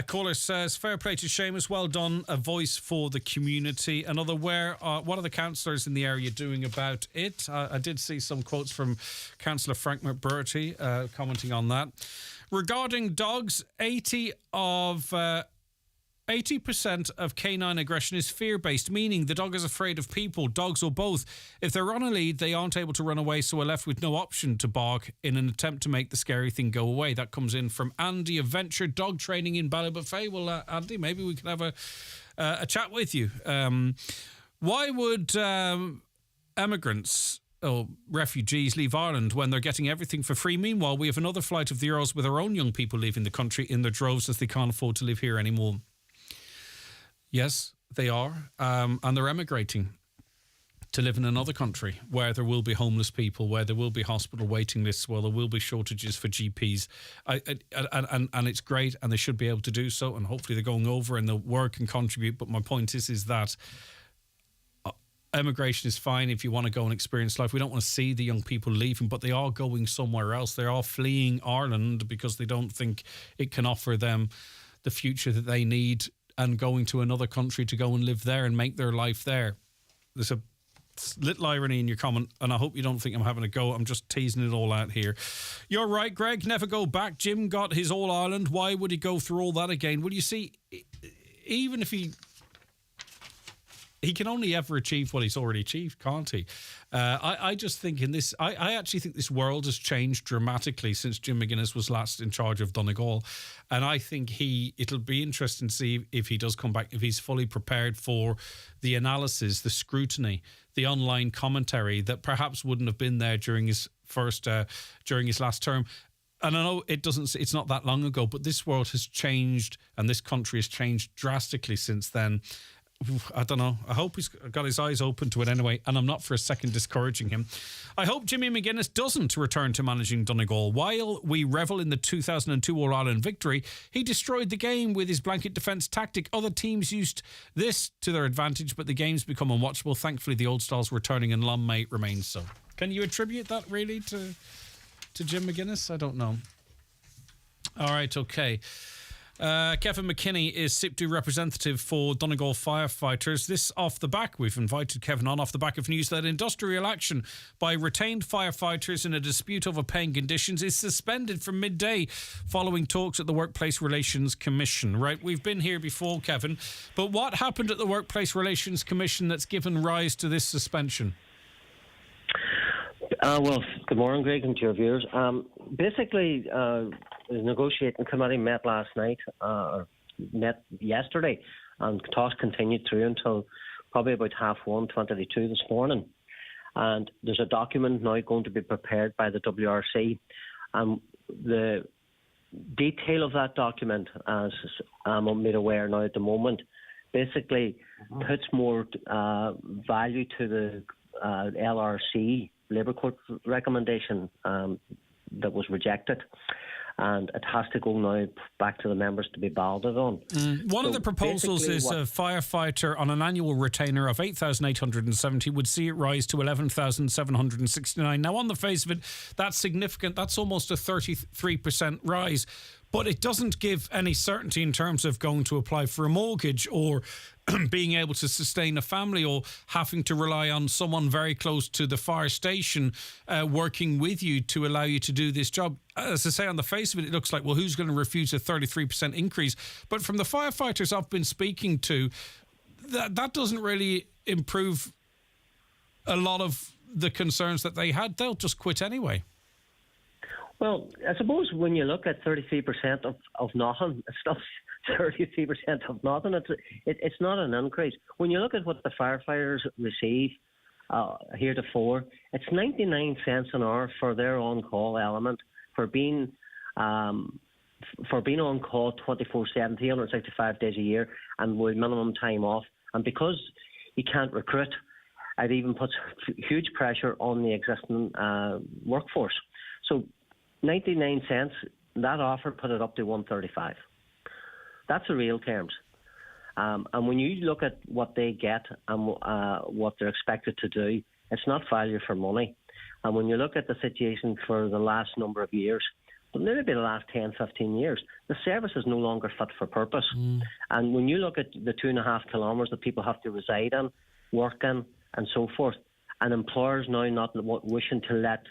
Caller says, fair play to Seamus, well done, a voice for the community. Another, what are the councillors in the area doing about it? I did see some quotes from Councillor Frank McBurty commenting on that. Regarding dogs, 80% of canine aggression is fear-based, meaning the dog is afraid of people, dogs or both. If they're on a lead, they aren't able to run away, so are left with no option to bark in an attempt to make the scary thing go away. That comes in from Andy of Venture Dog Training in Ballybofey. Well, Andy, maybe we could have a chat with you. Why would emigrants or refugees leave Ireland when they're getting everything for free? Meanwhile, we have another flight of the Earls with our own young people leaving the country in their droves as they can't afford to live here anymore. Yes, they are, and they're emigrating to live in another country where there will be homeless people, where there will be hospital waiting lists, where there will be shortages for GPs, and it's great, and they should be able to do so, and hopefully they're going over and they'll work and contribute. But my point is that emigration is fine if you want to go and experience life. We don't want to see the young people leaving, but they are going somewhere else. They are fleeing Ireland because they don't think it can offer them the future that they need, and going to another country to go and live there and make their life there. There's a little irony in your comment, and I hope you don't think I'm having a go. I'm just teasing it all out here. You're right, Greg. Never go back. Jim got his All-Ireland. Why would he go through all that again? Well, you see, even if he can only ever achieve what he's already achieved, can't he? I just think I actually think this world has changed dramatically since Jim McGuinness was last in charge of Donegal. And I think it'll be interesting to see if he does come back, if he's fully prepared for the analysis, the scrutiny, the online commentary that perhaps wouldn't have been there during his last term. And I know it's not that long ago, but this world has changed and this country has changed drastically since then. I don't know. I hope he's got his eyes open to it anyway, and I'm not for a second discouraging him. I hope Jimmy McGuinness doesn't return to managing Donegal. While we revel in the 2002 All-Ireland victory, he destroyed the game with his blanket defence tactic. Other teams used this to their advantage, but the game's become unwatchable. Thankfully, the old style's returning and Lonmay remains so. Can you attribute that really to Jim McGuinness? I don't know. All right, okay. Kevin McKinney is SIPTU representative for Donegal firefighters. This off the back, we've invited Kevin on off the back of news that industrial action by retained firefighters in a dispute over paying conditions is suspended from midday following talks at the Workplace Relations Commission. Right, we've been here before, Kevin, but what happened at the Workplace Relations Commission that's given rise to this suspension? Well, good morning, Greg, and to your viewers. Basically, the negotiating committee met last night, or met yesterday, and talks continued through until probably about 1:22 this morning. And there's a document now going to be prepared by the WRC. The detail of that document, as I'm made aware now at the moment, basically puts more value to the LRC Labour Court recommendation that was rejected, and it has to go now back to the members to be balloted on. One of the proposals is a firefighter on an annual retainer of 8,870 would see it rise to 11,769. Now, on the face of it, that's significant. That's almost a 33% rise. but it doesn't give any certainty in terms of going to apply for a mortgage or being able to sustain a family or having to rely on someone very close to the fire station working with you to allow you to do this job. As I say, on the face of it, it looks like, well, who's going to refuse a 33% increase? But from the firefighters I've been speaking to, that doesn't really improve a lot of the concerns that they had. They'll just quit anyway. Well, I suppose when you look at 33% of nothing, it's not 33% of nothing. It's not an increase. When you look at what the firefighters receive heretofore, it's 99 cents an hour for their on-call element, for being on call 24/7, 365 days a year, and with minimum time off. And because you can't recruit, it even puts huge pressure on the existing workforce. So 99 cents, that offer put it up to 135. That's the real terms. And when you look at what they get and what they're expected to do, it's not value for money. And when you look at the situation for the last number of years, but maybe the last 10, 15 years, the service is no longer fit for purpose. And when you look at the 2.5 kilometres that people have to reside in, work in, and so forth, and employers now not wishing to let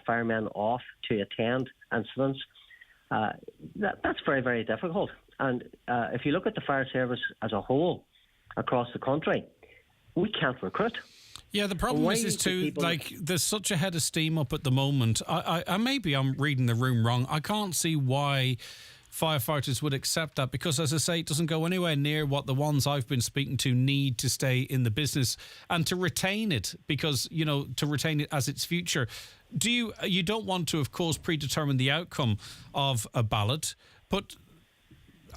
firemen off to attend incidents, that's very, very difficult. And if you look at the fire service as a whole across the country, we can't recruit. Yeah, the problem is too, like, there's such a head of steam up at the moment. I maybe I'm reading the room wrong. I can't see why firefighters would accept that, because, as I say, it doesn't go anywhere near what the ones I've been speaking to need to stay in the business and to retain it, because, you know, to retain it as its future. You don't want to, of course, predetermine the outcome of a ballot, but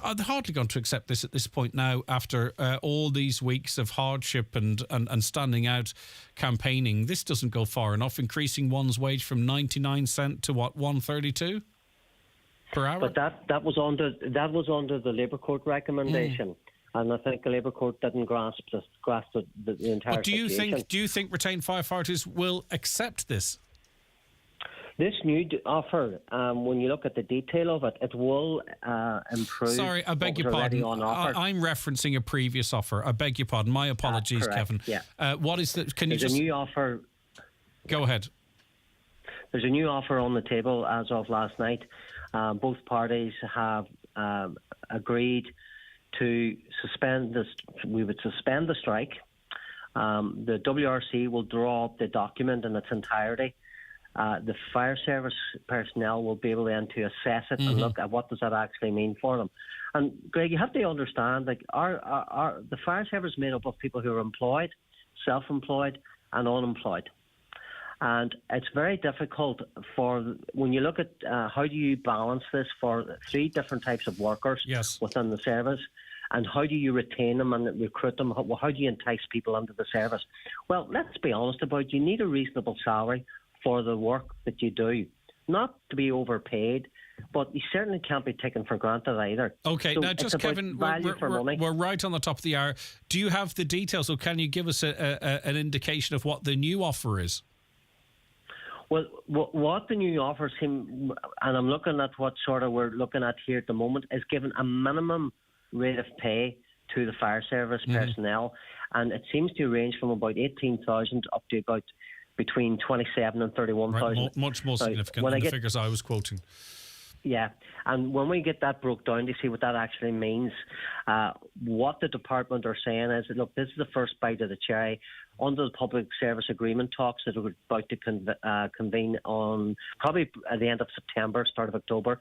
I'm hardly going to accept this at this point now, after all these weeks of hardship and standing out campaigning. This doesn't go far enough, increasing one's wage from 99 cent to what, 132 per hour? But that was under the Labour Court recommendation. And I think the Labour Court didn't grasp the entire situation. Do you think retained firefighters will accept this? This new offer, when you look at the detail of it, it will improve. Sorry, I beg your pardon. I'm referencing a previous offer. I beg your pardon. My apologies, Kevin. Yeah. What is the? Can you There's just a new offer? Go ahead. There's a new offer on the table as of last night. Both parties have agreed to suspend this. We would suspend the strike. The WRC will draw up the document in its entirety. The fire service personnel will be able then to assess it and look at what does that actually mean for them. And Greg, you have to understand, like, the fire service is made up of people who are employed, self-employed, and unemployed. And it's very difficult when you look at how do you balance this for three different types of workers within the service, and how do you retain them and recruit them? How do you entice people into the service? Well, let's be honest about it. You need a reasonable salary for the work that you do, not to be overpaid, but you certainly can't be taken for granted either. Okay, so now just, Kevin, we're right on the top of the hour. Do you have the details, or can you give us an indication of what the new offer is? Well, what the new offer seem, and I'm looking at what sort of we're looking at here at the moment, is giving a minimum rate of pay to the fire service personnel, and it seems to range from about 18,000 up to about between 27 and 31,000. Right, much more significant than the figures I was quoting. Yeah, and when we get that broke down to see what that actually means, what the department are saying is that, look, this is the first bite of the cherry. Under the public service agreement talks that are about to convene on probably at the end of September, start of October,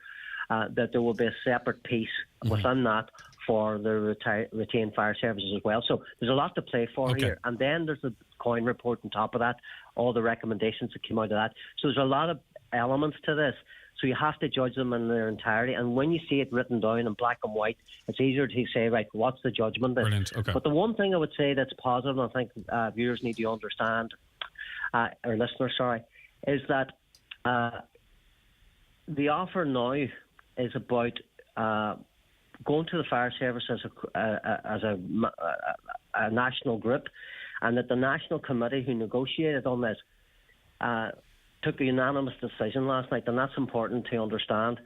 that there will be a separate piece within that for the retained fire services as well. So there's a lot to play for here. And then there's a COIN report on top of that, all the recommendations that came out of that. So there's a lot of elements to this. So you have to judge them in their entirety. And when you see it written down in black and white, it's easier to say, right, what's the judgment? Brilliant. Okay. But the one thing I would say that's positive, and I think viewers need to understand, or listeners, sorry, is that the offer now is about going to the fire service as a national group, and that the national committee who negotiated on this took a unanimous decision last night, and that's important to understand.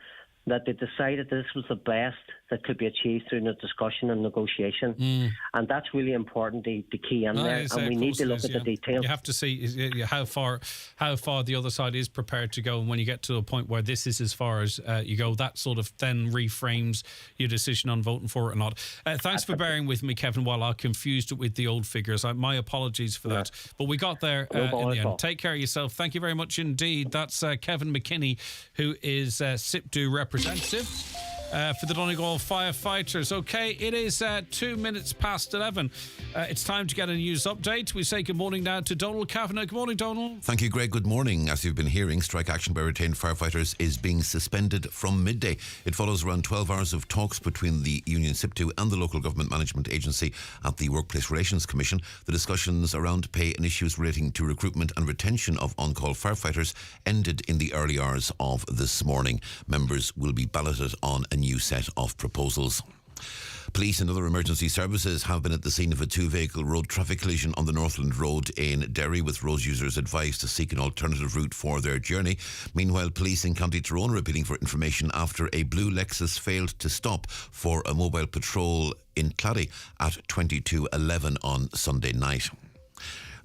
that they decided this was the best that could be achieved through the discussion and negotiation. And that's really important, the key in there. And we need to look at the details. You have to see how far the other side is prepared to go. And when you get to a point where this is as far as you go, that sort of then reframes your decision on voting for it or not. Thanks for bearing with me, Kevin, while I confused it with the old figures. My apologies for that. But we got there in the end. Take care of yourself. Thank you very much indeed. That's Kevin McKinney, who is SIPTU representative for the Donegal firefighters. Okay, it is 2 minutes past 11. It's time to get a news update. We say good morning now to Donald Kavanagh. Good morning, Donald. Thank you, Greg. Good morning. As you've been hearing, strike action by retained firefighters is being suspended from midday. It follows around 12 hours of talks between the union SIPTU and the local government management agency at the Workplace Relations Commission. The discussions around pay and issues relating to recruitment and retention of on-call firefighters ended in the early hours of this morning. Members will be balloted on a new set of proposals. Police and other emergency services have been at the scene of a two-vehicle road traffic collision on the Northland Road in Derry, with road users advised to seek an alternative route for their journey. Meanwhile, police in County Tyrone are appealing for information after a blue Lexus failed to stop for a mobile patrol in Clady at 22:11 on Sunday night.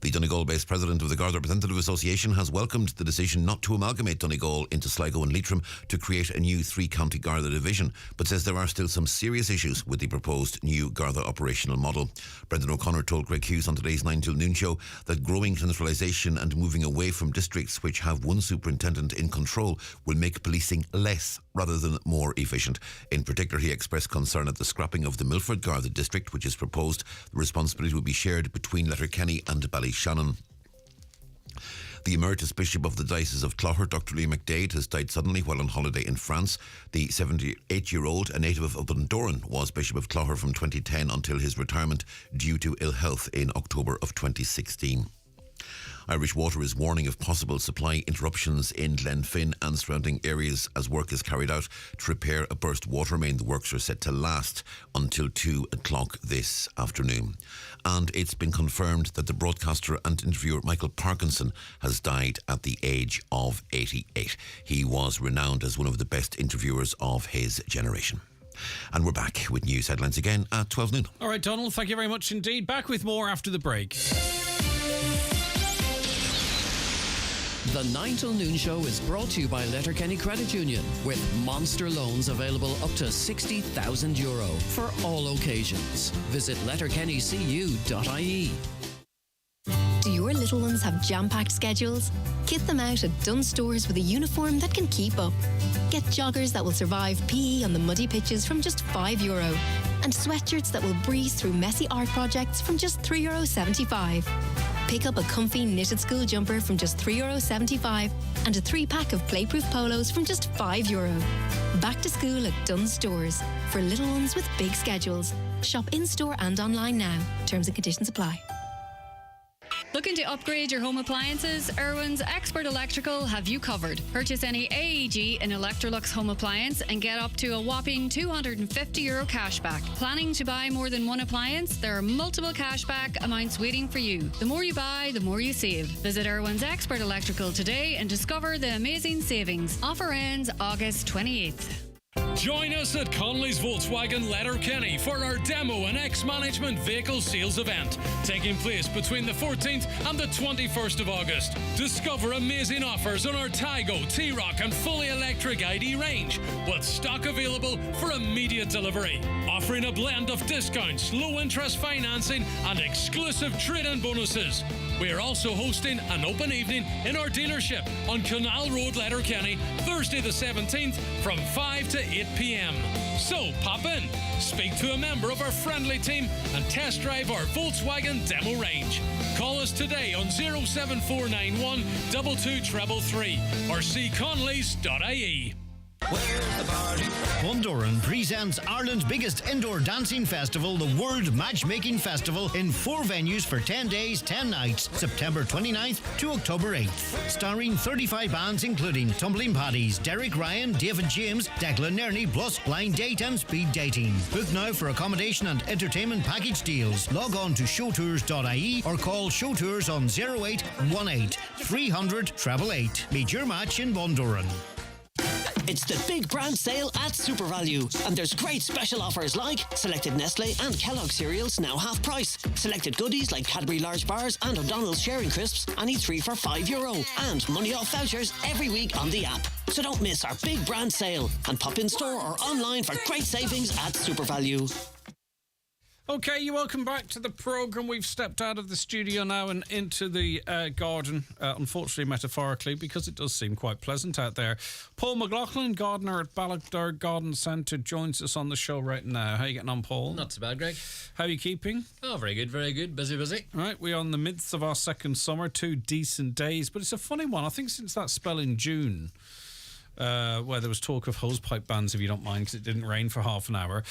The Donegal-based president of the Garda Representative Association has welcomed the decision not to amalgamate Donegal into Sligo and Leitrim to create a new three-county Garda division, but says there are still some serious issues with the proposed new Garda operational model. Brendan O'Connor told Greg Hughes on today's 9 till noon show that growing centralisation and moving away from districts which have one superintendent in control will make policing less rather than more efficient. In particular, he expressed concern at the scrapping of the Milford Garda district, which is proposed. The responsibility will be shared between Letterkenny and Ballyshannon. The Emeritus Bishop of the Diocese of Clogher, Dr. Lee McDade, has died suddenly while on holiday in France. The 78-year-old, a native of Bundoran, was Bishop of Clogher from 2010 until his retirement due to ill health in October of 2016. Irish Water is warning of possible supply interruptions in Glenfin and surrounding areas as work is carried out to repair a burst water main. The works are set to last until 2 o'clock this afternoon. And it's been confirmed that the broadcaster and interviewer Michael Parkinson has died at the age of 88. He was renowned as one of the best interviewers of his generation. And we're back with news headlines again at 12 noon. All right, Donald, thank you very much indeed. Back with more after the break. The 9 till noon show is brought to you by Letterkenny Credit Union, with monster loans available up to €60,000 for all occasions. Visit letterkennycu.ie. Do your little ones have jam-packed schedules? Kit them out at Dunnes Stores with a uniform that can keep up. Get joggers that will survive PE on the muddy pitches from just €5, and sweatshirts that will breeze through messy art projects from just €3.75. Pick up a comfy knitted school jumper from just €3.75 and a 3-pack of playproof polos from just €5. Back to school at Dunnes Stores for little ones with big schedules. Shop in-store and online now. Terms and conditions apply. Looking to upgrade your home appliances? Irwin's Expert Electrical have you covered. Purchase any AEG and Electrolux home appliance and get up to a whopping €250 cashback. Planning to buy more than one appliance? There are multiple cashback amounts waiting for you. The more you buy, the more you save. Visit Irwin's Expert Electrical today and discover the amazing savings. Offer ends August 28th. Join us at Conley's Volkswagen Letterkenny for our demo and ex-management vehicle sales event, taking place between the 14th and the 21st of August. Discover amazing offers on our Taigo, T-Roc and fully electric ID range, with stock available for immediate delivery. Offering a blend of discounts, low-interest financing and exclusive trade-in bonuses. We are also hosting an open evening in our dealership on Canal Road, Letterkenny, Thursday the 17th from 5 to 8 p.m. So pop in, speak to a member of our friendly team and test drive our Volkswagen demo range. Call us today on 07491 2233 or see conleys.ie. Bundoran presents Ireland's biggest indoor dancing festival, the World Matchmaking Festival, in 4 venues for 10 days, 10 nights, September 29th to October 8th. Starring 35 bands including Tumbling Paddies, Derek Ryan, David James, Declan Nerney, plus Blind Date and Speed Dating. Book now for accommodation and entertainment package deals. Log on to showtours.ie or call Showtours on 0818 300 888. Meet your match in Bundoran. It's the big brand sale at Super Value, and there's great special offers like selected Nestle and Kellogg cereals now half price, selected goodies like Cadbury large bars and O'Donnell's sharing crisps, any 3 for €5, and money off vouchers every week on the app. So don't miss our big brand sale and pop in store or online for great savings at Super Value. Okay, you're welcome back to the programme. We've stepped out of the studio now and into the garden, unfortunately metaphorically, because it does seem quite pleasant out there. Paul McLaughlin, gardener at Ballochder Garden Centre, joins us on the show right now. How are you getting on, Paul? Not so bad, Greg. How are you keeping? Oh, very good, very good. Busy, busy. Right, we're on the midst of our second summer, 2 decent days, but it's a funny one. I think since that spell in June, where there was talk of hosepipe bans, if you don't mind, because it didn't rain for half an hour,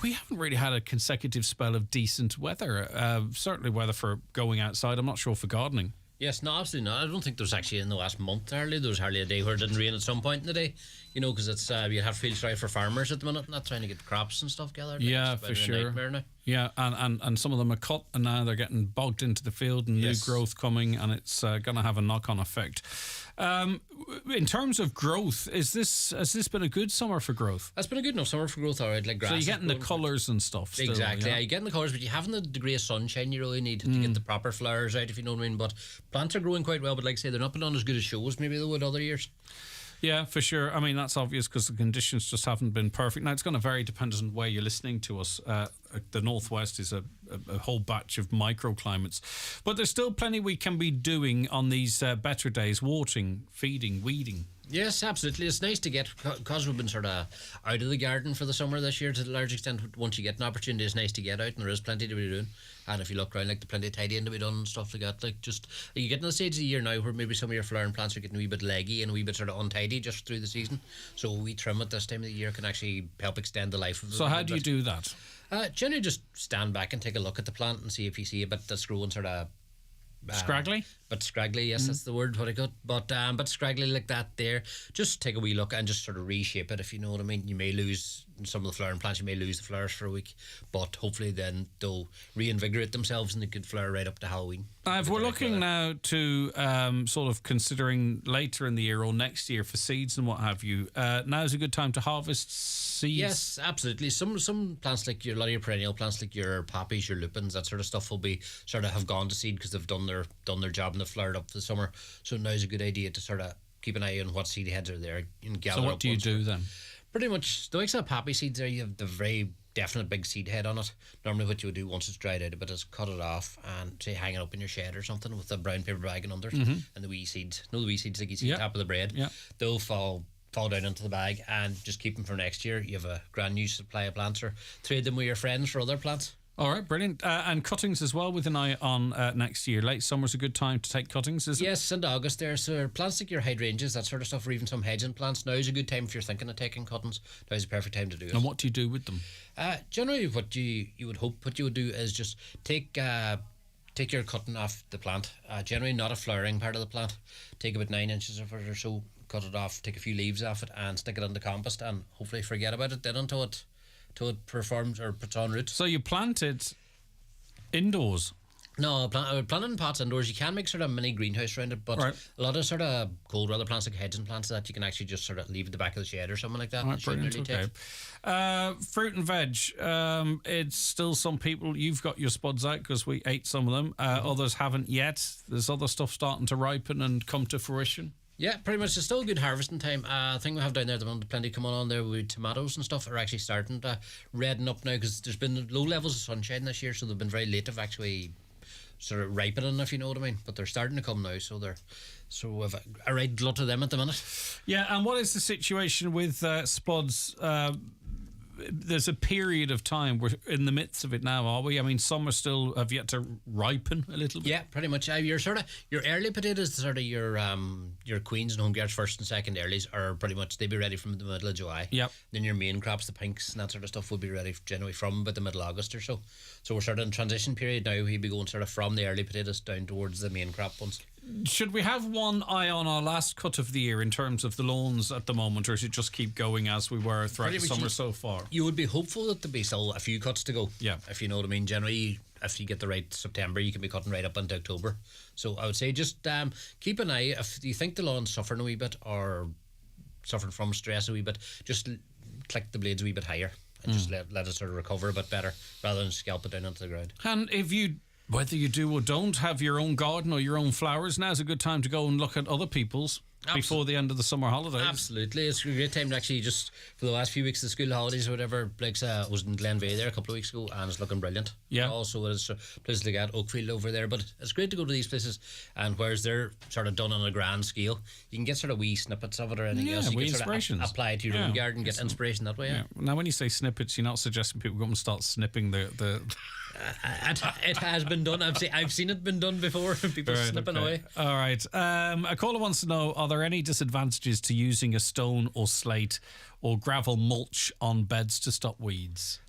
we haven't really had a consecutive spell of decent weather. Certainly weather for going outside. I'm not sure for gardening. Yes, no, absolutely not. I don't think there was actually in the last month hardly. There was hardly a day where it didn't rain at some point in the day. You know, because it's you have to feel sorry for farmers at the minute, not trying to get crops and stuff gathered. Yeah, for sure. Yeah, and some of them are cut, and now they're getting bogged into the field, and new growth coming, and it's going to have a knock-on effect. In terms of growth, has this been a good summer for growth? It's been a good enough summer for growth, all right. Like grass. So you're getting the colours and stuff. Still, exactly. Yeah, you're getting the colours, but you haven't the degree of sunshine you really need to get the proper flowers out, if you know what I mean. But plants are growing quite well, but like I say, they're not been on as good as shows maybe they would other years. Yeah, for sure. I mean, that's obvious because the conditions just haven't been perfect. Now, it's going to vary depending on where you're listening to us. The Northwest is a whole batch of microclimates. But there's still plenty we can be doing on these better days. Watering, feeding, weeding. Yes, absolutely. It's nice to get, because we've been sort of out of the garden for the summer this year to a large extent. Once you get an opportunity, it's nice to get out, and there is plenty to be doing. And if you look around, like, the plenty of tidying to be done and stuff like that. Like, just, you get in the stage of the year now where maybe some of your flowering plants are getting a wee bit leggy and a wee bit sort of untidy just through the season. So we trim at this time of the year can actually help extend the life of it. So how do you do that? Generally just stand back and take a look at the plant and see if you see a bit that's growing sort of scraggly? But scraggly, yes, that's the word, what I got. But scraggly like that there, just take a wee look and just sort of reshape it, if you know what I mean. You may lose some of the flowering plants, you may lose the flowers for a week, but hopefully then they'll reinvigorate themselves and they could flower right up to Halloween. If we're looking now to sort of considering later in the year or next year for seeds and what have you, now's a good time to harvest seeds? Yes, absolutely. Some plants, like a lot of your perennial plants, like your poppies, your lupins, that sort of stuff will be sort of have gone to seed because they've done their job and they've flowered up for the summer. So now's a good idea to sort of keep an eye on what seed heads are there and gather. So what do you do then? Pretty much the likes of poppy seeds there, you have the very definite big seed head on it. Normally what you would do once it's dried out a bit is cut it off and say hang it up in your shed or something with a brown paper bag and under it, and the wee seeds, the wee seeds like you see on top of the bread, they'll fall down into the bag, and just keep them for next year. You have a grand new supply of plants, or trade them with your friends for other plants. All right, brilliant. And cuttings as well, with an eye on next year. Late summer's a good time to take cuttings, isn't it? Yes, in August there. So plants like your hydrangeas, that sort of stuff, or even some hedging plants, now's a good time if you're thinking of taking cuttings. Now's a perfect time to do it. And what do you do with them? Generally, what you would hope, what you would do is just take your cutting off the plant. Generally not a flowering part of the plant. Take about 9 inches of it or so, cut it off, take a few leaves off it, and stick it in the compost, and hopefully forget about it then until it performs or puts on roots. So you plant it indoors? No, I would plant it in pots indoors. You can make sort of mini greenhouse around it, but a lot of sort of cold weather plants like hedging plants that you can actually just sort of leave at the back of the shed or something like that. Right, brilliant, okay. Fruit and veg, it's still some people, you've got your spuds out because we ate some of them, others haven't yet. There's other stuff starting to ripen and come to fruition. Yeah, pretty much. It's still a good harvesting time. I think we have down there at the moment plenty coming on there with tomatoes and stuff are actually starting to redden up now because there's been low levels of sunshine this year, so they've been very late of actually sort of ripening, if you know what I mean. But they're starting to come now, so we've a right glut of them at the minute. Yeah, and what is the situation with spuds? There's a period of time, we're in the midst of it now, are we? I mean, some are still have yet to ripen a little bit. Yeah, pretty much. Your early potatoes, sort of your queens and home guards, first and second earlies, are pretty much, they'll be ready from the middle of July. Yep. Then your main crops, the pinks and that sort of stuff, will be ready generally from about the middle of August or so. So we're sort of in transition period now. We'll be going sort of from the early potatoes down towards the main crop ones. Should we have one eye on our last cut of the year in terms of the lawns at the moment, or should it just keep going as we were throughout the summer so far? You would be hopeful that there'd be still a few cuts to go. Yeah. If you know what I mean. Generally, if you get the right September, you can be cutting right up into October. So I would say just keep an eye. If you think the lawn's suffering a wee bit or suffering from stress a wee bit, just click the blades a wee bit higher and just let it sort of recover a bit better rather than scalp it down onto the ground. And if you, whether you do or don't have your own garden or your own flowers, now's a good time to go and look at other people's before the end of the summer holidays. Absolutely. It's a great time to actually just, for the last few weeks of the school holidays or whatever, Blake's was in Glenveigh there a couple of weeks ago and it's looking brilliant. Yeah. Also, it's places like that, Oakfield over there, but it's great to go to these places, and whereas they're sort of done on a grand scale, you can get sort of wee snippets of it or anything else. You can sort of apply it to your own garden, get inspiration that way. Yeah. Now, when you say snippets, you're not suggesting people go and start snipping the it has been done. I've seen it been done before. People snipping away. All right. A caller wants to know: are there any disadvantages to using a stone or slate or gravel mulch on beds to stop weeds?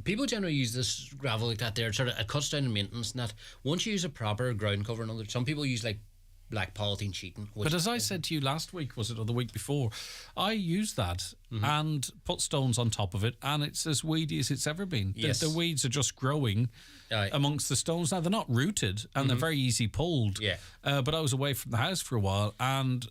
People generally use this gravel like that. There, sort of it cuts down on maintenance. And that once you use a proper ground cover, and other, some people use like black polythene sheeting. But as I said to you last week, was it, or the week before, I used that and put stones on top of it, and it's as weedy as it's ever been. Yes. The weeds are just growing amongst the stones. Now, they're not rooted, and they're very easy pulled. Yeah. But I was away from the house for a while, and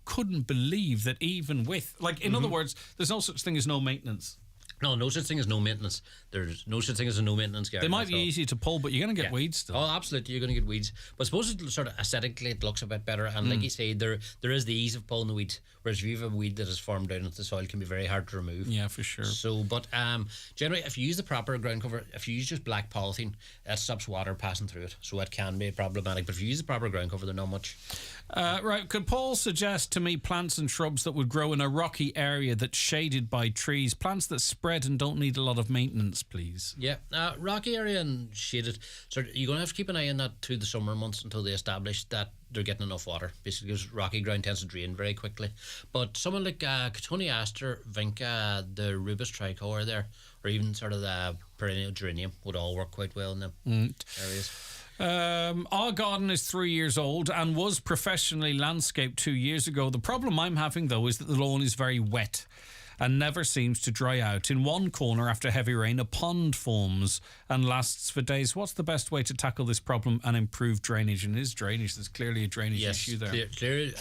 couldn't believe that even with, like, in other words, there's no such thing as no maintenance. No such thing as no maintenance. There's no such thing as a no maintenance garden. They might be easy to pull, but you're going to get weeds still. Oh, absolutely, you're going to get weeds. But I suppose it sort of aesthetically it looks a bit better. And like you say, there is the ease of pulling the weeds. Whereas if you have a weed that is formed down into the soil, it can be very hard to remove. Yeah, for sure. So, but generally, if you use the proper ground cover, if you use just black polythene, that stops water passing through it. So it can be problematic. But if you use the proper ground cover, they're not much. Right. Could Paul suggest to me plants and shrubs that would grow in a rocky area that's shaded by trees, plants that spread and don't need a lot of maintenance, please? Yeah, rocky area and shaded. So you're going to have to keep an eye on that through the summer months until they establish that they're getting enough water, basically, because rocky ground tends to drain very quickly. But someone like Cotoneaster, Vinca, the Rubus tricolor there, or even sort of the perennial geranium would all work quite well in them areas. Our garden is 3 years old and was professionally landscaped 2 years ago. The problem I'm having, though, is that the lawn is very wet and never seems to dry out. In one corner, after heavy rain, a pond forms and lasts for days. What's the best way to tackle this problem and improve drainage? And is drainage, there's clearly a drainage issue there. Clearly.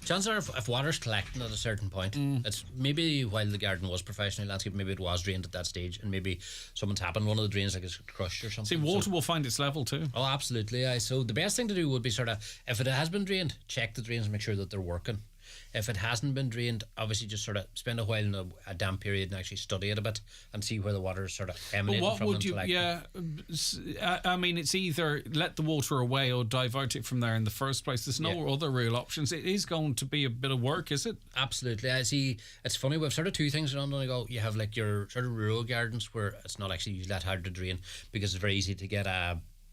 Chances are if water's collecting at a certain point, it's maybe while the garden was professionally landscaped, maybe it was drained at that stage, and maybe someone's happened, one of the drains like it's crushed or something. See, water will find its level too. Oh, absolutely. So the best thing to do would be sort of, if it has been drained, check the drains and make sure that they're working. If it hasn't been drained, obviously just sort of spend a while in a damp period and actually study it a bit and see where the water is sort of emanating from. But what would you? Yeah, I mean, it's either let the water away or divert it from there in the first place. There's no other real options. It is going to be a bit of work, is it? Absolutely. I see. It's funny. We've sort of two things on the go. You have like your sort of rural gardens where it's not actually that hard to drain because it's very easy to get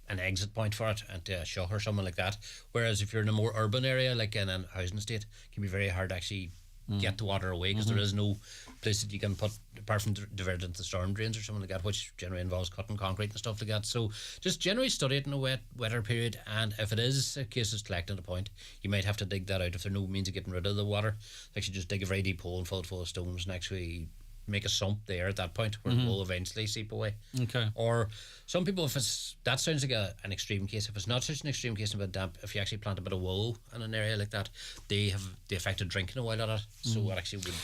an exit point for it and a shop or something like that. Whereas if you're in a more urban area, like in a housing estate, it can be very hard to actually get the water away because there is no place that you can put, apart from divert into storm drains or something like that, which generally involves cutting concrete and stuff like that. So just generally study it in a wetter period, and if it is a case it's collecting a point, you might have to dig that out. If there's no means of getting rid of the water, actually just dig a very deep hole and fill it full of stones and actually make a sump there at that point where it will eventually seep away. Okay. Or some people, if it's, that sounds like an extreme case. If it's not such an extreme case of a damp, if you actually plant a bit of wool in an area like that, they have the effect of drinking a while at it. So it actually would.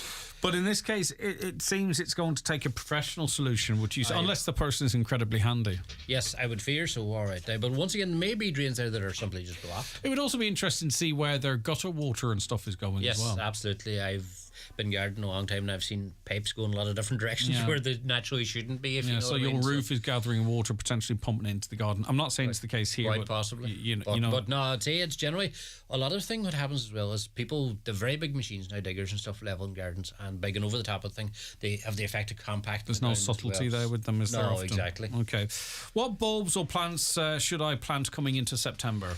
But in this case, it seems it's going to take a professional solution, would you say, unless the person is incredibly handy. Yes, I would fear so, all right. But once again, maybe drains there that are simply just blocked. It would also be interesting to see where their gutter water and stuff is going as well. Yes, absolutely. I've been gardening a long time and I've seen pipes go in a lot of different directions where they naturally shouldn't be. If you know so what I your mean. roof is gathering water, potentially pumping into the garden. I'm not saying it's the case here, quite possibly. You know, but no, I'd say it's generally a lot of thing. What happens as well is people, the very big machines now, diggers and stuff, leveling gardens and big and over the top of the thing, they have the effect of compacting. There's no subtlety there with them, is there? No, often? exactly. Okay. What bulbs or plants should I plant coming into September?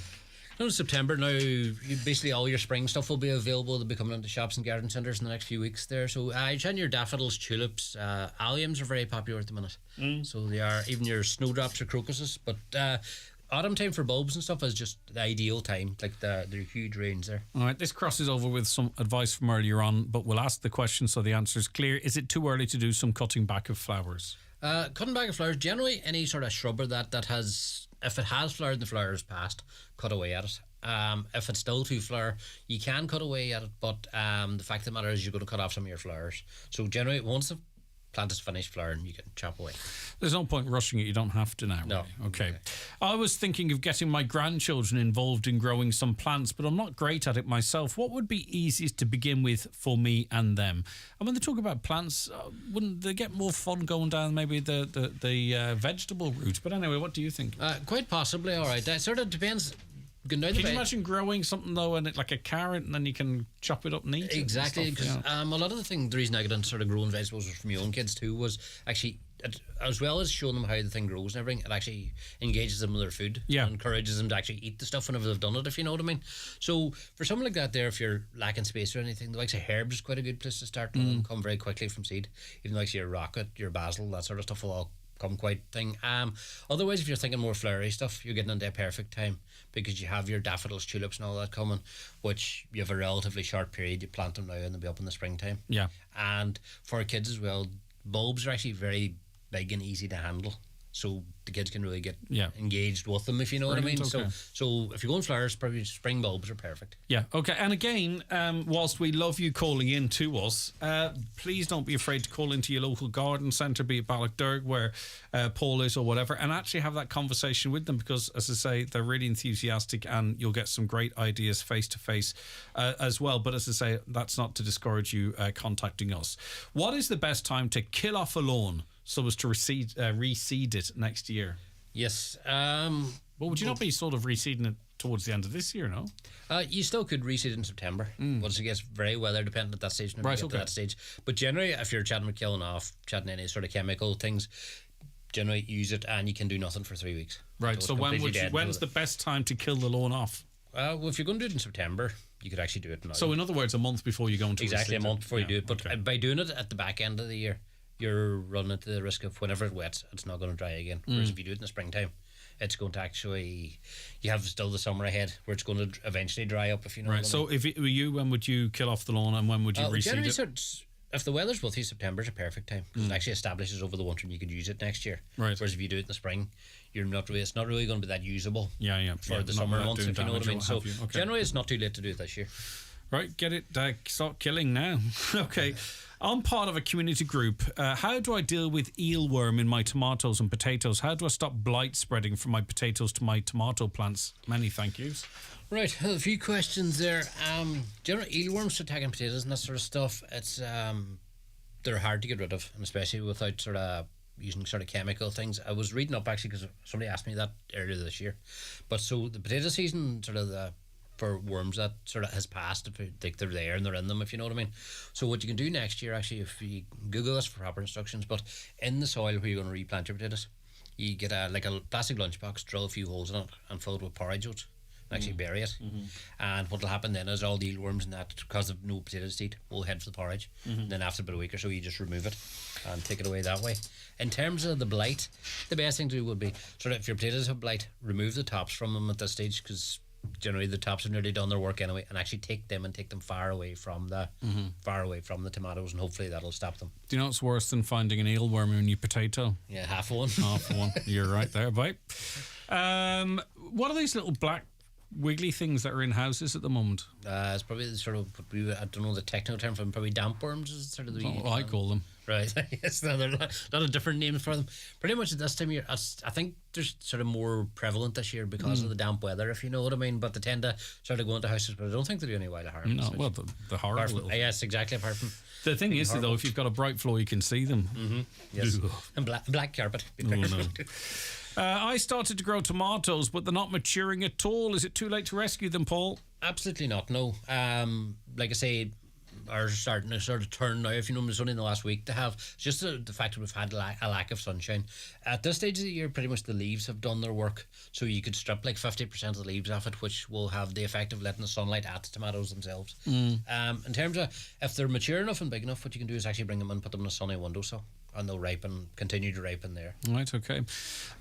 In September now, basically all your spring stuff will be available. They'll be coming into shops and garden centres in the next few weeks there. So your daffodils, tulips, alliums are very popular at the minute. So they are, even your snowdrops or crocuses. But autumn time for bulbs and stuff is just the ideal time. Like they're huge range there. All right, this crosses over with some advice from earlier on, but we'll ask the question so the answer is clear. Is it too early to do some cutting back of flowers? Cutting back of flowers, generally any sort of shrub or that has, if it has flowered and the flower is past, cut away at it. If it's still too flower, you can cut away at it, but the fact of the matter is you're going to cut off some of your flowers. So generally, once the plant is finished flowering, you can chop away. There's no point rushing it. You don't have to now. No. Really. Okay. I was thinking of getting my grandchildren involved in growing some plants, but I'm not great at it myself. What would be easiest to begin with for me and them? And when they talk about plants, wouldn't they get more fun going down maybe the vegetable route? But anyway, what do you think? Quite possibly. All right. That sort of depends. Can you imagine growing something though, and like a carrot, and then you can chop it up neat? Exactly, because a lot of the reason I got into sort of growing vegetables from my own kids too was actually, as well as showing them how the thing grows and everything, it actually engages them with their food. Yeah, and encourages them to actually eat the stuff whenever they've done it, if you know what I mean. So for something like that, there, if you're lacking space or anything, the likes of herbs is quite a good place to start. Them come very quickly from seed. Even the likes of your rocket, your basil, that sort of stuff will all come quite thing. Otherwise, if you're thinking more flowery stuff, you're getting into a perfect time because you have your daffodils, tulips and all that coming, which you have a relatively short period. You plant them now and they'll be up in the springtime. Yeah. And for kids as well, bulbs are actually very big and easy to handle, so the kids can really get engaged with them, if you know what I mean. Okay. So if you're going flowers, probably spring bulbs are perfect. Yeah, okay. And again, whilst we love you calling in to us, please don't be afraid to call into your local garden centre, be it Ballochderg, where Paul is or whatever, and actually have that conversation with them because, as I say, they're really enthusiastic and you'll get some great ideas face to face as well. But as I say, that's not to discourage you contacting us. What is the best time to kill off a lawn so as to reseed it next year? Yes. But would you not be sort of reseeding it towards the end of this year, no? You still could reseed in September. Once it gets very weather dependent at that stage. Right, to that stage. But generally, if you're chatting with killing off, chatting any sort of chemical things, generally use it and you can do nothing for 3 weeks. Right, so when's the best time to kill the lawn off? Well, if you're going to do it in September, you could actually do it now. So in other words, a month before you go into exactly a month before you do it. But by doing it at the back end of the year, you're running into the risk of whenever it wets, it's not going to dry again. Whereas if you do it in the springtime, it's going to actually, you have still the summer ahead where it's going to eventually dry up, if you know what I mean. So if it were you, when would you kill off the lawn and when would you reseed it? If the weather's with you, September's a perfect time because it actually establishes over the winter and you could use it next year. Right. Whereas if you do it in the spring, it's not really going to be that usable for the not summer months, if you know what I mean. So generally it's not too late to do it this year. Right, get it, start killing now. Okay. I'm part of a community group. How do I deal with eelworm in my tomatoes and potatoes? How do I stop blight spreading from my potatoes to my tomato plants? Many thank yous. Right, a few questions there. Generally, eelworms attacking potatoes and that sort of stuff, it's they're hard to get rid of, and especially without sort of using sort of chemical things. I was reading up actually because somebody asked me that earlier this year. But so the potato season, sort of for worms, that sort of has passed. If they're there and they're in them, if you know what I mean. So what you can do next year, actually, if you Google this for proper instructions, but in the soil where you're going to replant your potatoes, you get a plastic lunchbox, drill a few holes in it and fill it with porridge oats and actually bury it. And what will happen then is all the eelworms and that, because of no potato seed, will head for the porridge. And then after about a week or so, you just remove it and take it away that way. In terms of the blight, the best thing to do would be sort of, if your potatoes have blight, remove the tops from them at this stage, because generally the tops have nearly done their work anyway, and actually take them far away from the tomatoes, and hopefully that'll stop them. Do you know what's worse than finding an eelworm in your potato? Yeah, half one. You're right there, bye. What are these little black wiggly things that are in houses at the moment? It's probably the sort of, I don't know the technical term for them, probably damp worms is sort of the... That's what I call them. Right, yes, no, they're not a different name for them. Pretty much at this time of year, I think they're sort of more prevalent this year because of the damp weather, if you know what I mean. But they tend to sort of go into houses, but I don't think they do any wild harm. No, well, the horrible little... Yes, exactly, apart from... The thing is, though, if you've got a bright floor, you can see them. Yes, and black carpet. I started to grow tomatoes, but they're not maturing at all. Is it too late to rescue them, Paul? Absolutely not, no. Like I say, are starting to sort of turn now. If you know, it's only in the last week they have. Just the fact that we've had a lack of sunshine. At this stage of the year, pretty much the leaves have done their work. So you could strip like 50% of the leaves off it, which will have the effect of letting the sunlight at the tomatoes themselves. In terms of, if they're mature enough and big enough, what you can do is actually bring them in, put them in a sunny windowsill, and they'll continue to ripen there. Right, okay.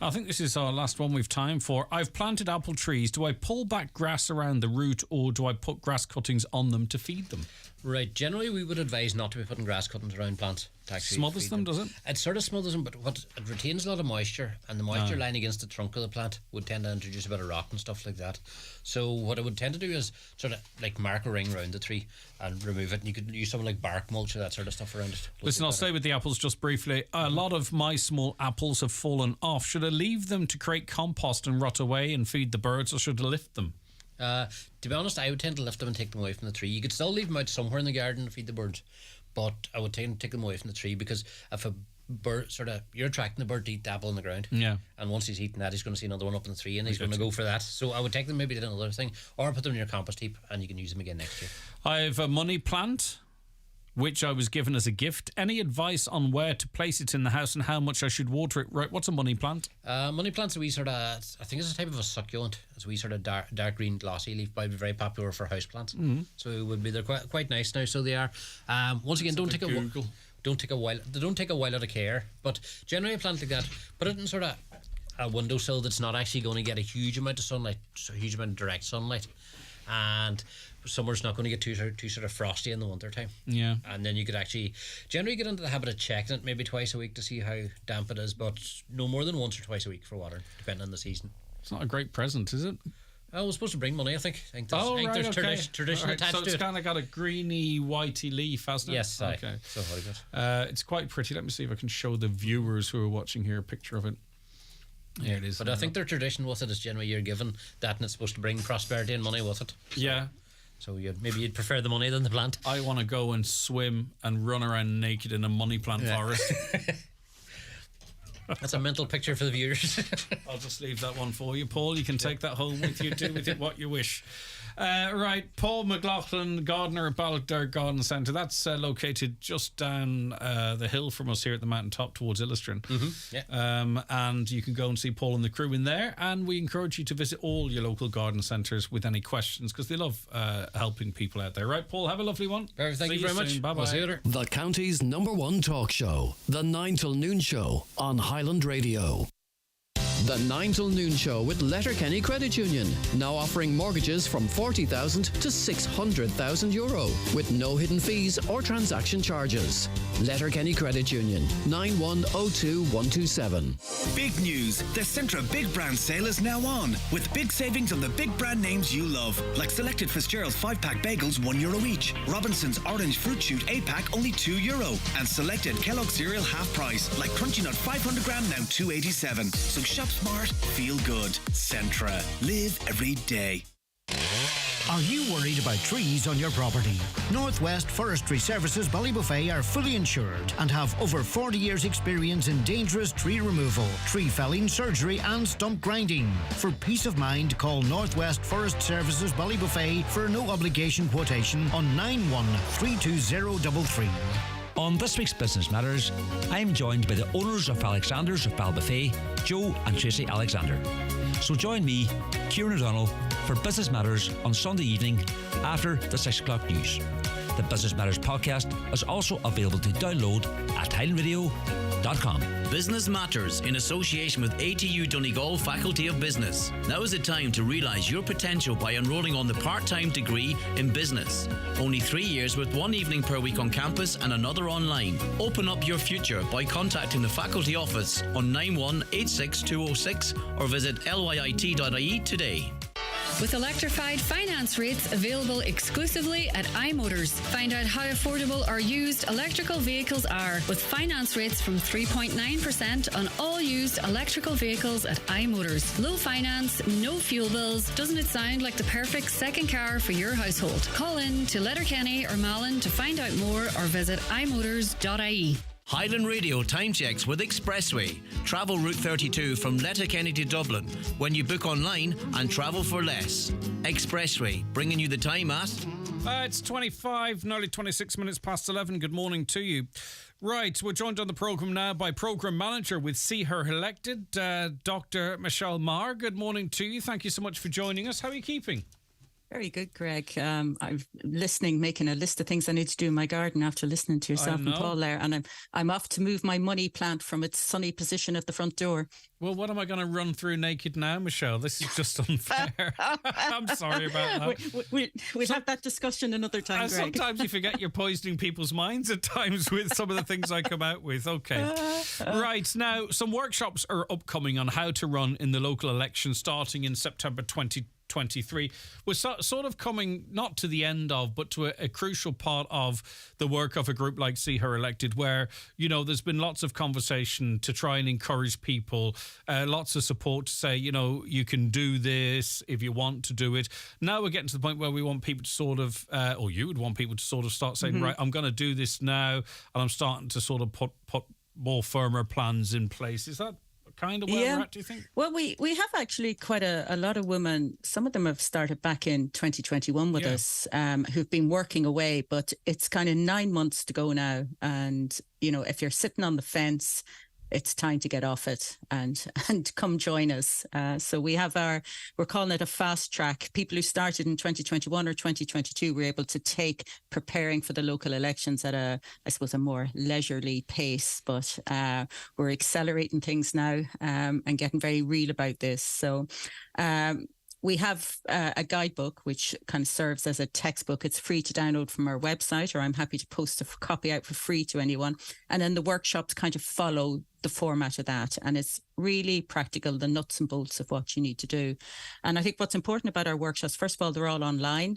I think this is our last one we've time for. I've planted apple trees. Do I pull back grass around the root, or do I put grass cuttings on them to feed them? Right. Generally, we would advise not to be putting grass cuttings around plants. To actually Smothers feed them, does it? It sort of smothers them, but what it retains a lot of moisture, and the moisture lying against the trunk of the plant would tend to introduce a bit of rot and stuff like that. So what it would tend to do is sort of like mark a ring around the tree and remove it. And you could use something like bark mulch or that sort of stuff around it. Listen, I'll stay with the apples just briefly. A lot of my small apples have fallen off. Should I leave them to create compost and rot away and feed the birds, or should I lift them? To be honest, I would tend to lift them and take them away from the tree. You could still leave them out somewhere in the garden to feed the birds, but I would tend to take them away from the tree, because if a bird you're attracting the bird to eat the apple on the ground. Yeah. And once he's eaten that, he's going to see another one up in the tree and he's going to go for that. So I would take them maybe to another thing, or put them in your compost heap and you can use them again next year. I have a money plant, which I was given as a gift. Any advice on where to place it in the house and how much I should water it? Right, what's a money plant? Money plant's a wee sort of, I think it's a type of a succulent. It's a wee sort of dark green glossy leaf, but very popular for house plants. So it would be, they're quite nice now. So they are. Once again, don't take a while. They don't take a while out of care, but generally a plant like that, put it in sort of a windowsill that's not actually going to get a huge amount of sunlight, a huge amount of direct sunlight, and somewhere it's not going to get too sort of frosty in the winter time. Yeah. And then you could actually generally get into the habit of checking it maybe twice a week to see how damp it is, but no more than once or twice a week for watering, depending on the season. It's not a great present, is it? I was supposed to bring money, I think. There's tradition attached so to it's it. kind of got a greeny, whitey leaf, hasn't it? Yes, okay. So very good. It's quite pretty. Let me see if I can show the viewers who are watching here a picture of it. Here it is. But I think their tradition with it is generally you're given that and it's supposed to bring prosperity and money with it. Yeah. So maybe you'd prefer the money than the plant. I want to go and swim and run around naked in a money plant forest. That's a mental picture for the viewers. I'll just leave that one for you, Paul. You can take that home with you. Do with it what you wish. Right, Paul McLaughlin, gardener at Ballochder Garden Centre. That's located just down the hill from us here at the mountaintop towards Illistrin. And you can go and see Paul and the crew in there. And we encourage you to visit all your local garden centres with any questions, because they love helping people out there. Right, Paul, have a lovely one. Thank you very much. Bye-bye. See you later. The county's #1 talk show, The 9 till Noon Show on Highland Radio. The 9 till Noon Show with Letterkenny Credit Union, now offering mortgages from €40,000 to €600,000 with no hidden fees or transaction charges. Letterkenny Credit Union, 9102127. Big news! The Centra Big Brand Sale is now on, with big savings on the big brand names you love, like selected Fitzgerald's 5-pack bagels, €1 each, Robinson's Orange Fruit Shoot 8-pack only €2, and selected Kellogg's cereal half price, like Crunchy Nut 500 gram now $2.87. So shop smart, feel good. Centra. Live every day. Are you worried about trees on your property? Northwest Forestry Services Ballybuffet are fully insured and have over 40 years experience in dangerous tree removal, tree felling, surgery and stump grinding. For peace of mind, call Northwest Forest Services Ballybuffet for a no obligation quotation on 913233. On this week's Business Matters, I'm joined by the owners of Alexander's of Balbuffet, Joe and Tracy Alexander. So join me, Kieran O'Donnell, for Business Matters on Sunday evening after the 6 o'clock news. The Business Matters podcast is also available to download at highlandradio.com. Business Matters in association with ATU Donegal Faculty of Business. Now is the time to realise your potential by enrolling on the part-time degree in business. Only 3 years with 1 evening per week on campus and another online. Open up your future by contacting the faculty office on 9186206 or visit lyit.ie today. With electrified finance rates available exclusively at iMotors. Find out how affordable our used electrical vehicles are with finance rates from 3.9% on all used electrical vehicles at iMotors. Low finance, no fuel bills. Doesn't it sound like the perfect second car for your household? Call in to Letterkenny or Malin to find out more or visit imotors.ie. Highland Radio time checks with Expressway. Travel Route 32 from Letterkenny to Dublin when you book online and travel for less. Expressway, bringing you the time at... It's 25, nearly 26 minutes past 11. Good morning to you. Right, we're joined on the programme now by Programme Manager with See Her Elected, Dr. Michelle Marr. Good morning to you. Thank you so much for joining us. How are you keeping? Very good, Greg. I'm listening, making a list of things I need to do in my garden after listening to yourself and Paul there, and I'm off to move my money plant from its sunny position at the front door. Well, what am I going to run through naked now, Michelle? This is just unfair. I'm sorry about that. We'll have that discussion another time, Greg. Sometimes you forget you're poisoning people's minds at times with some of the things I come out with. Okay. Right, now, some workshops are upcoming on how to run in the local election starting in September 2023. We're sort of coming not to the end of, but to a crucial part of the work of a group like See Her Elected, where, you know, there's been lots of conversation to try and encourage people, lots of support to say, you know, you can do this if you want to do it. Now we're getting to the point where we want people to sort of, or you would want people to sort of start saying, right, I'm going to do this now, and I'm starting to sort of put more firmer plans in place. Is that kind of where we're at, do you think? Well, we have actually quite a lot of women. Some of them have started back in 2021 with us, who've been working away, but it's kind of 9 months to go now. And, you know, if you're sitting on the fence, it's time to get off it and come join us. So we have we're calling it a fast track. People who started in 2021 or 2022 were able to take preparing for the local elections at I suppose, a more leisurely pace. But we're accelerating things now and getting very real about this. So we have a guidebook which kind of serves as a textbook. It's free to download from our website, or I'm happy to post a copy out for free to anyone. And then the workshops kind of follow the format of that. And it's really practical, the nuts and bolts of what you need to do. And I think what's important about our workshops, first of all, they're all online.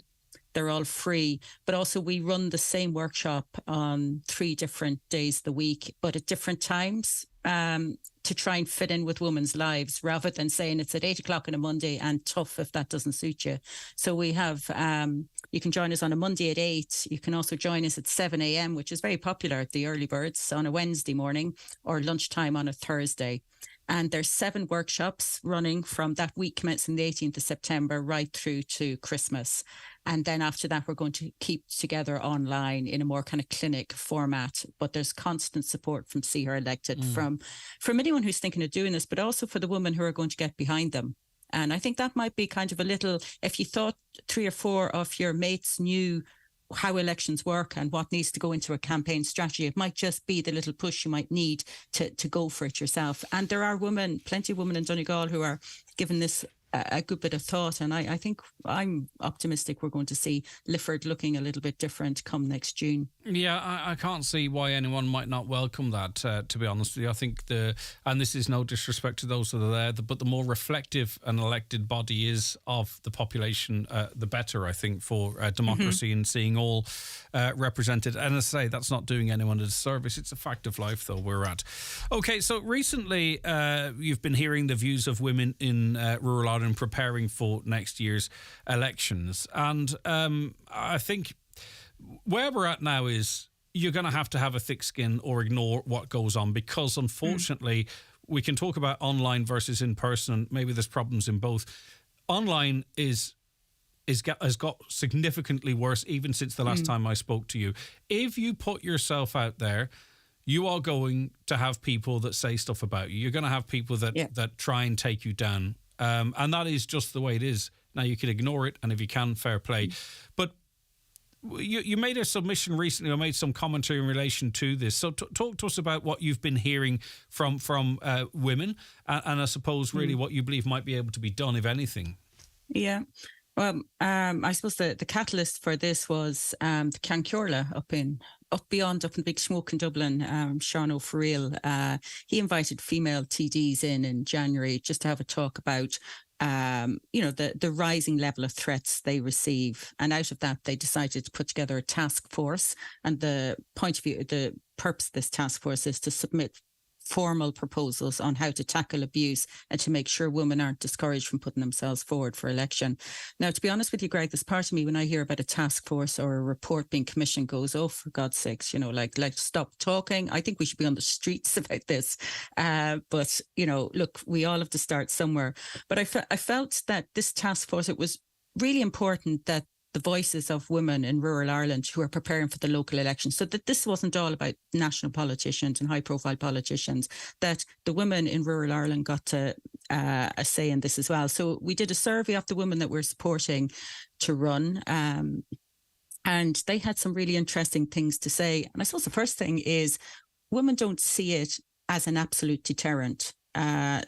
They're all free, but also we run the same workshop on 3 different days of the week, but at different times, to try and fit in with women's lives, rather than saying it's at 8 o'clock on a Monday and tough if that doesn't suit you. So we have, you can join us on a Monday at 8. You can also join us at 7 a.m., which is very popular at the early birds on a Wednesday morning, or lunchtime on a Thursday. And there's 7 workshops running from that week commencing the 18th of September right through to Christmas. And then after that, we're going to keep together online in a more kind of clinic format. But there's constant support from See Her Elected, from anyone who's thinking of doing this, but also for the women who are going to get behind them. And I think that might be kind of a little, if you thought 3 or 4 of your mates knew how elections work and what needs to go into a campaign strategy, it might just be the little push you might need to go for it yourself. And there are plenty of women in Donegal who are giving this a good bit of thought, and I think I'm optimistic we're going to see Lifford looking a little bit different come next June. Yeah, I can't see why anyone might not welcome that, to be honest with you. I think and this is no disrespect to those that are there, but the more reflective an elected body is of the population, the better, I think, for democracy and seeing all represented. And as I say, that's not doing anyone a disservice. It's a fact of life, though, we're at. Okay, so recently you've been hearing the views of women in rural Ireland preparing for next year's elections. And I think where we're at now is you're going to have a thick skin or ignore what goes on, because unfortunately we can talk about online versus in person. Maybe there's problems in both. Online has got significantly worse even since the last time I spoke to you. If you put yourself out there, you are going to have people that say stuff about you. You're going to have people that try and take you down. And that is just the way it is. Now, you can ignore it, and if you can, fair play. But you made a submission recently, or made some commentary in relation to this. So talk to us about what you've been hearing from women, and I suppose really what you believe might be able to be done, if anything. Yeah. Well, I suppose the catalyst for this was the Cancurla up in Big Smoke in Dublin. Sean O'Farrell, he invited female TDs in January just to have a talk about the rising level of threats they receive. And out of that, they decided to put together a task force. And the purpose of this task force is to submit formal proposals on how to tackle abuse and to make sure women aren't discouraged from putting themselves forward for election. Now, to be honest with you, Greg, there's part of me when I hear about a task force or a report being commissioned goes, oh, for God's sakes, like stop talking. I think we should be on the streets about this. But, look, we all have to start somewhere. But I felt that this task force, it was really important that the voices of women in rural Ireland who are preparing for the local elections, so that this wasn't all about national politicians and high-profile politicians, that the women in rural Ireland got to a say in this as well. So we did a survey of the women that we're supporting to run, and they had some really interesting things to say. And I suppose the first thing is women don't see it as an absolute deterrent.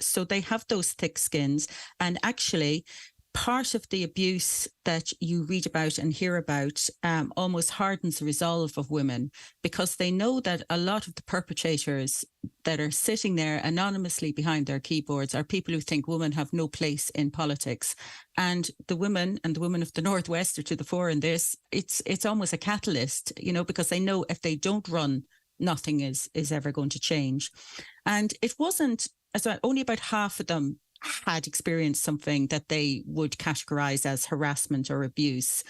So they have those thick skins, and actually part of the abuse that you read about and hear about almost hardens the resolve of women, because they know that a lot of the perpetrators that are sitting there anonymously behind their keyboards are people who think women have no place in politics. And the women of the Northwest are to the fore in this. It's almost a catalyst, because they know if they don't run, nothing is ever going to change. And it wasn't, only about half of them had experienced something that they would categorize as harassment or abuse.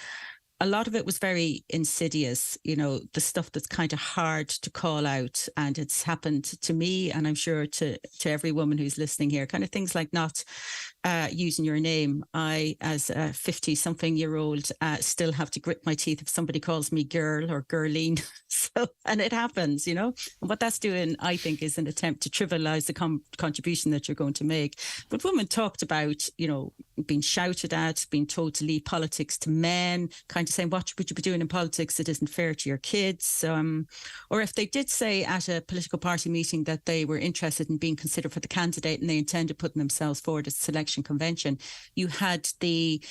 A lot of it was very insidious, the stuff that's kind of hard to call out. And it's happened to me, and I'm sure to every woman who's listening here, kind of things like not using your name. I, as a 50-something-year-old, still have to grit my teeth if somebody calls me girl or girline. And it happens, And what that's doing, I think, is an attempt to trivialize the contribution that you're going to make. But women talked about, being shouted at, being told to leave politics to men, kind of saying, what would you be doing in politics? It isn't fair to your kids. Or if they did say at a political party meeting that they were interested in being considered for the candidate and they intended putting themselves forward at the selection convention, you had the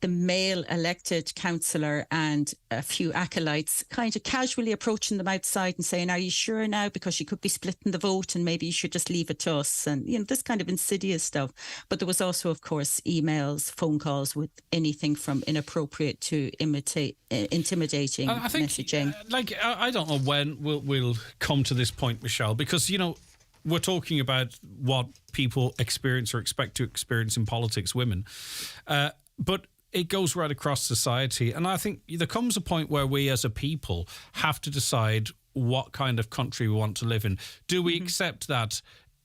male elected councillor and a few acolytes kind of casually approaching them outside and saying, are you sure now? Because you could be splitting the vote and maybe you should just leave it to us. And, this kind of insidious stuff. But there was also, of course, emails, phone calls with anything from inappropriate to intimidating I think, messaging. I don't know when we'll come to this point, Michelle, because, we're talking about what people experience or expect to experience in politics, women. But it goes right across society. And I think there comes a point where we as a people have to decide what kind of country we want to live in. Do we accept that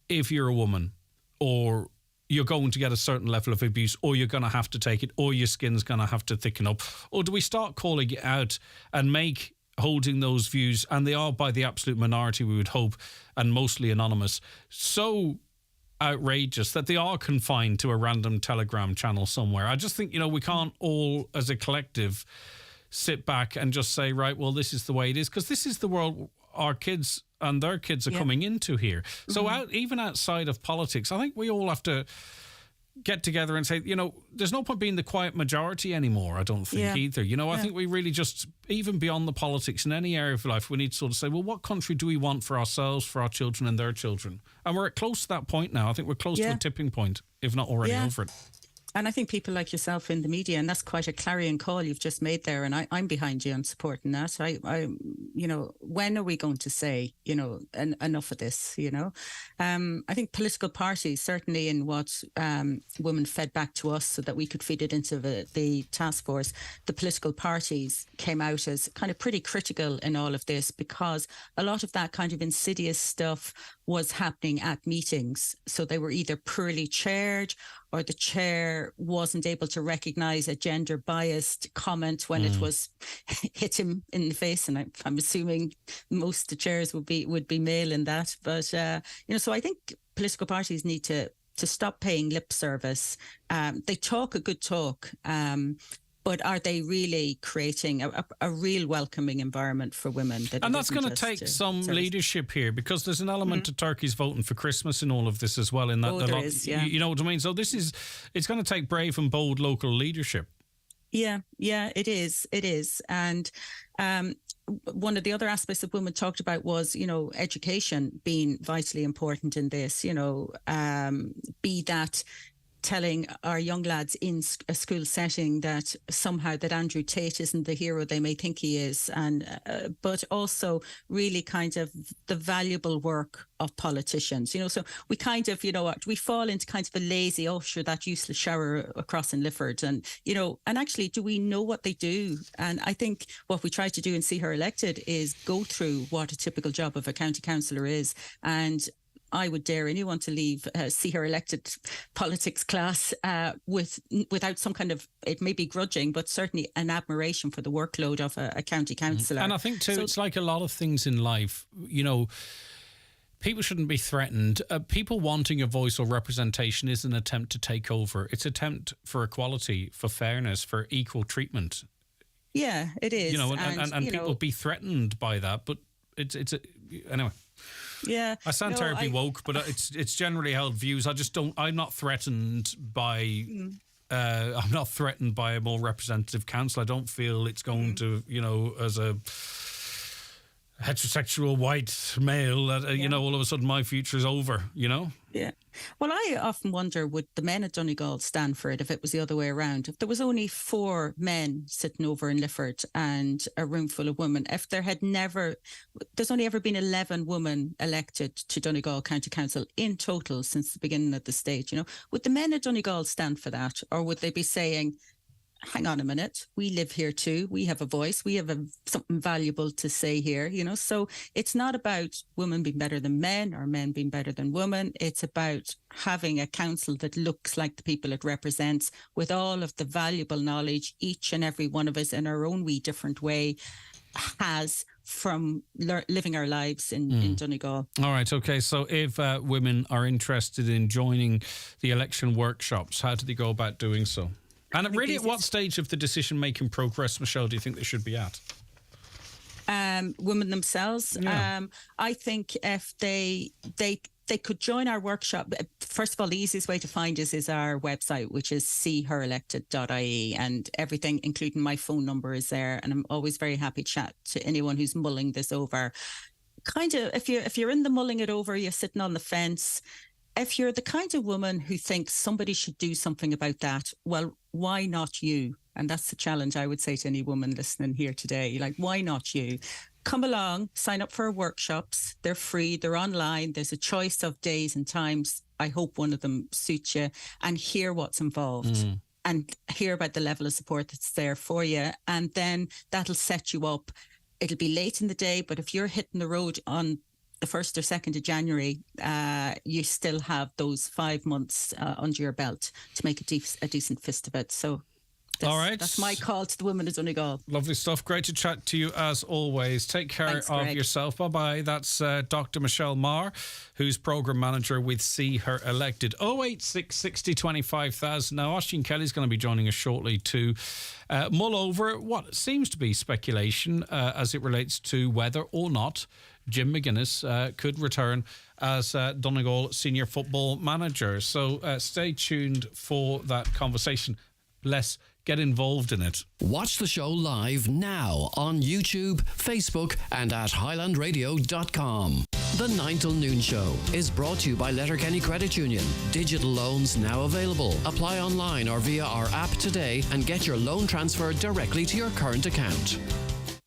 if you're a woman, or you're going to get a certain level of abuse, or you're going to have to take it, or your skin's going to have to thicken up? Or do we start calling it out and make holding those views, and they are by the absolute minority, we would hope, and mostly anonymous, so outrageous that they are confined to a random Telegram channel somewhere? I just think, we can't all as a collective sit back and just say, right, well, this is the way it is, because this is the world our kids and their kids are coming into here. So even outside of politics, I think we all have to get together and say, there's no point being the quiet majority anymore, I don't think either. I think we really just, even beyond the politics, in any area of life, we need to sort of say, well, what country do we want for ourselves, for our children and their children? And we're close to that point now. I think we're close to a tipping point, if not already over it. And I think people like yourself in the media, and that's quite a clarion call you've just made there, and I'm behind you on supporting that. I when are we going to say, enough of this, I think political parties, certainly in what women fed back to us so that we could feed it into the task force, the political parties came out as kind of pretty critical in all of this, because a lot of that kind of insidious stuff was happening at meetings. So they were either poorly chaired, or the chair wasn't able to recognise a gender-biased comment when it was hit him in the face. And I'm assuming most of the chairs would be male in that. But, so I think political parties need to stop paying lip service. They talk a good talk, but are they really creating a real welcoming environment for women? And that's going to take some leadership here, because there's an element to turkeys voting for Christmas in all of this as well. In that, there is, you know what I mean? So it's going to take brave and bold local leadership. Yeah, it is. And one of the other aspects that women talked about was, education being vitally important in this, be that telling our young lads in a school setting that somehow that Andrew Tate isn't the hero they may think he is, and but also really kind of the valuable work of politicians. So we kind of, we fall into kind of a lazy, sure, that useless shower across in Lifford, and and actually, do we know what they do? And I think what we try to do and see her elected is go through what a typical job of a county councillor is, and I would dare anyone to leave See Her Elected politics class without some kind of, it may be grudging, but certainly an admiration for the workload of a county councillor. And I think too, it's like a lot of things in life, you know, people shouldn't be threatened. People wanting a voice or representation is an attempt to take over. It's an attempt for equality, for fairness, for equal treatment. Yeah, it is. You know, and people be threatened by that, but it's anyway. Yeah, I sound terribly woke, but it's generally held views. I'm not threatened by. I'm not threatened by a more representative council. I don't feel it's going to, you know, as a heterosexual white male that you know, all of a sudden my future is over. You know. Yeah. Well, I often wonder, would the men at Donegal stand for it if it was the other way around? If there was only 4 men sitting over in Lifford and a room full of women, if there had there's only ever been 11 women elected to Donegal County Council in total since the beginning of the state, you know, would the men at Donegal stand for that? Or would they be saying, hang on a minute, we live here too, we have a voice, we have something valuable to say here, you know? So it's not about women being better than men or men being better than women. It's about having a council that looks like the people it represents, with all of the valuable knowledge each and every one of us in our own wee different way has from living our lives in Donegal. All right, okay. So if women are interested in joining the election workshops, how do they go about doing so? And really, at what stage of the decision-making progress, Michelle, do you think they should be at? Women themselves. Yeah. I think if they could join our workshop. First of all, the easiest way to find us is our website, which is seeherelected.ie, and everything, including my phone number, is there. And I'm always very happy to chat to anyone who's mulling this over. Kind of, if you're in the mulling it over, you're sitting on the fence. If you're the kind of woman who thinks somebody should do something about that, well, why not you? And that's the challenge I would say to any woman listening here today. Like, why not you? Come along, sign up for our workshops. They're free, they're online. There's a choice of days and times. I hope one of them suits you, and hear what's involved and hear about the level of support that's there for you. And then that'll set you up. It'll be late in the day, but if you're hitting the road on the 1st or 2nd of January, you still have those 5 months under your belt to make a decent fist of it. So all right, that's my call to the women of Donegal. Lovely stuff. Great to chat to you as always. Take care of yourself. Bye-bye. That's Dr. Michelle Marr, who's Programme Manager with See Her Elected. 086 60 25,000. Now, Oisín Kelly's going to be joining us shortly to mull over what seems to be speculation as it relates to whether or not Jim McGuinness could return as Donegal Senior Football Manager. So stay tuned for that conversation. Let's get involved in it. Watch the show live now on YouTube, Facebook and at highlandradio.com. The 9 till noon show is brought to you by Letterkenny Credit Union. Digital loans now available. Apply online or via our app today and get your loan transferred directly to your current account.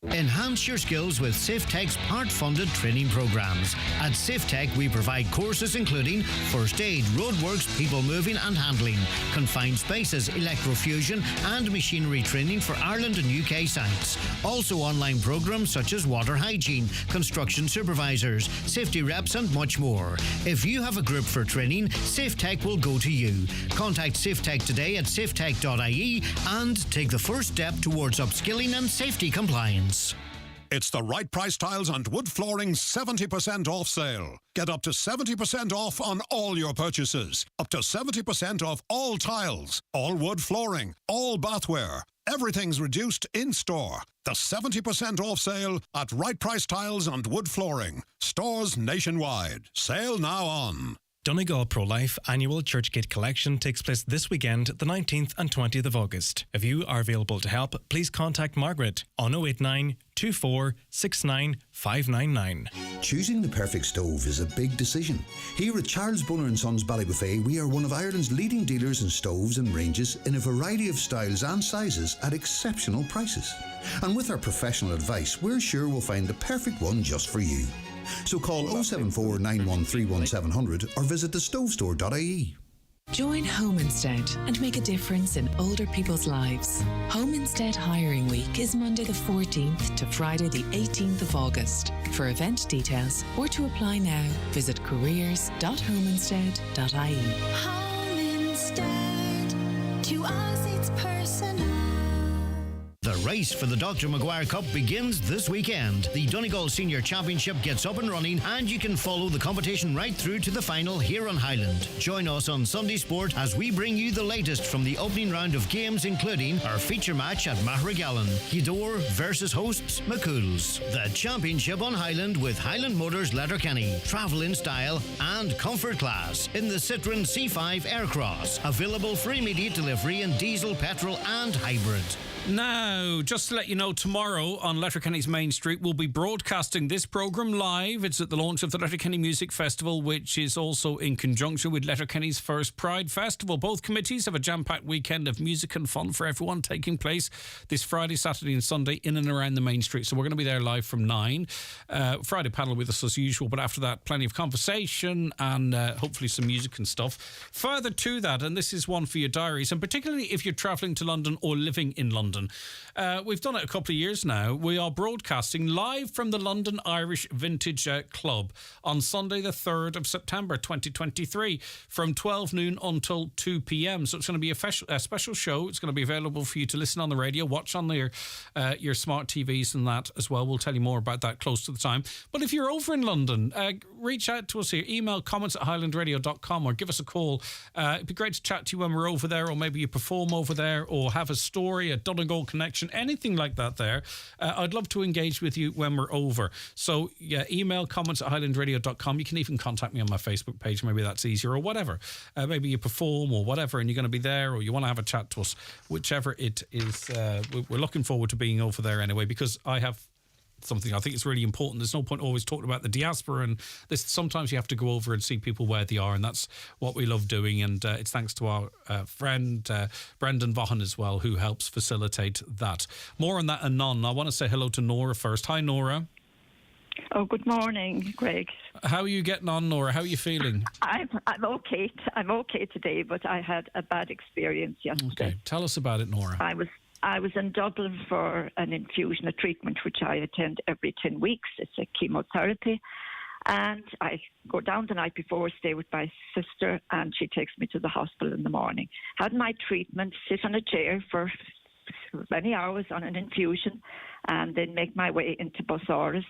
Enhance your skills with SafeTech's part-funded training programs. At SafeTech, we provide courses including first aid, roadworks, people moving and handling, confined spaces, electrofusion and machinery training for Ireland and UK sites. Also online programs such as water hygiene, construction supervisors, safety reps and much more. If you have a group for training, SafeTech will go to you. Contact SafeTech today at safetech.ie and take the first step towards upskilling and safety compliance. It's the Right Price Tiles and Wood Flooring 70% off sale. Get up to 70% off on all your purchases. Up to 70% off all tiles, all wood flooring, all bathware. Everything's reduced in store. The 70% off sale at Right Price Tiles and Wood Flooring. Stores nationwide. Sale now on. Donegal Pro-Life Annual Churchgate Collection takes place this weekend, the 19th and 20th of August. If you are available to help, please contact Margaret on 089 24 69 599. Choosing the perfect stove is a big decision. Here at Charles Bunner & Sons Ballybuffet, we are one of Ireland's leading dealers in stoves and ranges in a variety of styles and sizes at exceptional prices. And with our professional advice, we're sure we'll find the perfect one just for you. So call 074 9131 700 or visit thestovestore.ie. Join Home Instead and make a difference in older people's lives. Home Instead Hiring Week is Monday the 14th to Friday the 18th of August. For event details or to apply now, visit careers.homeinstead.ie. Home Instead, to us it's personal. The race for the Dr. Maguire Cup begins this weekend. The Donegal Senior Championship gets up and running, and you can follow the competition right through to the final here on Highland. Join us on Sunday Sport as we bring you the latest from the opening round of games, including our feature match at Mahragallen, Gidor versus hosts McCool's. The championship on Highland with Highland Motors Letterkenny. Travel in style and comfort class in the Citroen C5 Aircross. Available for immediate delivery in diesel, petrol and hybrid. Now, just to let you know, tomorrow on Letterkenny's Main Street, we'll be broadcasting this programme live. It's at the launch of the Letterkenny Music Festival, which is also in conjunction with Letterkenny's first Pride Festival. Both committees have a jam-packed weekend of music and fun for everyone taking place this Friday, Saturday and Sunday in and around the Main Street. So we're going to be there live from 9. Friday panel with us as usual, but after that, plenty of conversation and hopefully some music and stuff. Further to that, and this is one for your diaries, and particularly if you're travelling to London or living in London, we've done it a couple of years now. We are broadcasting live from the London Irish Vintage Club on Sunday the 3rd of September 2023 from 12 noon until 2 p.m. So it's going to be a special show. It's going to be available for you to listen on the radio, watch on your smart TVs and that as well. We'll tell you more about that close to the time. But if you're over in London, reach out to us here. Email comments@highlandradio.com or give us a call. It'd be great to chat to you when we're over there, or maybe you perform over there or have a story, a Donegal connection, anything like that there. I'd love to engage with you when we're over. So yeah, email comments@highlandradio.com. You can even contact me on my Facebook page. Maybe that's easier, or whatever. Maybe you perform or whatever and you're going to be there, or you want to have a chat to us, whichever it is. We're looking forward to being over there anyway, because I have something I think is really important. There's no point always talking about the diaspora, and this sometimes you have to go over and see people where they are, and that's what we love doing. And it's thanks to our friend Brendan Vaughan as well, who helps facilitate that. More on that anon. I want to say hello to Nora first. Hi, Nora. Oh, good morning, Greg. How are you getting on, Nora? How are you feeling? I'm okay. I'm okay today, but I had a bad experience yesterday. Okay, tell us about it, Nora. I was in Dublin for an infusion, a treatment which I attend every 10 weeks. It's a chemotherapy. And I go down the night before, stay with my sister, and she takes me to the hospital in the morning. Had my treatment, sit on a chair for many hours on an infusion, and then make my way into Busaras.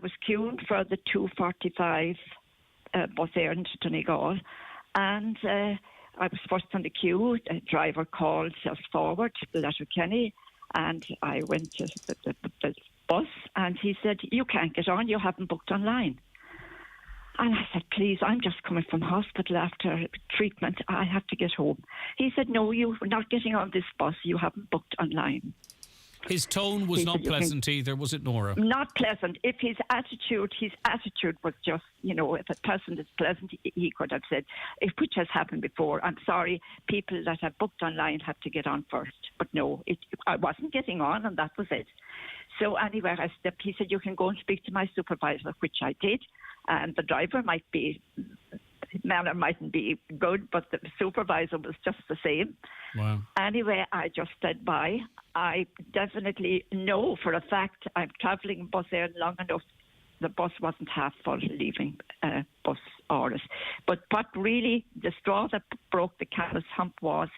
Was queuing for the 2:45 bus errand to Donegal, and I was first on the queue. The driver called us forward to Letterkenny, and I went to the bus, and he said, "You can't get on, you haven't booked online." And I said, "Please, I'm just coming from hospital after treatment. I have to get home." He said, "No, you're not getting on this bus. You haven't booked online." His tone was not pleasant either, was it, Nora? Not pleasant. If his attitude was just, if a person is pleasant, he could have said, which has happened before, "I'm sorry, people that have booked online have to get on first." But no, I wasn't getting on, and that was it. So anyway, I stepped. He said, "You can go and speak to my supervisor," which I did. And the driver manner mightn't be good, but the supervisor was just the same. Wow. Anyway, I just stood by. I definitely know for a fact I'm travelling bus air long enough. The bus wasn't half full leaving bus orders. But what really, the straw that broke the camel's hump was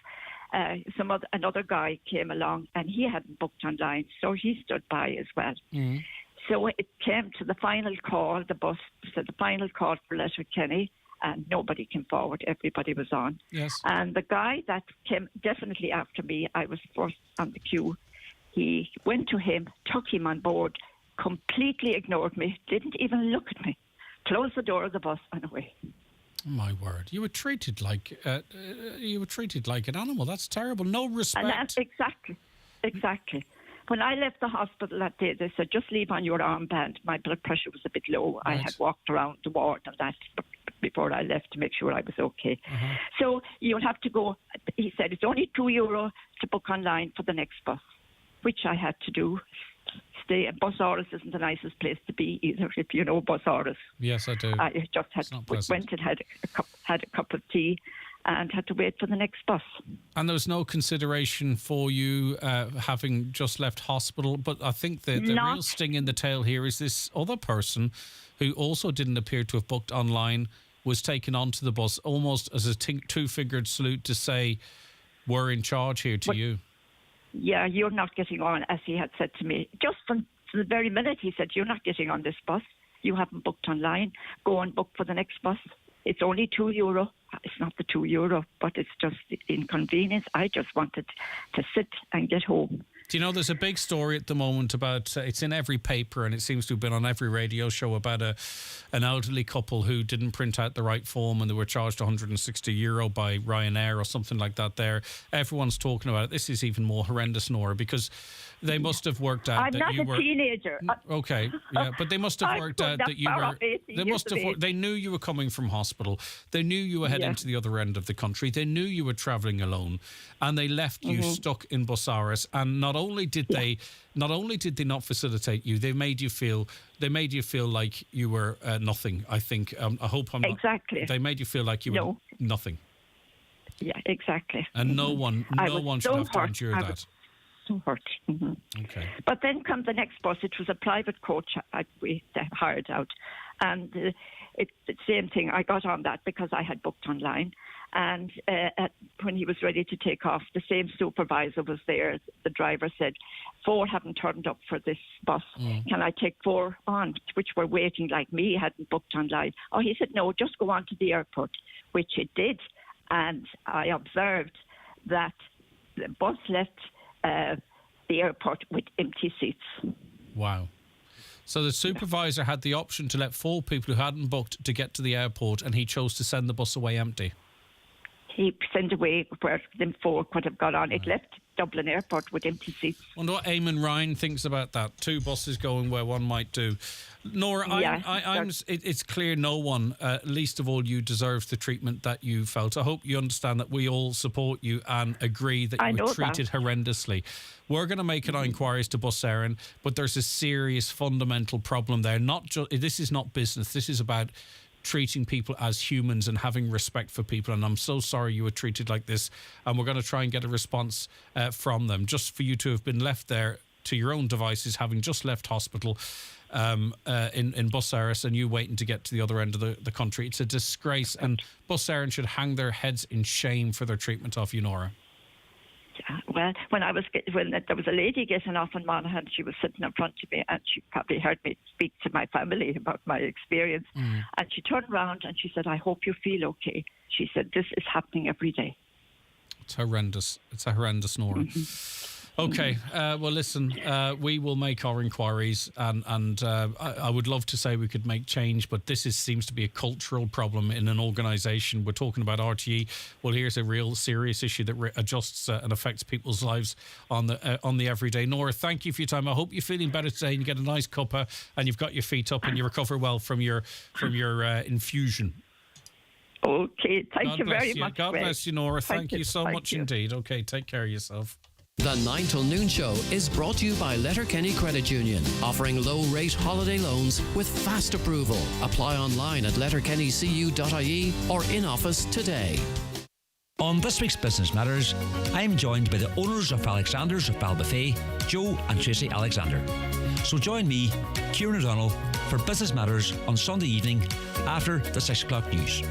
another guy came along and he hadn't booked online, so he stood by as well. Mm. So it came to the final call, the bus said the final call for Letterkenny, and nobody came forward. Everybody was on. Yes. And the guy that came definitely after me, I was first on the queue. He went to him, took him on board, completely ignored me, didn't even look at me, closed the door of the bus and away. Oh, my word! You were treated like an animal. That's terrible. No respect. And exactly. When I left the hospital that day, they said, "Just leave on your armband." My blood pressure was a bit low. Right. I had walked around the ward and that before I left to make sure I was okay. Uh-huh. So you'll have to go. He said it's only €2 to book online for the next bus, which I had to do. Stay at Busaras isn't the nicest place to be either, if you know Busaras. Yes, I do. I just went and had a cup of tea, and had to wait for the next bus. And there was no consideration for you having just left hospital. But I think the real sting in the tail here is this other person who also didn't appear to have booked online was taken onto the bus almost as a two-fingered salute to say, we're in charge here to you. Yeah, you're not getting on, as he had said to me. Just from the very minute he said, you're not getting on this bus. You haven't booked online. Go and book for the next bus. It's only €2. It's not the €2, but it's just the inconvenience. I just wanted to sit and get home. Do you know, there's a big story at the moment about, it's in every paper and it seems to have been on every radio show about an elderly couple who didn't print out the right form and they were charged €160 by Ryanair or something like that there. Everyone's talking about it. This is even more horrendous, Nora, because they must have worked out I'm that not you a were... teenager. Okay, yeah, but they must have worked out that you were... They knew you were coming from hospital. They knew you were heading to the other end of the country. They knew you were travelling alone, and they left you stuck in Busaras. And not only did they not facilitate you, they made you feel like you were nothing. I think. I hope I'm not. Exactly. They made you feel like you were nothing. Yeah, exactly. And no one should have to endure that. So hurt. Okay. But then come the next bus. It was a private coach we hired out, and it's the same thing. I got on that because I had booked online, and when he was ready to take off, the same supervisor was there. The driver said, 4 haven't turned up for this bus. Can I take 4 on, which were waiting like me, hadn't booked online? Oh, he said, no, just go on to the airport, which it did. And I observed that the bus left the airport with empty seats. Wow. So the supervisor had the option to let 4 people who hadn't booked to get to the airport, and he chose to send the bus away empty. He sent away where them 4 could have got on. It left Dublin Airport with empty seats. I wonder what Eamon Ryan thinks about that. 2 buses going where one might do. Nora, it's clear no one, least of all you, deserves the treatment that you felt. I hope you understand that we all support you and agree that you were treated horrendously. We're going to make inquiries to Bus Éireann, but there's a serious fundamental problem there. This is not business. This is about treating people as humans and having respect for people, and I'm so sorry you were treated like this, and we're going to try and get a response from them. Just for you to have been left there to your own devices, having just left hospital in Busaras, and you waiting to get to the other end of the country, it's a disgrace, and Bus Éireann should hang their heads in shame for their treatment of you, Nora. Well, when there was a lady getting off in Monaghan, she was sitting in front of me, and she probably heard me speak to my family about my experience. And she turned around and she said, I hope you feel okay. She said, this is happening every day. It's horrendous. It's a horrendous, Nora. Okay, well, listen, we will make our inquiries, and I would love to say we could make change, but this seems to be a cultural problem in an organisation. We're talking about RTE. Well, here's a real serious issue that adjusts and affects people's lives on the everyday. Nora, thank you for your time. I hope you're feeling better today and you get a nice cuppa and you've got your feet up and you recover well from your infusion. Okay, thank you very much. God bless you, Nora. Thank you so much indeed. Okay, take care of yourself. The 9 till noon show is brought to you by Letterkenny Credit Union, offering low-rate holiday loans with fast approval. Apply online at letterkennycu.ie or in office today. On this week's Business Matters, I am joined by the owners of Alexander's of Balbuffet, Joe and Tracy Alexander. So join me, Kieran O'Donnell, for Business Matters on Sunday evening after the 6 o'clock news.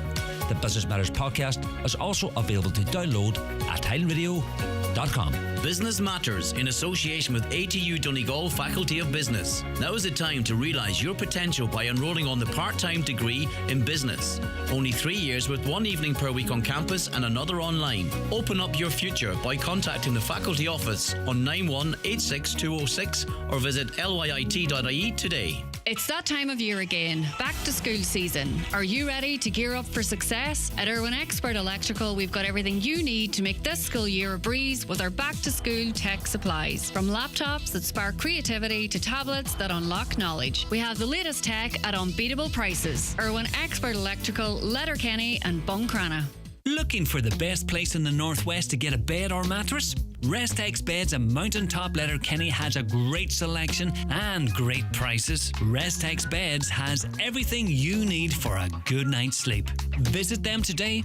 The Business Matters podcast is also available to download at highlandradio.com. Business Matters in association with ATU Donegal Faculty of Business. Now is the time to realise your potential by enrolling on the part-time degree in business. Only 3 years with 1 evening per week on campus and another online. Open up your future by contacting the faculty office on 9186206 or visit lyit.ie today. It's that time of year again, back to school season. Are you ready to gear up for success? At Irwin Expert Electrical, we've got everything you need to make this school year a breeze with our back to school tech supplies. From laptops that spark creativity to tablets that unlock knowledge. We have the latest tech at unbeatable prices. Irwin Expert Electrical, Letterkenny and Buncrana. Looking for the best place in the Northwest to get a bed or mattress? Restex Beds and Mountaintop Letterkenny has a great selection and great prices. Restex Beds has everything you need for a good night's sleep. Visit them today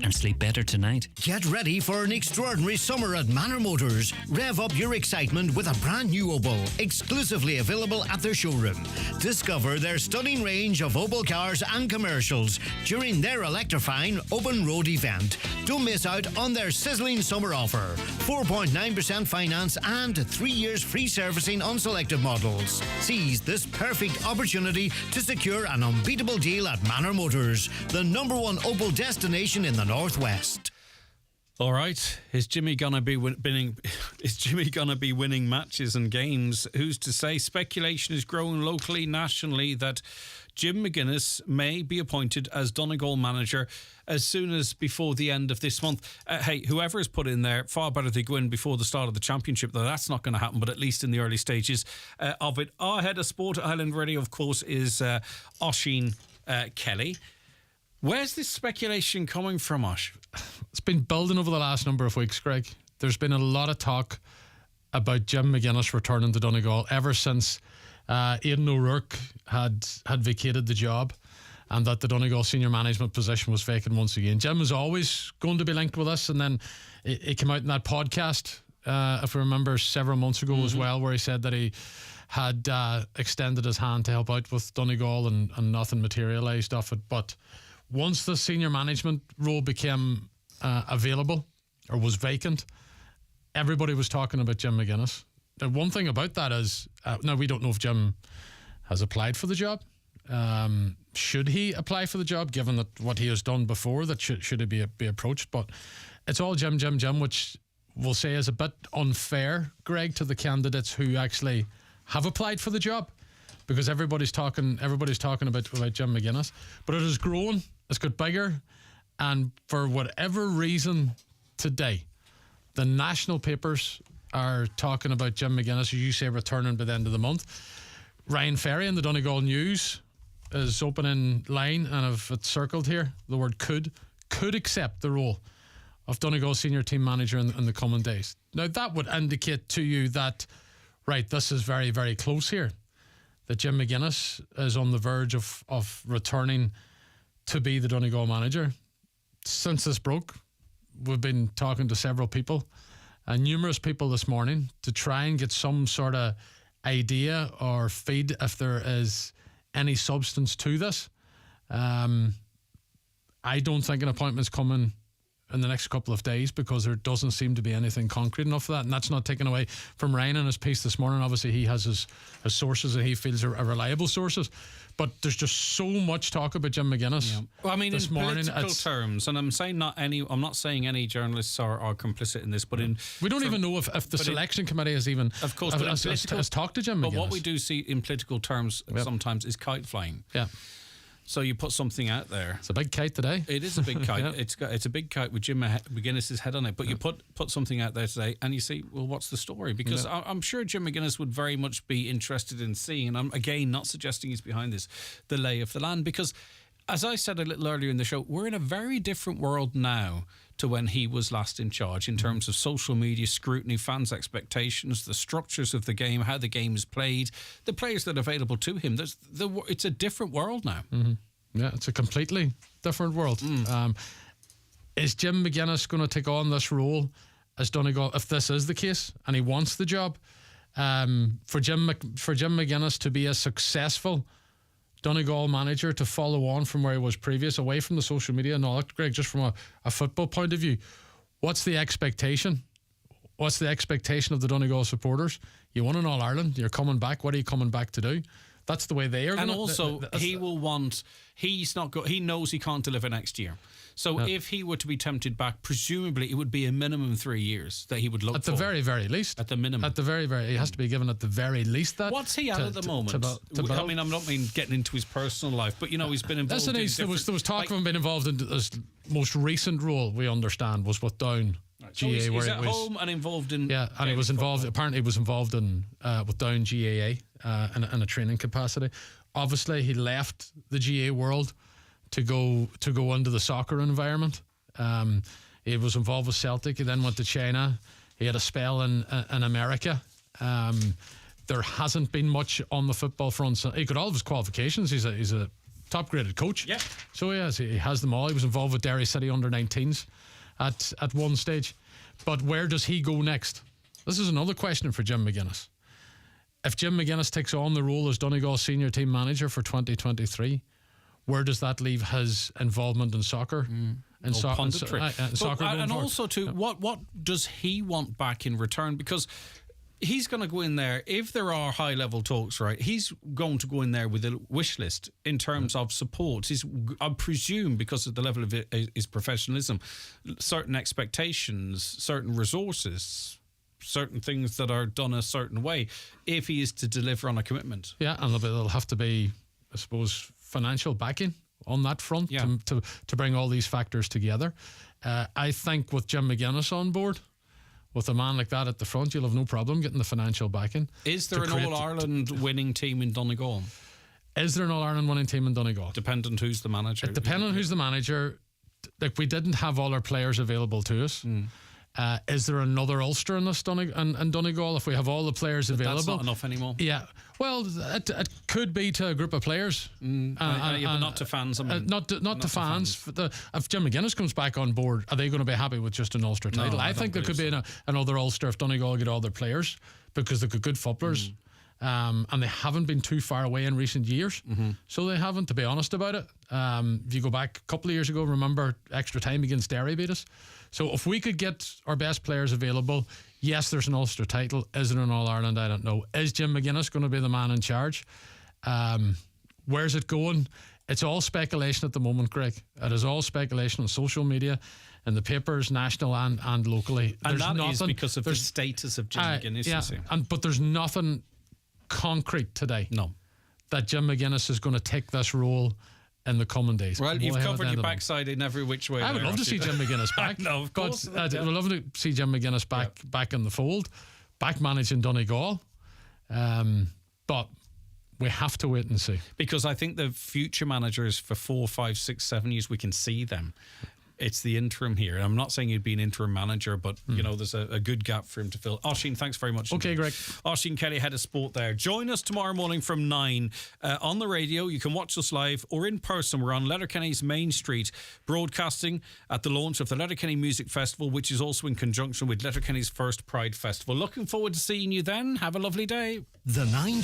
and sleep better tonight. Get ready for an extraordinary summer at Manor Motors. Rev up your excitement with a brand new Opel, exclusively available at their showroom. Discover their stunning range of Opel cars and commercials during their electrifying Open Road event. Don't miss out on their sizzling summer offer. 4.9% finance and 3 years free servicing on selected models. Seize this perfect opportunity to secure an unbeatable deal at Manor Motors, the #1 Opel destination in the Northwest. All right, is Jimmy gonna be winning? Is Jimmy gonna be winning matches and games? Who's to say? Speculation is growing locally, nationally, that Jim McGuinness may be appointed as Donegal manager as soon as before the end of this month. Hey, whoever is put in there, far better they go in before the start of the championship, though that's not going to happen, but at least in the early stages of it. Our head of sport at Highland Radio, of course, is Oisín Kelly. Where's this speculation coming from, Osh? It's been building over the last number of weeks, Greg. There's been a lot of talk about Jim McGuinness returning to Donegal ever since Aidan O'Rourke had vacated the job, and that the Donegal senior management position was vacant once again. Jim was always going to be linked with us, and then it came out in that podcast, if I remember, several months ago as well, where he said that he had extended his hand to help out with Donegal, and nothing materialised off it. But once the senior management role became available, or was vacant, everybody was talking about Jim McGuinness. The one thing about that is, now we don't know if Jim has applied for the job. Should he apply for the job, given that what he has done before, that should he be approached? But it's all Jim, which we'll say is a bit unfair, Greg, to the candidates who actually have applied for the job, because everybody's talking about Jim McGuinness. But it has grown, it's got bigger, and for whatever reason today, the national papers are talking about Jim McGuinness, as you say, returning by the end of the month. Ryan Ferry in the Donegal News is opening line, and I've circled here the word could accept the role of Donegal senior team manager in the coming days. Now that would indicate to you that, right, this is very, very close here, that Jim McGuinness is on the verge of returning to be the Donegal manager. Since this broke, we've been talking to several people, and numerous people this morning, to try and get some sort of idea or feed if there is any substance to this. I don't think an appointment's coming in the next couple of days, because there doesn't seem to be anything concrete enough for that. And that's not taken away from Ryan in his piece this morning. Obviously, he has his sources that he feels are reliable sources. But there's just so much talk about Jim McGuinness. Yeah. Well, I mean, in political terms, and I'm not saying any journalists are complicit in this, but we don't even know if the selection committee has even, of course, has talked to Jim McGuinness. But what we do see in political terms sometimes is kite flying. Yeah. So you put something out there. It's a big kite today. It is a big kite. Yeah. It's a big kite with Jim McGuinness's head on it. But you put something out there today, and you see, well, what's the story? Because I'm sure Jim McGuinness would very much be interested in seeing, and I'm again not suggesting he's behind this, the lay of the land. Because, as I said a little earlier in the show, we're in a very different world now to when he was last in charge in terms of social media scrutiny, fans' expectations, the structures of the game, how the game is played, the players that are available to him. It's a different world now. Mm-hmm. Yeah, it's a completely different world. Is Jim McGuinness going to take on this role as Donegal, if this is the case and he wants the job? For Jim McGuinness to be a successful Donegal manager, to follow on from where he was previous, away from the social media and all that, Greg, just from a football point of view, what's the expectation? What's the expectation of the Donegal supporters? You won in All-Ireland, you're coming back, what are you coming back to do? That's the way they are. And also, he will want. He knows he can't deliver next year. So if he were to be tempted back, presumably it would be a minimum 3 years that he would look for. At the very, very least. At the minimum. At the very, very, he has to be given at the very least that. What's he at the moment? I mean, I'm not getting into his personal life, but he's been involved. There was talk of him being involved in his most recent role. We understand was with Down. Right. So he's at home and involved in. Yeah, and he was involved. Football. Apparently, he was involved in with Down GAA in a training capacity. Obviously, he left the GAA world to go into the soccer environment. He was involved with Celtic. He then went to China. He had a spell in America. There hasn't been much on the football front. He got all of his qualifications. He's a top graded coach. Yeah. So he has them all. He was involved with Derry City under-19s at one stage. But where does he go next? This is another question for Jim McGuinness. If Jim McGuinness takes on the role as Donegal senior team manager for 2023, where does that leave his involvement in soccer? And also too, what does he want back in return? Because he's going to go in there, if there are high level talks, right, he's going to go in there with a wish list in terms of support. I presume, because of the level of his professionalism, certain expectations, certain resources, certain things that are done a certain way, if he is to deliver on a commitment. Yeah, and there'll have to be, I suppose, financial backing on that front to bring all these factors together. I think with Jim McGuinness on board, with a man like that at the front, you'll have no problem getting the financial backing. Is there an All-Ireland winning team in Donegal? Is there an All-Ireland winning team in Donegal? Dependent who's the manager. Depending on who's the manager, like we didn't have all our players available to us. Is there another Ulster in this Donegal if we have all the players available? That's not enough anymore. Yeah. Well, it could be to a group of players. But not to fans. I mean, not to fans. If Jim McGuinness comes back on board, are they going to be happy with just an Ulster title? I think there could be another Ulster if Donegal get all their players, because they've got good footballers. And they haven't been too far away in recent years. So they haven't, to be honest about it. If you go back a couple of years ago, remember extra time against Derry beat us. So if we could get our best players available, yes, there's an Ulster title. Is it an All-Ireland? I don't know. Is Jim McGuinness going to be the man in charge? Where's it going? It's all speculation at the moment, Greg. It is all speculation on social media, in the papers, national and locally. And that is because of the status of Jim McGuinness. Yeah, but there's nothing concrete today. No. That Jim McGuinness is going to take this role in the coming days. Well, you've covered your backside in every which way. I would love to see Jim McGuinness back. No, of course. But I would love to see Jim McGuinness back in the fold, back managing Donegal. But we have to wait and see. Because I think the future managers for 4, 5, 6, 7 years, we can see them. It's the interim here. And I'm not saying he'd be an interim manager, but, you know, there's a good gap for him to fill. Oisín, thanks very much. Okay, Greg. Oisín Kelly, head of sport there. Join us tomorrow morning from 9 on the radio. You can watch us live or in person. We're on Letterkenny's Main Street, broadcasting at the launch of the Letterkenny Music Festival, which is also in conjunction with Letterkenny's first Pride Festival. Looking forward to seeing you then. Have a lovely day. The 9